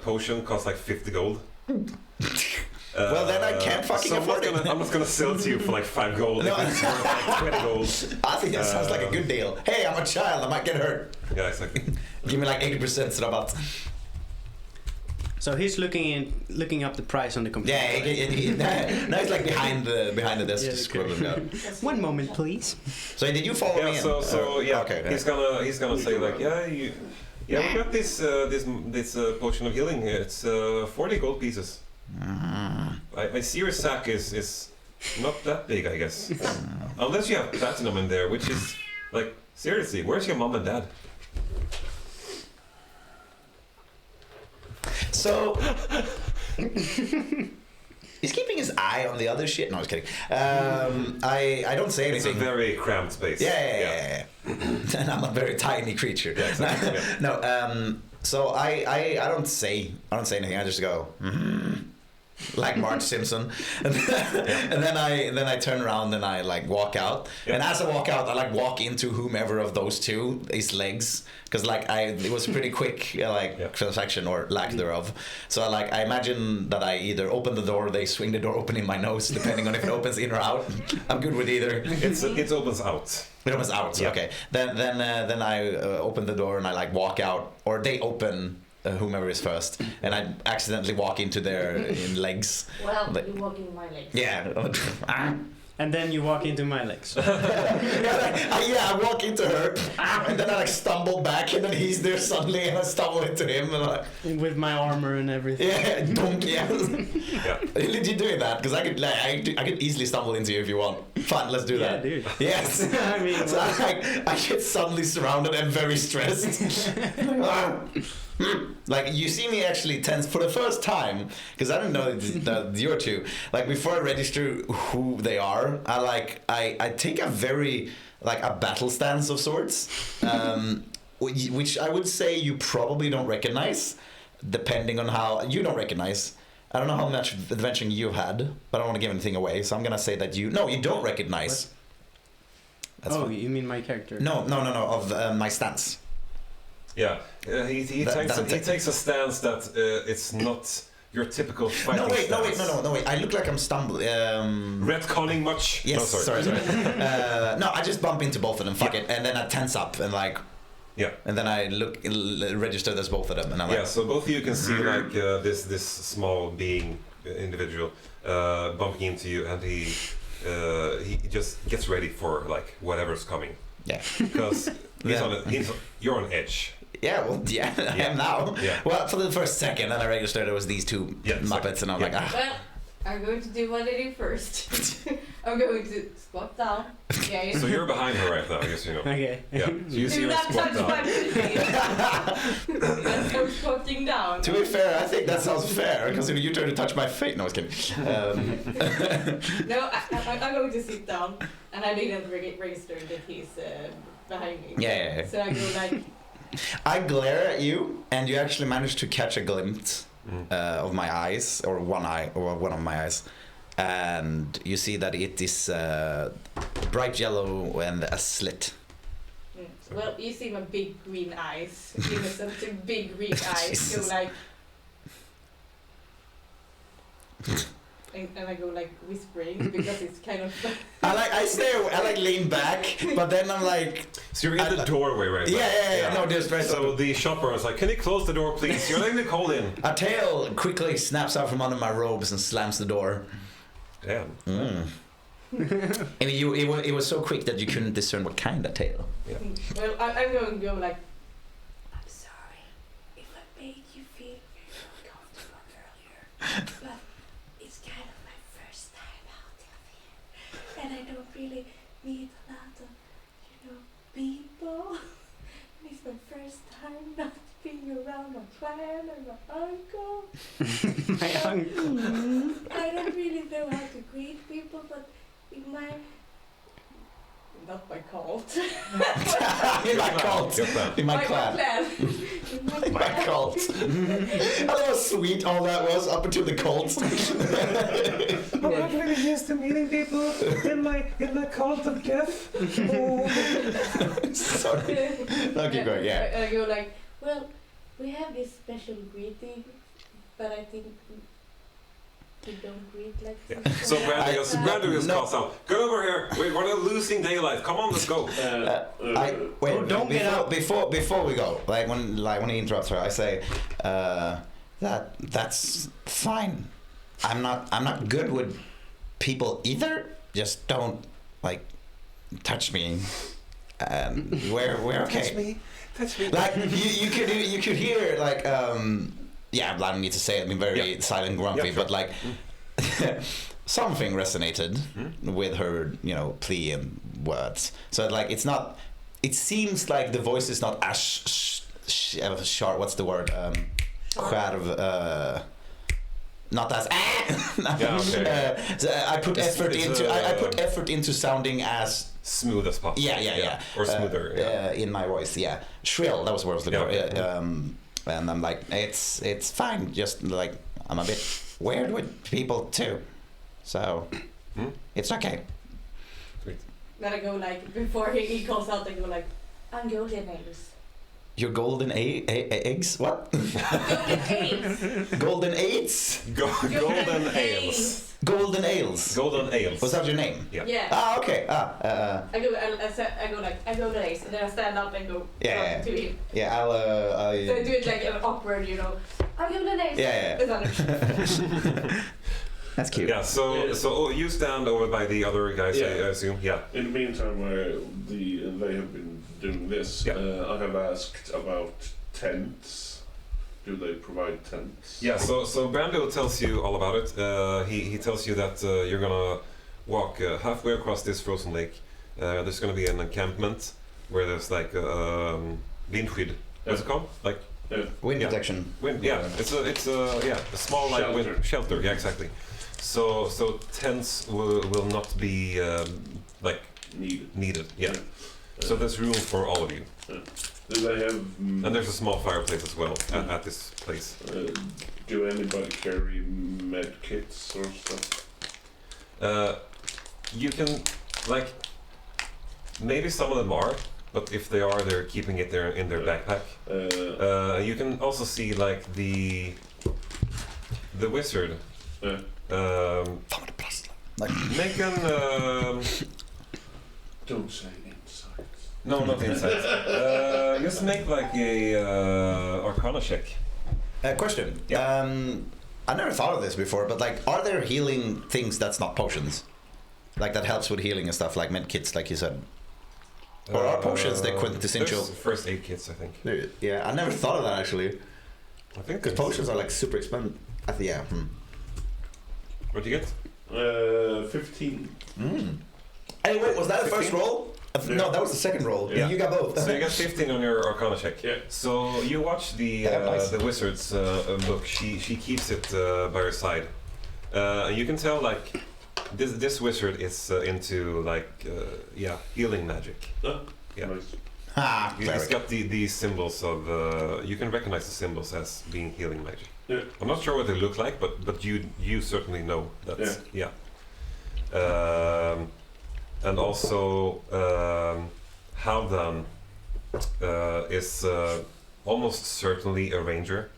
potion costs like 50 gold.
Well, then I can't fucking
so
afford it.
I'm not gonna sell to you for like 5 gold.
No.
If it's worth like 20 gold.
I think that sounds like a good deal. Hey, I'm a child. I might get hurt.
Yeah, exactly.
Give me like 80% rabatt.
So he's looking up the price on the computer.
Yeah, now he's like behind the desk,
Yeah,
just
okay.
scribbling out.
One moment, please.
So did you follow me?
Yeah,
in?
so yeah,
Okay.
he's gonna say like, we got this potion of healing here. It's 40 gold pieces. I see your sack is not that big, I guess. Unless you have platinum in there, which is like seriously, where's your mom and dad?
So he's keeping his eye on the other shit. No, I was kidding. I don't say
It's a
anything.
very cramped space.
Yeah. And I'm a very tiny creature.
Yeah, exactly, yeah.
No. So I don't say anything. I just go. Like Marge Simpson, and then I turn around and I like walk out.
Yeah.
And as I walk out, I like walk into whomever of those two his legs, because like it was a pretty quick transaction or lack thereof. So I imagine that I either open the door, or they swing the door open in my nose, depending on if it opens in or out. I'm good with either.
It opens out.
It opens out.
Yeah.
Okay. Then I open the door and I like walk out, or they open. Whomever is first, and I accidentally walk into their legs.
Well,
Like-
you walk in my legs.
Yeah.
And then you walk into my legs.
I walk into her, and then I like stumble back, and then he's there suddenly, and I stumble into him, and like,
With my armor and everything.
yeah, don't, yeah.
Yeah.
Legit doing that, because I could easily stumble into you if you want. Fine, let's do
Yeah,
that.
dude.
Yes.
I mean,
So I get suddenly surrounded and very stressed. Like you see me actually tense for the first time, because I don't know the you two. Like before I register who they are, I take a very like a battle stance of sorts, which I would say you probably don't recognize, depending on how you don't recognize. I don't know how much adventuring you've had, but I don't want to give anything away, so I'm gonna say that you don't recognize. That's
oh,
fine.
you mean my character?
No, of my stance.
Yeah, he takes a stance that it's not your typical fighting stance.
No, wait. I look like I'm stumbling.
Retconning much?
Yes,
No,
sorry. No, I just bump into both of them. Fuck it, and then I tense up and like.
Yeah.
And then I register as both of them, and I'm like.
Yeah, so both of you can see like this small being individual bumping into you, and he just gets ready for like whatever's coming.
Yeah.
Because you're on edge.
Yeah, well, yeah, I am now.
Yeah.
Well, for the first second, then I registered there was these two
Yeah,
Muppets, and I'm like, ah.
Well, I'm going to do what I do first. I'm going to squat down. Okay.
So you're behind her right now, I guess you know.
Okay.
Yeah. So you see
Do
her
not
squat
touch
down.
my feet. As I'm squatting down.
To be fair, I think that sounds fair, because if you try to touch my feet, no, I was kidding.
No, I'm going to sit down, and I didn't register that he's behind me.
Yeah.
So I go like,
I glare at you, and you actually manage to catch a glimpse of my eyes, or one eye, or one of my eyes, and you see that it is bright yellow and a slit.
well, you see my big green eyes, innocent big green eyes, go like, and I go like whispering because it's kind of.
I lean back, but then I'm like.
So you're in the doorway right now.
Yeah. No, just right.
So the shopper is like, can you close the door, please? You're letting the cold in.
A tail quickly snaps out from under my robes and slams the door.
Damn.
And it was so quick that you couldn't discern what kind of tail.
Yeah.
Well, I'm going to go like, I'm sorry if I made you feel very uncomfortable earlier, but it's kind of my first time out here, and I don't really meet a lot of, people. It's my first time not being around my clan and my uncle.
My uncle.
I don't really know how to greet people, but in my not my cult.
In my cult. In my clan. In my cult. I don't know how sweet all that was up until the cult.
I'm not really used to meeting people in my cult of death.
Sorry. Okay, go yeah.
I go like, well, we have this special greeting, but I think we don't greet like this.
So Brandon just
no.
calls out, get over here, we're losing daylight, come on, let's go.
Wait,
don't get out.
Before we go, when he interrupts her, I say, that's fine. I'm not good with people either. Just don't touch me. We're okay.
Touch me.
Like you could hear yeah, I don't need to say it. I mean, very silent, grumpy,
Yeah, sure.
but something resonated with her, plea and words. So it's not. It seems like the voice is not as sharp. What's the word? Not as.
Yeah, okay.
So I put effort into sounding as
smooth as possible.
Yeah.
Or smoother.
In my voice, yeah. Shrill. That was what I was looking for. And I'm like, it's fine. Just I'm a bit weird with people too, so it's okay.
Sweet.
Then I go before he calls out, I go I'm golden nails.
Your golden eggs? What?
Golden eggs.
Golden eights?
Golden ales.
Golden ales.
Golden ales.
Was that your name?
Yeah.
Yeah.
Ah, okay.
I go I'm golden eggs, and then I stand up and go
Yeah.
to him.
Yeah, I'll.
So I do it awkward, I'm golden eggs.
Yeah. That's cute.
Yeah. So you stand over by the other guys,
Yeah.
I assume. Yeah.
In the meantime, they have been doing this.
Yeah.
I have asked about tents. Do they provide tents?
Yeah. So Brando tells you all about it. He tells you that you're gonna walk halfway across this frozen lake. There's gonna be an encampment where there's vindskydd. What's it called?
Wind protection.
Wind. Yeah. It's a small
Shelter.
wind shelter. Yeah. Exactly. So tents will not be needed. Yeah. So there's room for all of you.
Do they have?
And there's a small fireplace as well at this place.
Do anybody carry med kits or stuff?
You can maybe some of them are, but if they are, they're keeping it there in their backpack. You can also see the wizard. Make an.
Don't say insight.
No, not insight. Just make a Arcana check.
Question.
Yeah.
I never thought of this before, but are there healing things that's not potions? That helps with healing and stuff, like med kits, like you said. Or are potions the quintessential?
There's first aid kits, I think.
Yeah, I never thought of that actually.
I think
Because potions are super expensive. Yeah.
What'd you get?
15.
Hey, wait, was that the first
15?
roll? No, that was the second roll.
Yeah.
You got both.
So you got 15 on your Arcana check.
Yeah.
So you watch
Nice.
the wizard's book. She keeps it by her side. And you can tell like this wizard is into like healing magic. Yeah.
Nice.
Ha,
He's
cleric.
got these symbols of you can recognize the symbols as being healing magic.
Yeah.
I'm not sure what they look like, but you certainly know that's yeah. And also Haldan is almost certainly a ranger.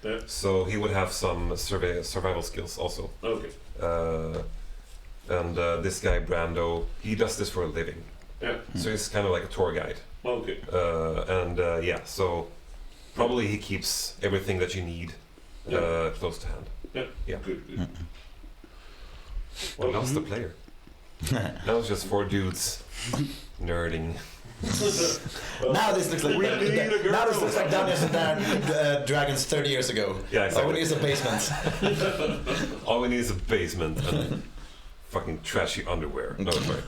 Yeah.
So he would have some survival skills also.
Okay.
And this guy Brando, he does this for a living.
Yeah.
So he's kind of like a tour guide.
Okay.
So probably he keeps everything that you need close to hand. Yeah.
Good.
Well, that's the player. Now it's just 4 dudes nerding.
Now this looks like now this looks like Dungeons and Dragons 30 years ago.
Yeah, exactly.
All we need is a basement.
All we need is a basement and fucking trashy underwear. No, sorry.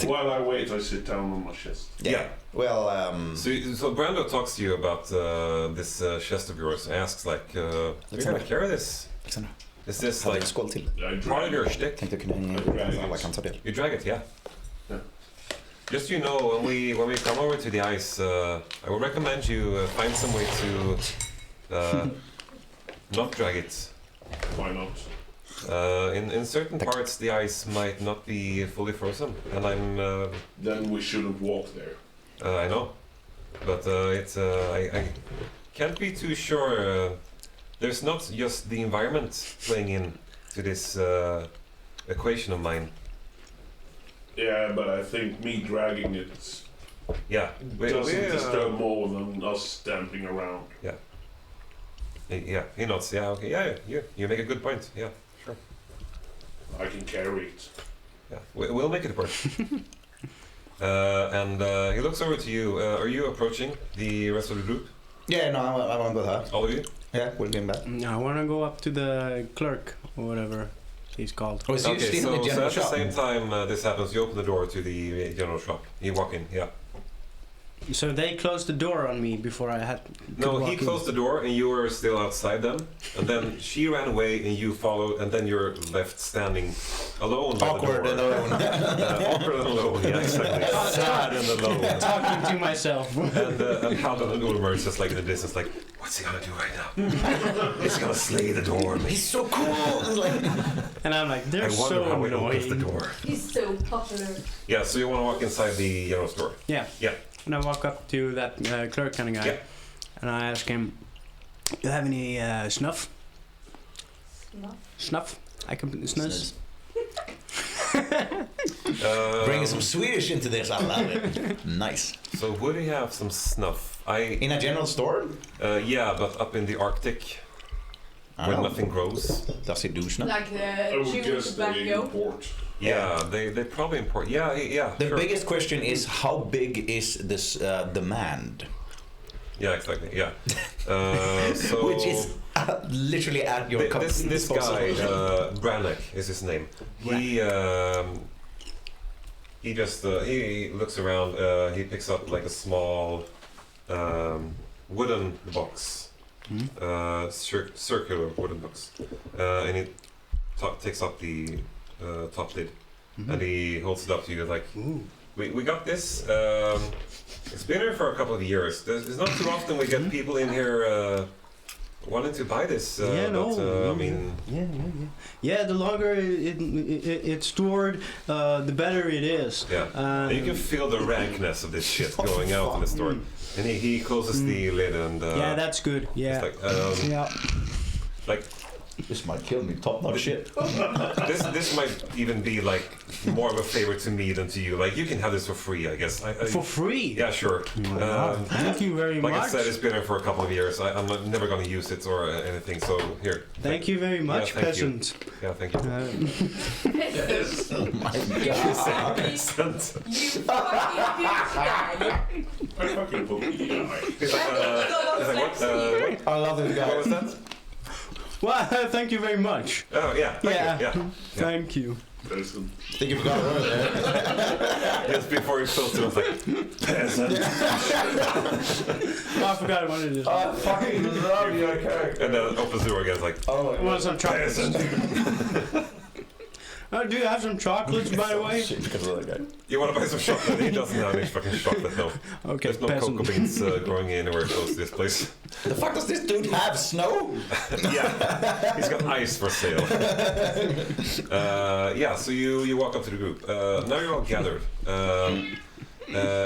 While I wait, I sit down on my chest.
Yeah.
Well,
So Brando talks to you about this chest of yours and asks like, you're gonna carry this? Is this
hade
like
en skål till.
part of your shtick?
Tänkte kunna alla kan ta del.
You drag it, yeah.
Yeah.
Just so you know, when we come over to the ice, I would recommend you find some way to not drag it.
Why not?
In certain parts, the ice might not be fully frozen, and
Then we shouldn't walk there.
I know, but I can't be too sure. There's not just the environment playing in to this equation of mine.
Yeah, but I think me dragging it
Yeah,
doesn't disturb more than us stamping around.
yeah, he nods. Yeah, okay, yeah, you make a good point. Yeah, sure.
I can carry it.
Yeah, we'll make it work. And he looks over to you. Are you approaching the rest of the group?
Yeah, no, I want to go there.
All of you?
Yeah, we're going back.
I want to go up to the clerk or whatever he's called.
Oh, so you're
Okay,
still in the
so
general
at the
shop?
same time this happens, you open the door to the general shop. You walk in, yeah.
So they closed the door on me before I had.
No, he closed the door and you were still outside them. And then she ran away and you followed, and then you're left standing alone. by
Awkward
the
and
door.
alone.
Awkward and alone, yeah, exactly. Sad and alone.
Talking to myself.
And Haldan and Ulmer is just like in the distance, like, what's he gonna do right now? He's gonna slay the door.
He's so cool!
And I'm like,
I
they're
wonder
so
how he opens the
annoying.
door.
He's so popular.
Yeah, so you want to walk inside the general store.
Yeah.
Yeah.
And I walk up to that clerk kind of guy,
Yeah.
and I ask him, "You have any snuff?
No.
Snuff? I can snus."
Bringing some Swedish into this, I love it. Nice.
So would he have some snuff?
In a general store?
Yeah, but up in the Arctic,
I
where
don't know.
nothing grows.
Does he do snuff?
Like
I would
chewing
guess they
tobacco.
import.
Yeah, they probably import. Yeah, yeah.
The
sure.
biggest question is how big is this demand?
Yeah, exactly. Yeah. So
Which is literally at your
this
disposal.
guy, Brannick is his name. He just he looks around. He picks up like a small wooden box, circular wooden box, and he takes up the top lid, and he holds it up to you like, we got this. It's been here for a couple of years. There's not too often we get people in here wanting to buy this. I mean,
yeah. The longer it's stored, the better it is.
yeah. And you can feel the rankness of this shit going out in the store. And he closes the lid and
Yeah, that's good. Yeah.
it's like,
Yeah.
like
This might kill me. Top notch shit.
this might even be like more of a favor to me than to you. Like you can have this for free, I guess.
For free.
Yeah, sure.
Thank you very
Like
much.
I said, it's been here for a couple of years. I'm never going to use it or anything. So here.
Thank you very much,
thank you.
peasant.
Yeah, thank you.
Yes.
Oh my
You
god.
Accent.
fucking bitch guy.
I fucking hope you die.
He's like, what?
I love this
What
guy.
was that?
Well, thank you very much.
Oh yeah. Thank you. Yeah.
Thank you.
Peasant.
I think you forgot a word there.
Just before he closed it, I was like, peasant.
Oh, I forgot what it is.
I fucking love your character.
And then opens the door again, it's like,
Oh,
I want some chocolates.
peasant.
Do you have some chocolates, by the way?
Shit, because of that guy.
You want to buy some chocolate? He doesn't have any fucking chocolate, no.
Okay,
There's no
peasant.
cocoa beans growing anywhere close to this place.
The fuck does this dude have? Snow?
Yeah, he's got ice for sale. Yeah, so you walk up to the group. Now you're all gathered.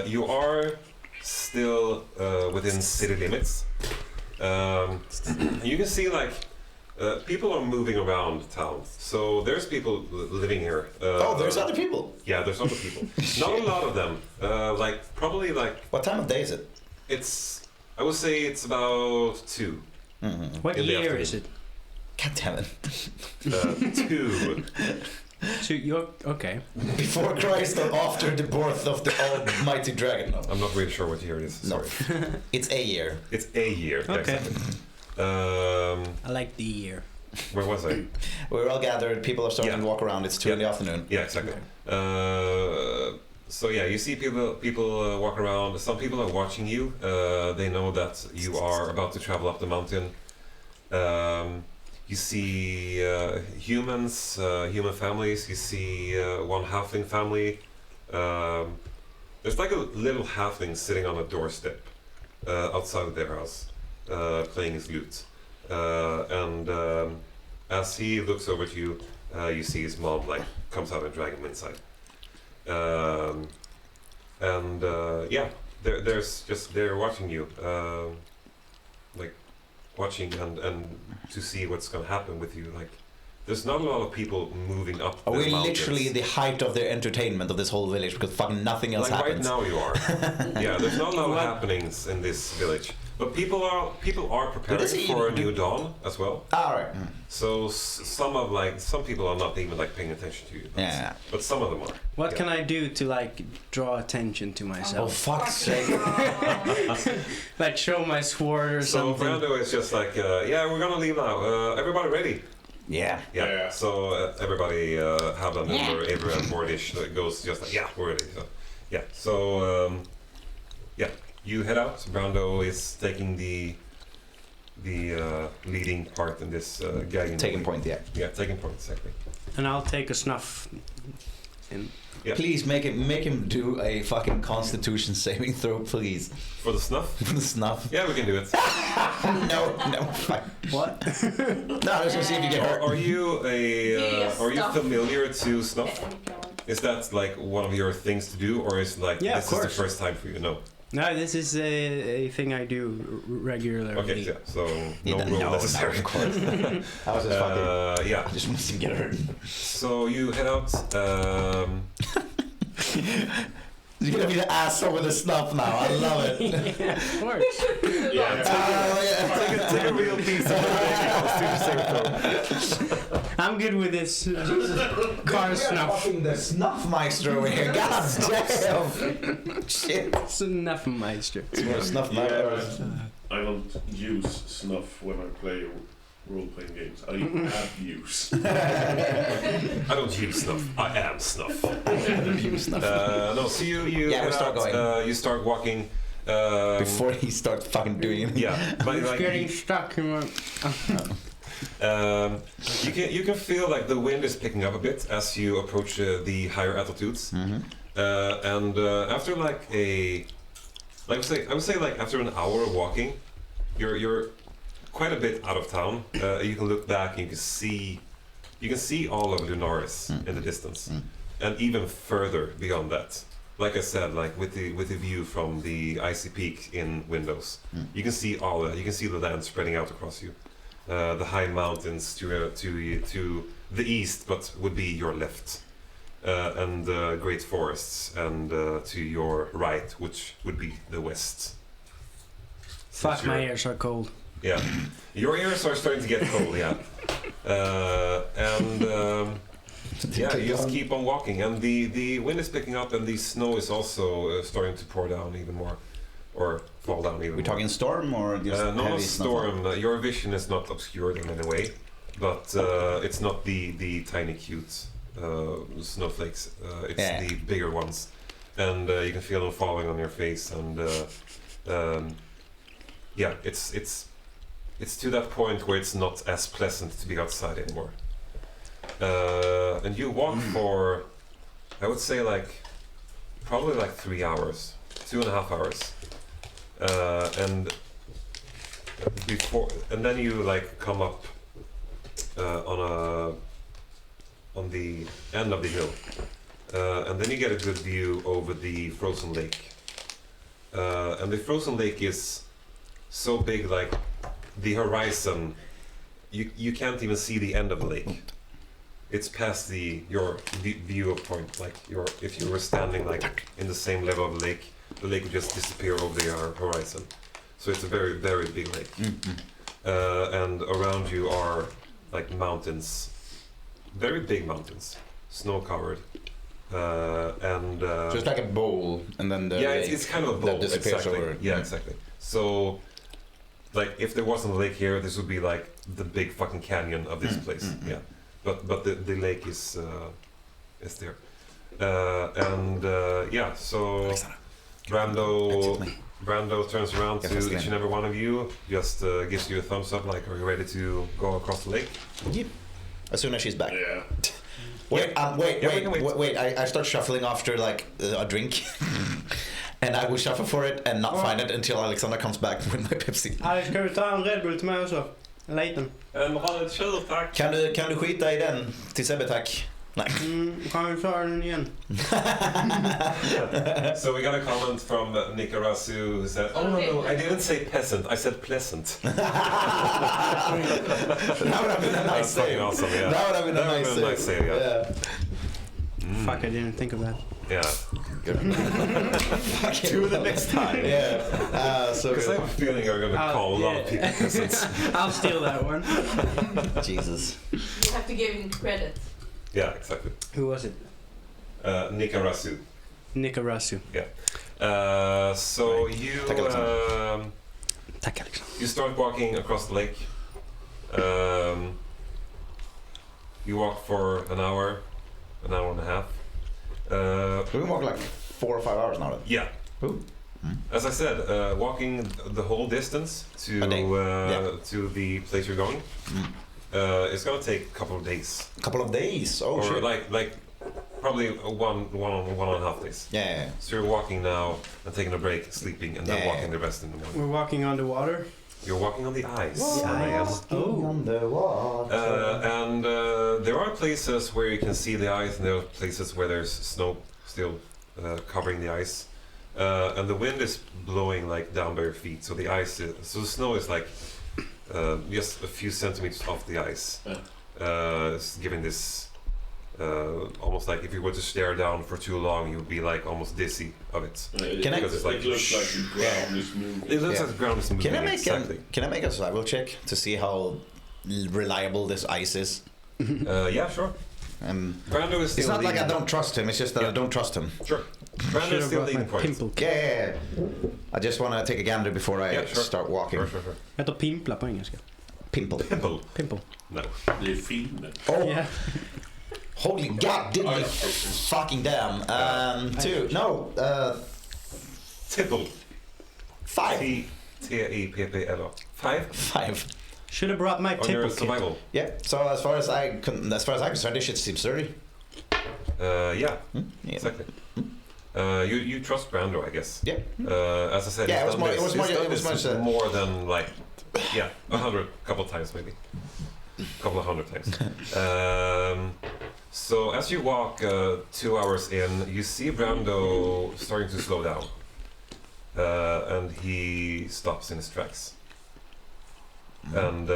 You are still within city limits. You can see like people are moving around town. So there's people living here.
Oh, there's other people.
Yeah, there's other people. Not a lot of them. Probably like
What time of day is it?
I would say it's about 2.
What
In the
year
afternoon.
is it?
God damn it.
2.
So you're okay.
Before Christ or after the birth of the almighty dragon? No.
I'm not really sure what year it is.
No.
Sorry.
It's a year.
It's a year.
Okay.
Exactly.
I like the year.
Where was I?
We're all gathered. People are starting
Yeah.
to walk around. It's 2 in the afternoon.
Yeah, exactly. So yeah, you see people walk around. Some people are watching you. They know that you are about to travel up the mountain. You see humans, human families. You see one halfling family. There's like a little halfling sitting on a doorstep outside of their house, playing his lute. And as he looks over to you, you see his mom like comes out and drag him inside. Yeah, they're watching you, like watching and to see what's gonna happen with you. Like, there's not a lot of people moving up.
Are
the
we
mountains.
literally the height of their entertainment of this whole village because fucking nothing else
Like
happens?
right now you are. Yeah, there's not a lot of
Well-
happenings in this village, but people are preparing
does he
for a
even
new dawn as well.
Alright.
So some people are not even like paying attention to you.
Yeah.
But some of them are.
What
Yeah.
can I do to like draw attention to
Oh,
myself?
fuck's sake.
Like show my sword or
So
something?
Brando is just like, yeah, we're gonna leave now. Everybody ready?
Yeah.
Yeah.
Yeah.
So everybody have a number, every boardish that goes just like, yeah, we're ready. So, yeah. So yeah, you head out. Brando is taking the leading part in this gagging.
Taking point, yeah.
Yeah, taking point exactly.
And I'll take a snuff.
Yeah.
Please make him do a fucking Constitution saving throw, please.
For the snuff.
For the snuff.
Yeah, we can do it.
No, fuck.
What?
No, let's just see if you get hurt.
Are you are you
Stuff.
familiar to snuff? Is that like one of your things to do, or is like
Yeah,
this
of
is the
course.
first time for you? No.
No, this is a thing I do regularly.
Okay, yeah. So no
Yeah,
rule
no,
necessary.
of course. I was just fucking.
Yeah.
I just want to see him get hurt.
So you head out.
You're gonna be the asshole with the snuff now. I love it.
Yeah, of course.
Yeah.
Oh, yeah.
Take a real piece of the
I'm good with this car snuff.
Fucking the snuffmeister over here. God damn. Shit.
Snuffmeister.
Snuff
I don't use snuff when I play role-playing games. I have use.
I don't use snuff. I am snuff. No, so you
Yeah,
head
we start
out,
going.
you start walking.
Before he starts fucking doing it.
Yeah, but
It's
like,
getting stuck in my...
you can feel like the wind is picking up a bit as you approach the higher altitudes.
Mm-hmm.
And after like I would say like after an hour of walking, you're quite a bit out of town. You can look back and you can see all of Lunaris in the distance, and even further beyond that. Like I said, like with the view from the icy peak in Windows, you can see you can see the land spreading out across you. The high mountains to the east, but would be your left, and great forests, and to your right, which would be the west.
Fuck, my
Sure.
ears are cold.
Yeah, your ears are starting to get cold. Yeah, yeah, you just keep on walking, and the wind is picking up, and the snow is also starting to pour down even more. or fall down even
We
more.
talking storm or just
Not a
heavy snowfall?
storm. Your vision is not obscured in any way, but it's not the tiny cute snowflakes. It's
Yeah.
the bigger ones, and you can feel them falling on your face. And yeah, it's to that point where it's not as pleasant to be outside anymore. And you walk for, I would say, probably 3 hours, 2.5 hours, and then you come up on the end of the hill, and then you get a good view over the frozen lake. And the frozen lake is so big, the horizon, you can't even see the end of the lake. It's past your view point. If you were standing in the same level of the lake would just disappear over the horizon. So it's a very, very big lake. And around you are mountains, very big mountains, snow covered, and
So it's like a bowl, and then the
yeah,
lake
it's kind of a bowl.
that disappears
Exactly.
over.
Yeah, exactly. So, if there wasn't a lake here, this would be the big fucking canyon of this place. Yeah, but the lake is there, and yeah. So
Alexander,
Brando
exit me.
Brando turns around
Yes,
to
I'll
each and every one of you, just gives you a thumbs up, are you ready to go across the lake?
Yep. As soon as she's back.
Yeah.
Wait,
Yeah, we can wait.
wait. I start shuffling after a drink, and I will shuffle for it and not find it until Alexander comes back with my Pepsi.
Ska vi ta en Red Bull till mig också? En liten.
En röd tack.
Kan du skita i den till Sebbe tack? Nej.
Kan vi ta den igen?
So we got a comment from Nikarasu who said, "Oh no, I didn't say peasant, I said pleasant."
That would have been a nice
That's fucking
save.
awesome, yeah.
That would have been a nice save.
save, yeah.
Fuck, I didn't think of that.
Yeah.
Do
the next time.
Yeah. So
Because I have a feeling you're going to call a lot of people peasants.
I'll steal that one.
Jesus.
You have to give him credit.
Yeah, exactly.
Who was it?
Nikarasu.
Nikarasu.
So you
Tack, Alexander.
Tack, Alexander.
you start walking across the lake. You walk for an hour and a half.
We've been walking 4 or 5 hours now.
Yeah.
Ooh.
As I said, walking the whole distance
A day.
to the place you're going, it's gonna take a couple of days.
A couple of days. Oh
or
shit.
like probably one and a half days.
Yeah.
So you're walking now and taking a break, sleeping, and then
Yeah.
walking the rest in the morning.
We're walking on the water.
You're walking on the ice.
Yeah.
Oh.
On the water.
And there are places where you can see the ice, and there are places where there's snow still covering the ice. And the wind is blowing down by your feet, so so the snow is just a few centimeters off the ice. It's giving this almost like if you were to stare down for too long, you would be almost dizzy of it.
Can I-
Because it's
It looks like the ground is moving.
It looks
Yeah.
like the ground is moving.
Can I make
exactly.
can I make a survival check to see how reliable this ice is?
Yeah, sure. Brando is still
It's not like I
leading.
don't trust him. It's just that I
Yeah.
don't trust him.
Sure. Brando
Should
is
have
still
brought my
leading points.
pimple.
Yeah. I just want to take a gander before I
Yeah, sure.
start walking.
Sure.
Heter pimpla på engelska.
Pimple.
Pimple.
Pimple.
No.
Det är filmen.
Oh,
Yeah.
holy god! Did me fucking damn. Two. No.
Tipple.
5.
T-E-P-P-L-O. 5
5.
Should have brought my
on your
tipple kit.
survival.
Yeah. So as far as I'm concerned, this shit seems sturdy.
Yeah,
Yeah.
exactly. You trust Brando, I guess.
Yeah.
As I said,
Yeah,
he's
it was
done
more-
this-
it was more-
he's done
it was
this
much,
more than 100, couple times maybe, couple of 100 times. So as you walk 2 hours in, you see Brando starting to slow down, and he stops in his tracks. And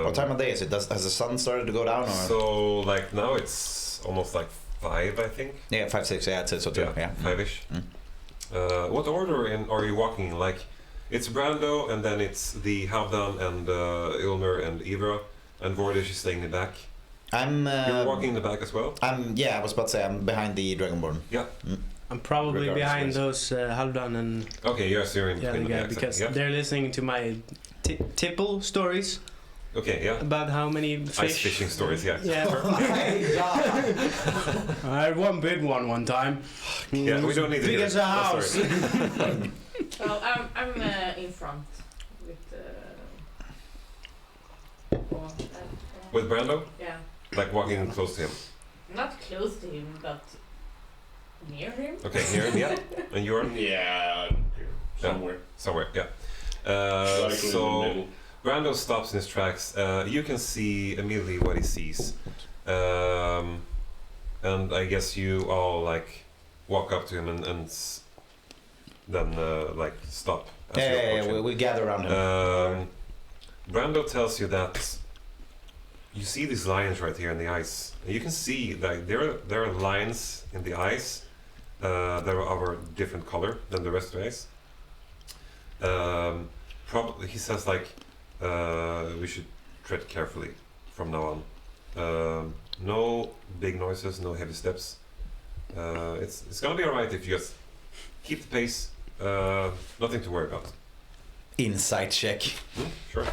What time of day is it? Has the sun started to go down? Or?
so now it's almost 5, I think.
Yeah, 5, 6. Yeah, I'd say so too. Yeah.
5-ish. What order are you walking in? It's Brando, and then it's the Havdan and Ilmer and Ivra, and Vordish is staying in the back.
I'm.
You're walking in the back as well?
I was about to say I'm behind the Dragonborn.
Yeah.
I'm probably
Regardless,
behind
yes.
those Halvdan and
Okay, you're in
the other
between
guy
them,
because
exactly.
they're listening to my tipple stories
Yeah. Okay, yeah.
about how many fish.
Ice fishing stories, yeah.
Yeah.
Oh my god!
I had one big one time.
Yeah, we don't need to
big
hear
as
it.
a
Oh,
house.
sorry.
Well, I'm in front with
With Brando,
yeah,
like walking close to him.
not close to him, but near him.
Okay, near him, yeah. And you're
Yeah, here, somewhere.
somewhere, yeah.
Likely in the
So
middle.
Brando stops in his tracks. You can see immediately what he sees, and I guess you all like walk up to him and then like stop. As you approach him.
We gather around him.
Brando tells you that you see these lines right here in the ice. You can see that there are lines in the ice that are of a different color than the rest of the ice. Probably he says like we should tread carefully from now on. No big noises, no heavy steps. It's gonna be alright if you just keep the pace. Nothing to worry about.
Insight check.
Sure.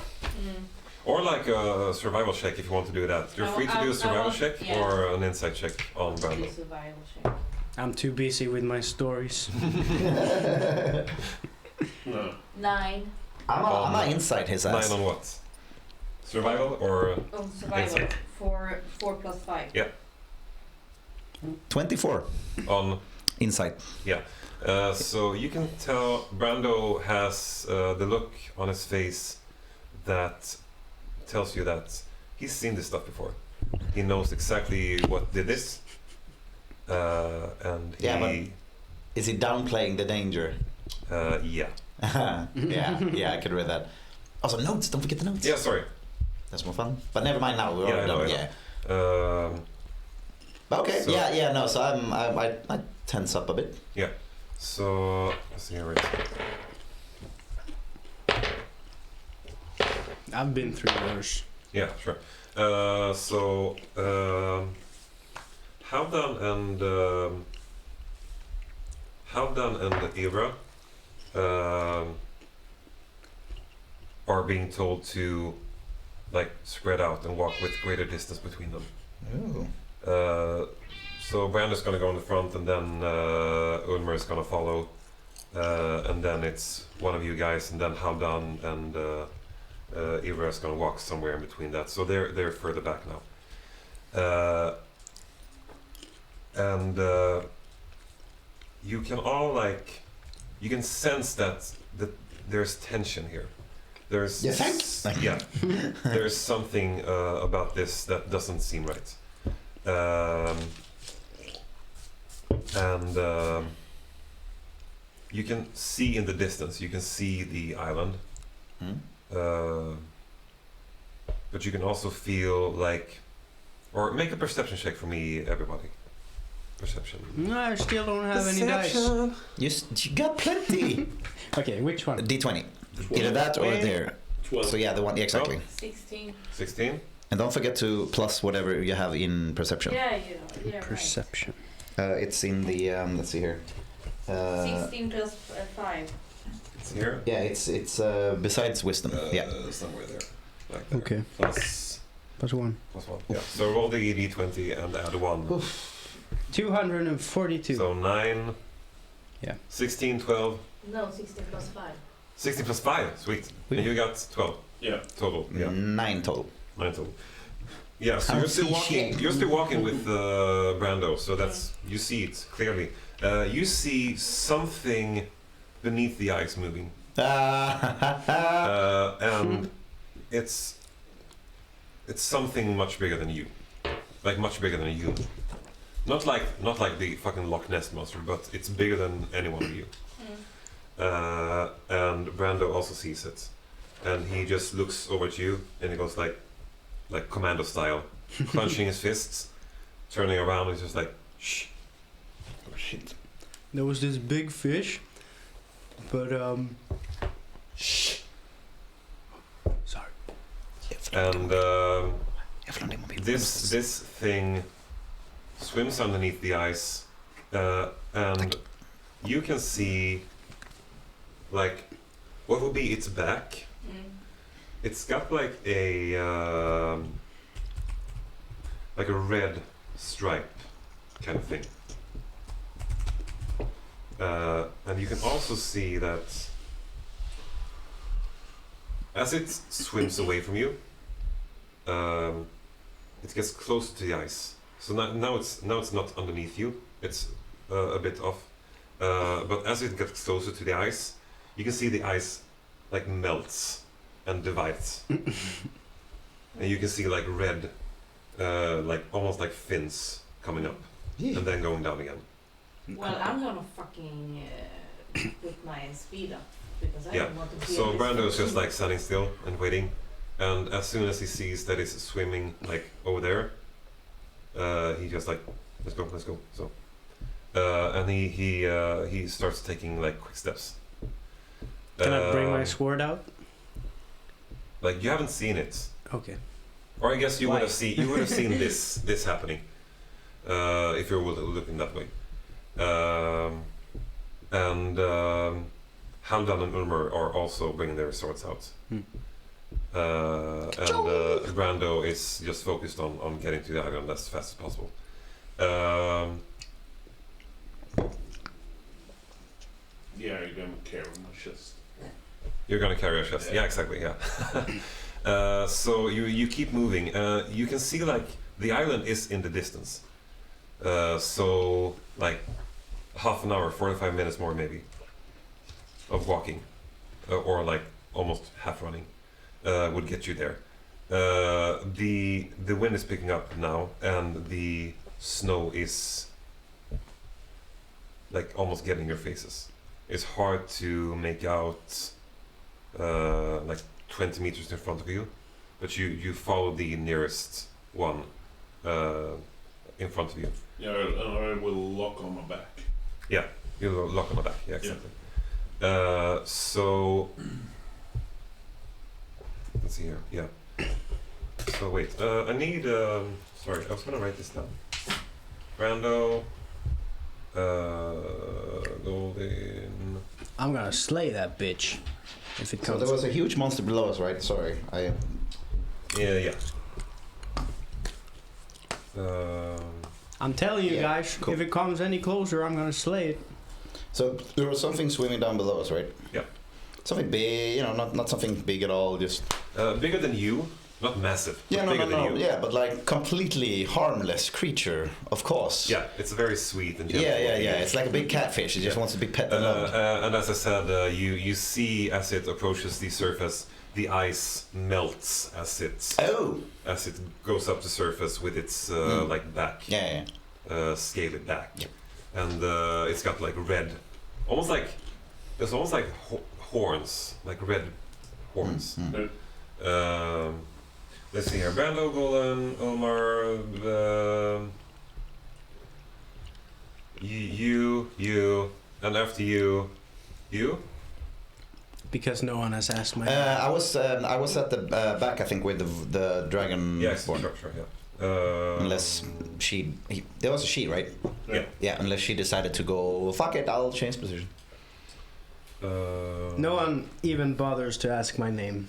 Or like a survival check if you want to do that. You're free to do a survival check
yeah.
or an insight check on
Do
Brando.
survival check.
I'm too busy with my stories.
No.
9
I'm not inside his
9
ass.
on what? Survival or
on survival.
Insight.
4 plus 5.
24
on?
insight.
So you can tell Brando has the look on his face that tells you that he's seen this stuff before. He knows exactly what did this, and he
Yeah, but is he downplaying the danger?
yeah.
yeah, I could read that. Also, notes. Don't forget the notes.
Yeah, sorry.
That's more fun. But never mind now. We're
Yeah,
all
I know,
done.
I
Yeah.
know.
But okay.
So-
Yeah. No. So I tense up a bit.
So let's see here.
I've been through worse.
Yeah, sure. So Halvdan and Ira are being told to like spread out and walk with greater distance between them.
Ooh.
So Brando's gonna go in the front, and then Ulmer is gonna follow, and then it's one of you guys, and then Halvdan and Ira is gonna walk somewhere in between that. So they're further back now, and you can all you can sense that there's tension here. There's
You think?
yeah, there's something about this that doesn't seem right. And you can see in the distance, you can see the island, but you can also feel or make a perception check for me, everybody. Perception.
No, I still don't have any dice.
You got plenty.
Okay, which one?
D20. Either that or
Wait.
there.
12.
So yeah, the one exactly.
16.
16.
And don't forget to plus whatever you have in perception.
Yeah, yeah,
Perception.
It's in the let's see here.
right. 16 plus 5.
It's here.
Yeah, it's besides wisdom. Yeah.
Somewhere there. Like there.
Okay.
Plus
Plus 1.
plus 1. Yeah. So roll the d20 and add 1.
242.
So 9.
Yeah.
16, 12.
No, 16 plus 5.
16 plus 5. Sweet. And you got 12
Yeah.
total. Yeah.
9 total.
9 total. Yeah, so
How
you're still
he
walking.
shit.
You're still walking with Brando, so that's you see it clearly. You see something beneath the ice moving, and it's something much bigger than you, like much bigger than a human. Not like the fucking Loch Ness monster, but it's bigger than any one of you. And Brando also sees it, and he just looks over at you, and he goes like commando style, clenching his fists, turning around, and he's just like, shh.
Oh shit.
There was this big fish, but
Shh.
sorry.
And this thing swims underneath the ice and you can see like what would be its back. It's got like a red stripe kind of thing. And you can also see that as it swims away from you, it gets closer to the ice. So now it's not underneath you. It's a bit off. But as it gets closer to the ice, you can see the ice like melts and divides, and you can see like red, like almost like fins coming up and then going down again.
Well, I'm gonna fucking put my speed up because I
Yeah.
don't want to be.
So Brando is just like standing still and waiting, and as soon as he sees that it's swimming like over there, he just like, let's go. So, and he starts taking like quick steps.
Can I bring my sword out?
Like you haven't seen it,
Okay.
or I guess you
Why?
would have seen this happening if you were looking that way. And Haldan and Ulmer are also bringing their swords out. And Brando is just focused on getting to the island as fast as possible.
Yeah, you're gonna carry my chest.
You're gonna carry a chest. Yeah, exactly. Yeah. So you keep moving. You can see like the island is in the distance. So like half an hour, 45 minutes more maybe of walking, or like almost half running, would get you there. The wind is picking up now, and the snow is like almost getting your faces. It's hard to make out like 20 meters in front of you, but you follow the nearest one in front of you.
Yeah, and I will lock on my back.
Yeah, you lock on the back. Yeah, exactly. So let's see here. Yeah. So wait, I need. Sorry, I was gonna write this down. Brando, Golden.
I'm gonna slay that bitch if it
So
comes.
there was a huge monster below us, right? Sorry, I.
Yeah.
I'm telling you
Yeah,
guys,
cool.
if it comes any closer, I'm gonna slay it.
So there was something swimming down below us, right?
Yeah.
Something big, not something big at all. Just
Bigger than you, not massive. But bigger than you.
Yeah, but like completely harmless creature, of course.
Yeah, it's very sweet and gentle.
Yeah. It's like a big catfish. It just wants to be pet and loved.
And as I said, you see as it approaches the surface, the ice melts as it goes up the surface with its like back,
Yeah.
scaly back,
Yep.
and it's got like red, almost like there's almost like horns, like red horns. Let's see here, Brando, Golan, Omar, you, and after you.
Because no one has asked my.
I was at the back, I think, with the dragon.
Yes,
born.
sure, yeah.
Unless there was a she, right?
Yeah.
Yeah, unless she decided to go, fuck it, I'll change position.
No one even bothers to ask my name.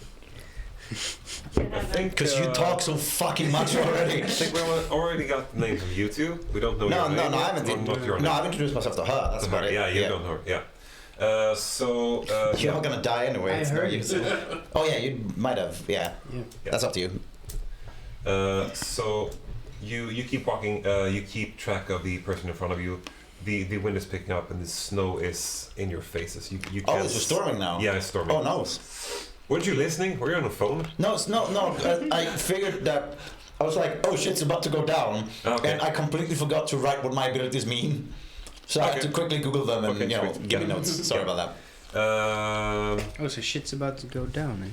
Because you talk so fucking much already.
I think we already got the names of you two. We don't know your name.
No, I haven't.
Not your name.
I've introduced myself to her. That's about it.
Yeah, you don't know her. Yeah.
You're not gonna die anyway.
I
it's no
heard
use.
you.
Oh yeah, you might have. Yeah. That's up to you.
So you keep walking. You keep track of the person in front of you. The wind is picking up and the snow is in your faces. You can't.
It's storming now.
Yeah, it's storming.
Oh no.
Weren't you listening? Were you on the phone?
No. I figured that. I was like, oh shit, it's about to go down, and I completely forgot to write what my abilities mean. So I had to quickly Google them and
sweet.
give me notes. Sorry about that.
Oh, so shit's about to go down, eh?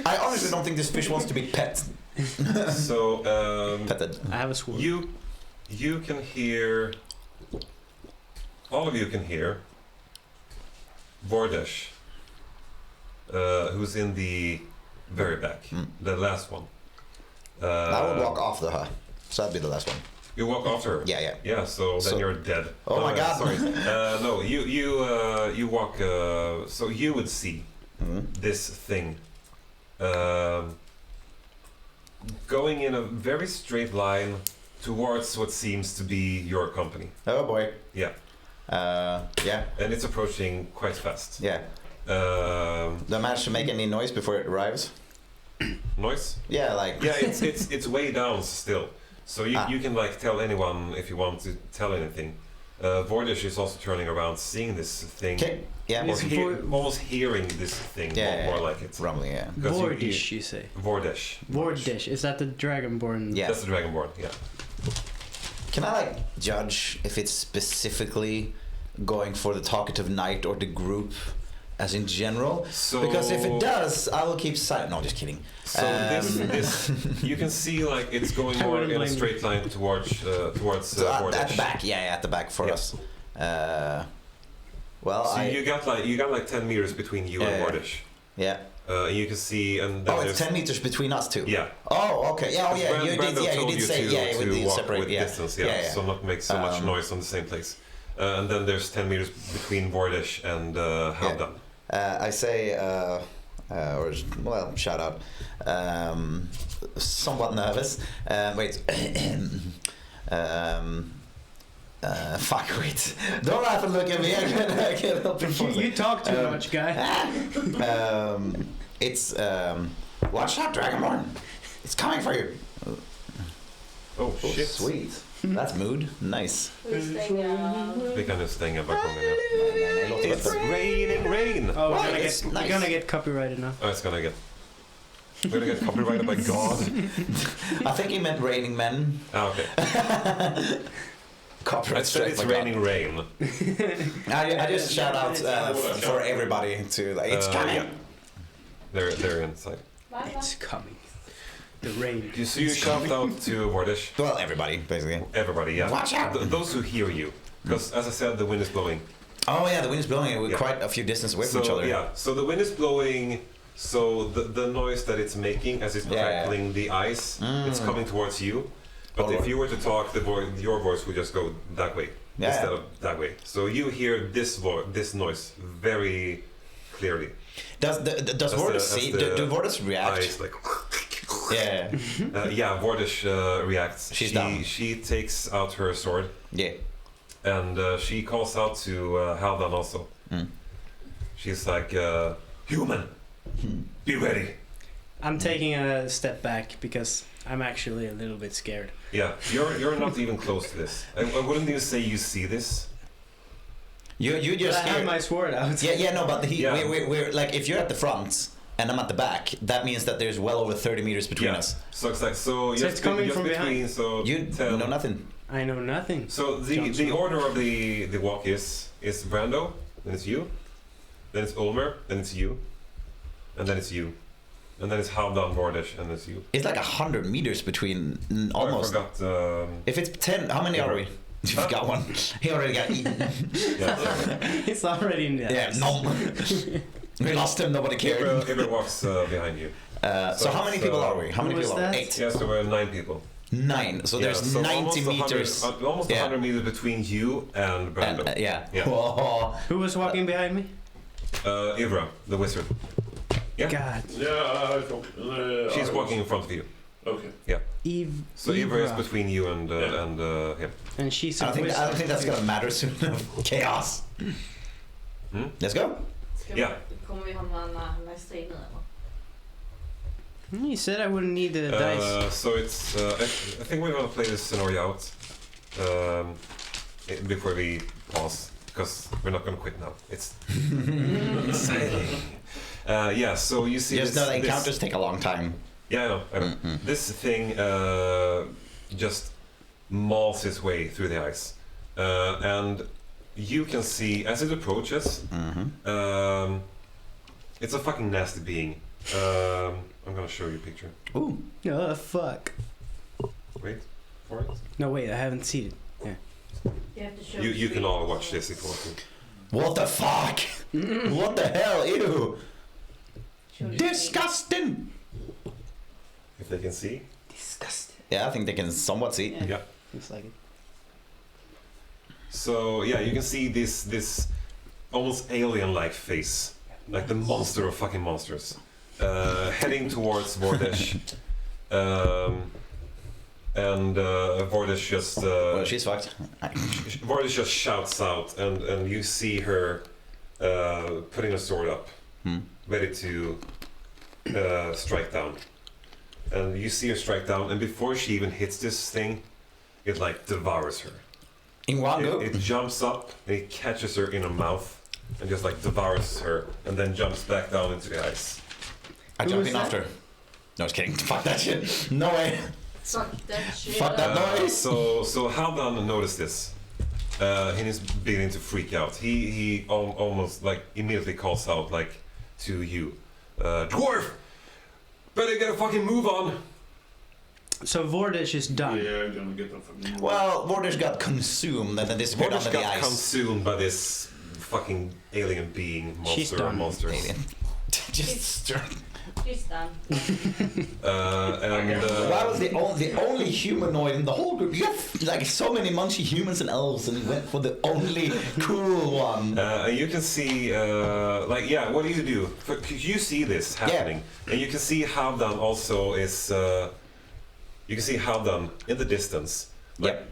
I honestly don't think this fish wants to be petted.
Petted.
I have a sword.
You can hear. All of you can hear. Vordesh, who's in the very back, the last one.
I would walk after her, so that'd be the last one.
You walk after her.
Yeah, yeah.
Yeah, so then you're dead.
Oh my God.
Sorry. No, you walk. So you would see this thing going in a very straight line towards what seems to be your company.
Oh boy.
Yeah.
Yeah.
And it's approaching quite fast.
Yeah. Do I manage to make any noise before it arrives?
Noise?
Yeah, like.
Yeah, it's way down still. So you can like tell anyone if you want to tell anything. Vordish is also turning around, seeing this thing.
Okay. Yeah.
Or almost hearing this thing. More like it.
Rumbling. Yeah.
Vordish, you say.
Vordish.
Vordish. Is that the Dragonborn?
Yeah.
That's the Dragonborn. Yeah.
Can I like judge if it's specifically going for the talkative knight or the group, as in general?
So
because if it does, I will keep silent. No, just kidding.
So this you can see like it's going more in a straight line towards
so
Vordish.
at the back, yeah, at the back for us. Well,
so you got like 10 meters between you and Vordish.
Yeah.
You can see, and then
it's 10 meters between us too.
Yeah.
Oh, okay. Yeah, oh, yeah. You did say
to
with
walk
separate
with distance. Yeah. So not make so much noise on the same place. And then there's 10 meters between Vordish and Haldan.
I say, shout out. Somewhat nervous. Wait. Fuck, wait. Don't laugh and look at me. I can't help it.
You talk too much, guy.
It's, watch out, Dragonborn. It's coming for you.
Oh, shit.
Sweet. That's mood. Nice.
Vi kan nu stänga balkongen.
It's
It's raining rain.
Oh,
Well,
we're
it's nice.
gonna get copyrighted now.
Oh, we're gonna get copyrighted by God.
I think he meant raining men.
Ah, okay.
Copyright
I said
strike
it's
by God.
raining rain.
I just shout out for everybody to like, it's coming.
Yeah. They're inside.
It's coming. The rain.
So you shout out to Vordish.
Well, everybody basically.
Everybody, yeah.
Watch out!
Those who hear you, because as I said, the wind is blowing.
Oh yeah, the wind is blowing. We're quite a few distance away from each other.
Yeah. So the wind is blowing. So the noise that it's making as it's crackling the ice, it's coming towards you. But if you were to talk, your voice would just go that way instead of that way. So you hear this noise very clearly.
Does Vordish see? Do Vordish react?
Ice, like,
Yeah.
Vordish reacts.
She's down.
She takes out her sword.
Yeah.
And she calls out to Haldan also. She's like, human, be ready.
I'm taking a step back because I'm actually a little bit scared.
Yeah, you're not even close to this. I wouldn't even say you see this.
You just
I have my sword out.
Yeah, no, but we're like, if you're at the front and I'm at the back, that means that there's well over 30 meters between us.
So it's like, so
it's coming from behind.
So
You know nothing.
I know nothing.
So the order of the walk is Brando, then it's you, then it's Ulmer, then it's you, and then it's you, and then it's Haldan, Vordish, and it's you.
It's like 100 meters between almost.
I forgot.
If it's 10, how many are we? You've got one. He already got eaten.
It's already in there.
Yeah, no. We lost him. Nobody cared.
Ibra walks behind you.
So how many people are we? How many
who was
people are we?
that?
8.
Yes, there were 9 people.
9. So there's
so
90 meters.
Almost 100 meters between you and Brando.
And, yeah.
Yeah.
Who was walking behind me?
Ivra, the wizard. Yeah.
God.
Yeah, I thought.
She's walking in front of you.
Okay.
Yeah.
Eve.
So Ivra is between you and him.
And she's a
I don't
wizard.
think that's gonna matter soon enough. Chaos. Let's go.
Yeah.
Kommer vi hamna nära striden eller?
You said I wouldn't need the dice.
So it's. I think we're gonna play this scenario out before we pause because we're not gonna quit now. It's exciting. Yeah. So you see.
Just know the encounters take a long time.
Yeah, I know. This thing just mauls its way through the ice, and you can see as it approaches. It's a fucking nasty being. I'm gonna show you a picture.
Ooh.
Oh, fuck.
Wait for it.
No, wait, I haven't seen it.
You have to show
You can all watch this if you want to.
What the fuck? What the hell? Ew. Disgusting.
If they can see.
Disgusting.
Yeah, I think they can somewhat see.
Yeah.
Looks like it.
So yeah, you can see this almost alien-like face, like the monster of fucking monsters, heading towards Vordesh. And Vordesh just
well, she's fucked.
Vordesh just shouts out, and you see her putting a sword up, ready to strike down. And you see her strike down, and before she even hits this thing, it like devours her.
In one go?
It jumps up and it catches her in her mouth and just like devours her, and then jumps back down into the ice.
I
Who
jump
was
in
that?
after. No, just kidding. Fuck that shit. No way.
Fuck that shit.
Fuck that noise.
So Haldan noticed this. And he's beginning to freak out. He almost like immediately calls out like to you, dwarf, better get a fucking move on.
So Vordish is done.
Yeah, I'm gonna get them from you.
Well, Vordish got consumed and then disappeared
Vordish
under the
got
ice.
consumed by this fucking alien being
She's
monster
done.
monsters.
Alien. Just
She's done.
Why was the only humanoid in the whole group? You have like so many munchy humans and elves, and you went for the only cool one.
And you can see, like, yeah, what do you do? You see this happening, and you can see Haldan also is. You can see Haldan in the distance. Like,
Yep.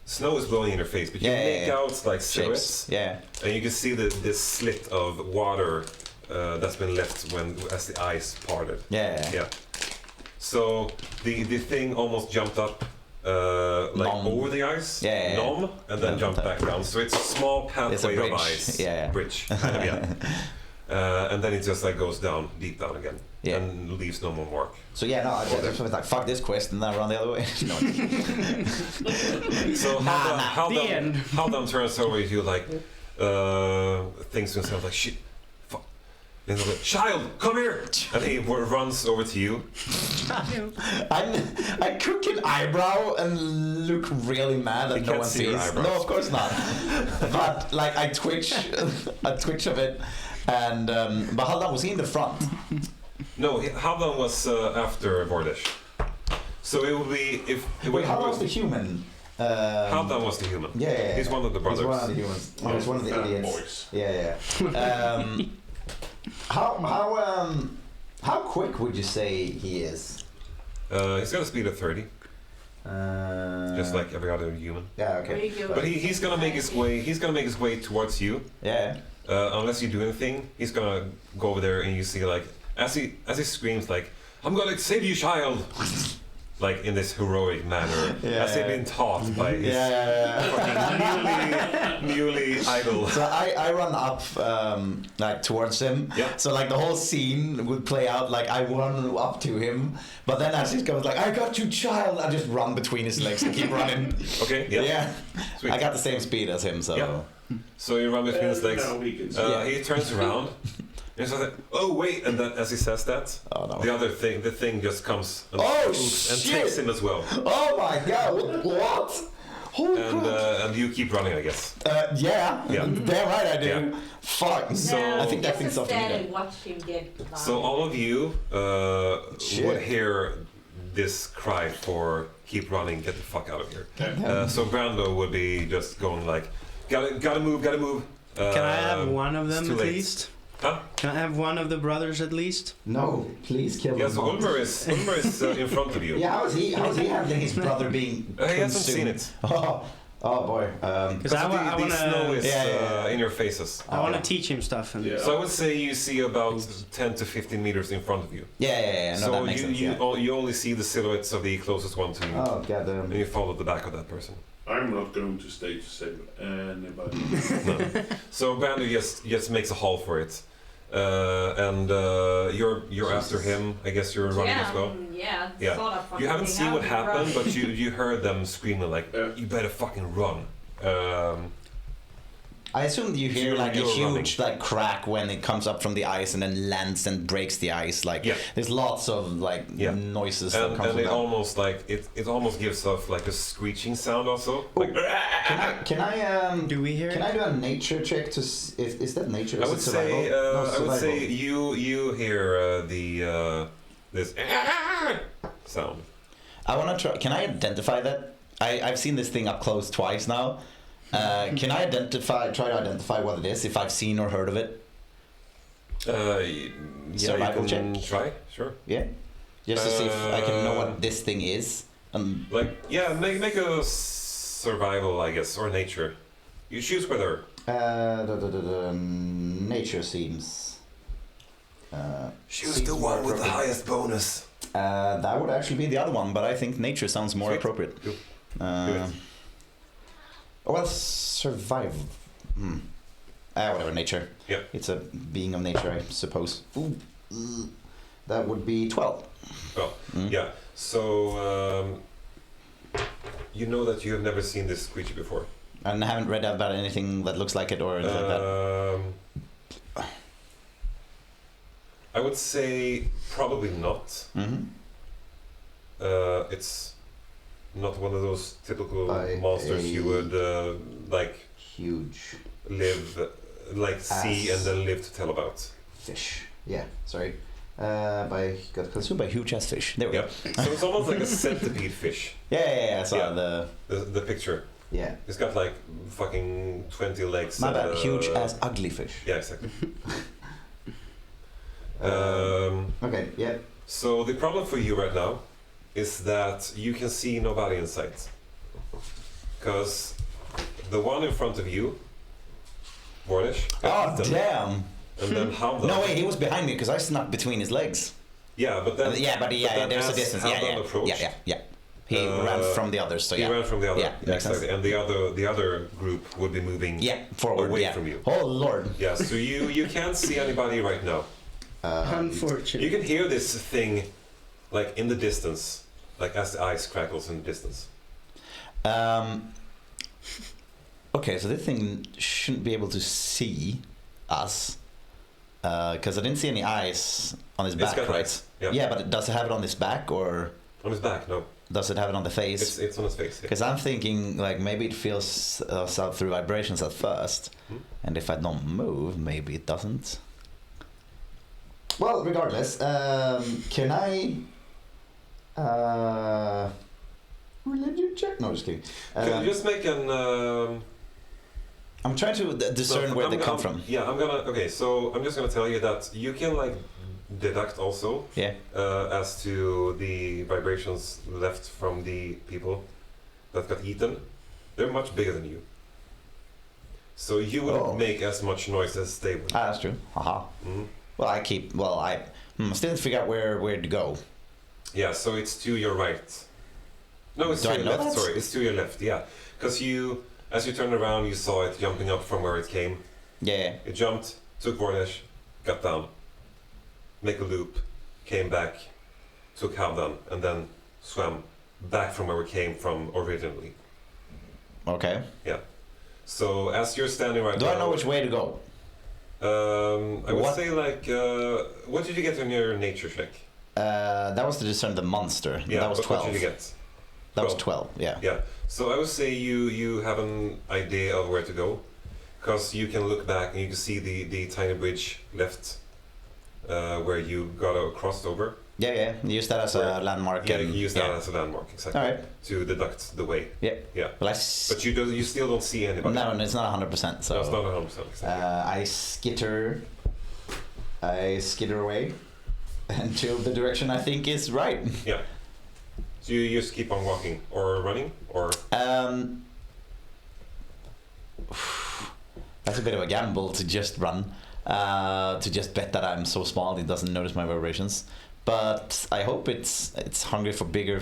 snow is blowing in her face, but you make out like silhouettes,
Shapes. Yeah.
and you can see this slit of water that's been left as the ice parted.
Yeah.
Yeah. So the thing almost jumped up like
Nom.
over the ice,
Yeah.
nom, and then
Yeah.
jumped back down. So it's a small
It's a
pathway of
bridge.
ice,
Yeah.
bridge, kind of, yeah. And then it just like goes down, deep down again,
Yeah.
and leaves no more mark.
So yeah, no, I just was like, fuck this quest, and then I run the other way. No.
So
Nah,
the end.
Haldan turns over to you like, thinks to himself like, shit, fuck. And he's like, child, come here! And he runs over to you.
I cook an eyebrow and look really mad
They
and no
can't
one
see your
sees.
eyebrows.
No, of course not. But like I twitch a bit, and but Haldan was he in the front?
No, Haldan was after Vordish. So it would be if
Wait, Haldan was the human.
Haldan was the human.
Yeah.
He's one of the brothers.
He's one of the humans. Oh, he's one of the
Fat
idiots.
boys.
Yeah. How quick would you say he is?
He's got a speed of 30, just like every other human.
Yeah.
Where
Okay.
you go?
But he's gonna make his way. He's gonna make his way towards you.
Yeah.
Unless you do anything, he's gonna go over there, and you see like as he screams like, "I'm gonna save you, child!" Like in this heroic manner,
Yeah.
as they've been taught by his
Yeah.
fucking newly idol.
So I run up like towards him.
Yeah.
So like the whole scene would play out like I run up to him, but then as he goes like I got you, child, I just run between his legs and keep running.
Okay. Yeah.
Yeah.
Sweet.
I got the same speed as him, so.
Yeah. So you run between his legs.
Now we can see.
Yeah.
He turns around. And he's like, "Oh wait!" And then as he says that,
Oh no.
the thing just comes and,
Oh,
and
shit!
takes him as well.
Oh my god! What? Holy
And
crap!
and you keep running, I guess.
Yeah.
Yeah.
Damn right I do.
Yeah.
Fuck.
So-
I think that thing's
just
off to me
stand
then.
and watch him get by.
So all of you
Shit.
would hear this cry for "Keep running, get the fuck out of here." So Brando would be just going like, "Gotta move, gotta move."
Can I have one of
it's
them
too
at
late.
least?
Huh?
Can I have one of the brothers at least?
No, please kill
Yeah,
him.
so Ulmer is in front of you.
Yeah, how's he handling his brother being
He hasn't seen
consumed?
it.
Oh boy.
Because I
the snow
wanna,
is
Yeah.
in your faces.
I wanna teach him stuff. And
Yeah.
So I would say you see about 10 to 15 meters in front of you.
Yeah. No,
So
that makes sense. Yeah.
you only see the silhouettes of the closest one to you,
Oh goddamn.
and you follow the back of that person.
I'm not going to stay to save anybody.
No. So Brando just makes a haul for it, and you're after him. I guess you're running as well.
Yeah.
Yeah.
Sort of
You haven't seen what happened,
but
but you heard them screaming like,
Yeah.
"You better fucking run!"
I assume you hear
You're-
like a
you're
huge like crack when it comes up from the ice and then lands and breaks the ice. Like
Yeah.
there's lots of like
Yeah.
noises that
And,
come
and
from
it
that.
almost like it almost gives off like a screeching sound also. Like,
Can I
do we hear?
Can I do a nature check to is that nature?
I
Is
would
it survival?
say
No,
I would say
survival.
you hear this sound.
I want to try. Can I identify that? I've seen this thing up close twice now. Can I try to identify what it is if I've seen or heard of it?
Survival check. Try, sure.
Yeah, just to see if I can know what this thing is.
Make a survival, I guess, or nature. You choose whether.
Nature seems.
Choose the one with the highest bonus.
That would actually be the other one, but I think nature sounds more appropriate.
Do it.
Well, survival. Whatever, nature.
Yeah.
It's a being of nature, I suppose. Ooh. That would be 12.
Oh, yeah. So, you know that you have never seen this creature before.
And haven't read about anything that looks like it or anything like that?
I would say probably not.
Mm-hmm.
It's not one of those typical
By
monsters you would
huge
see and then live to tell about.
fish. Yeah, sorry. Got consumed by huge ass fish. There we go.
So it's almost like a centipede fish.
Yeah, I saw
Yeah. the picture.
Yeah.
It's got like fucking 20 legs.
My bad, huge ass ugly fish.
Yeah, exactly.
Okay, yeah.
So the problem for you right now is that you can see nobody in sight. Because the one in front of you, Vornish, got eaten,
Damn!
and then Hamdan.
No, wait, he was behind me because I snuck between his legs.
Yeah, but then
There's a distance.
Hamdan approached,
Yeah. He ran from the others, so
he
yeah.
ran from the other.
Yeah, makes
exactly.
sense.
And the other group would be moving
Forward,
away from you.
Oh lord.
Yeah, so you can't see anybody right now.
Unfortunate.
You can hear this thing, like in the distance, like as the ice crackles in the distance.
Okay, so this thing shouldn't be able to see us because I didn't see any eyes on his back,
got
right?
eyes, yeah.
Yeah, but does it have it on his back or
On his back, no.
does it have it on the face?
It's on his face. Yeah.
Because I'm thinking like maybe it feels us out through vibrations at first, and if I don't move, maybe it doesn't. Well, regardless, can I religion check? No, just kidding.
Can you just make an?
I'm trying to discern where they come from.
Yeah, Okay, so I'm just gonna tell you that you can like deduct also.
Yeah.
As to the vibrations left from the people that got eaten, they're much bigger than you. So you wouldn't make as much noise as they would.
That's true. Haha.
Mhm.
Well, I still have to figure out where to go.
Yeah, so it's to your right. No, it's
Do
to
I
your
know
left.
that?
Sorry, it's to your left. Yeah, because as you turned around, you saw it jumping up from where it came.
Yeah.
It jumped, took Vornish, got down, make a loop, came back, took Havdan, and then swam back from where it came from originally.
Okay.
So as you're standing right
Do
now,
I know which way to go?
I would
What?
say like, what did you get on your nature check?
That was to discern the monster.
Yeah,
that was
but
12.
What did you get?
That was 12. Yeah.
Yeah. So I would say you have an idea of where to go, because you can look back and you can see the tiny bridge left, where you got crossed over.
Yeah. Use that as a landmark.
Yeah,
and,
you use that as a landmark, exactly.
All right.
To deduct the way.
Yeah.
Yeah.
Well,
But you still don't see anybody.
No, it's not 100%. So
No, it's not 100%. Exactly.
I skitter away until the direction I think is right.
Yeah. So you just keep on walking or running or.
That's a bit of a gamble to just run, to just bet that I'm so small it doesn't notice my vibrations. But I hope it's hungry for bigger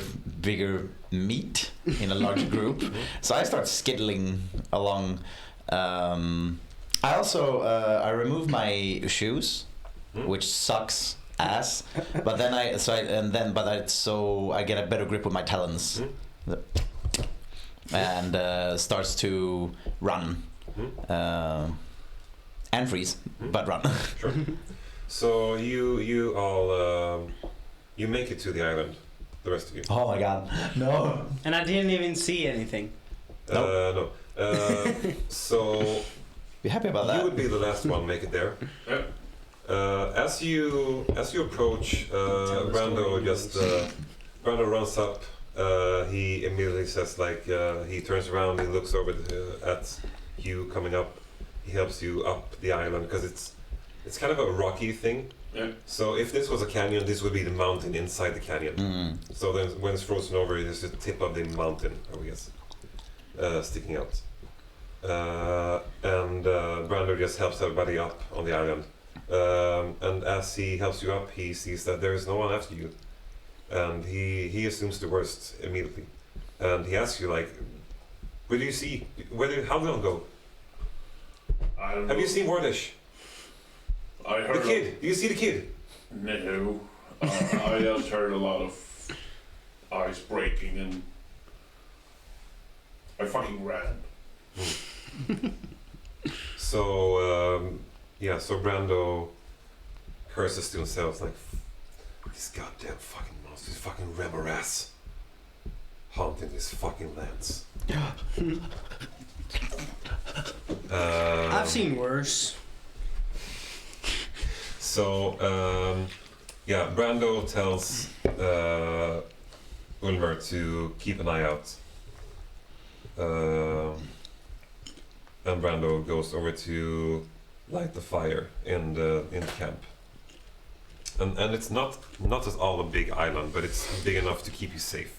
meat in a large group. So I start skittling along. I also I remove my shoes, which sucks ass. But then I get a better grip with my talons, and starts to run. And freeze, but run.
Sure. So you all you make it to the island, the rest of you.
Oh my god, no!
And I didn't even see anything.
No. So
Be happy about
you
that.
would be the last one make it there. As you approach, Brando runs up he immediately says like he turns around, he looks over at you coming up. He helps you up the island because it's kind of a rocky thing.
Yeah.
So if this was a canyon, this would be the mountain inside the canyon.
Mm.
So then when it's frozen over, it's the tip of the mountain, I guess, sticking out. And Brando just helps everybody up on the island. And as he helps you up, he sees that there is no one after you. And he assumes the worst immediately. And he asks you, like, where do you see, how long ago?
I don't know.
Have you seen Wardish?
I heard
The kid? Do you see the kid?
No. I just heard a lot of ice breaking and I fucking ran.
So, so Brando curses to himself, like, these goddamn fucking monsters, fucking Remoras, haunting these fucking lands.
I've seen worse.
So, Brando tells Ulmer to keep an eye out. And Brando goes over to light the fire in the camp. And it's not at all a big island, but it's big enough to keep you safe.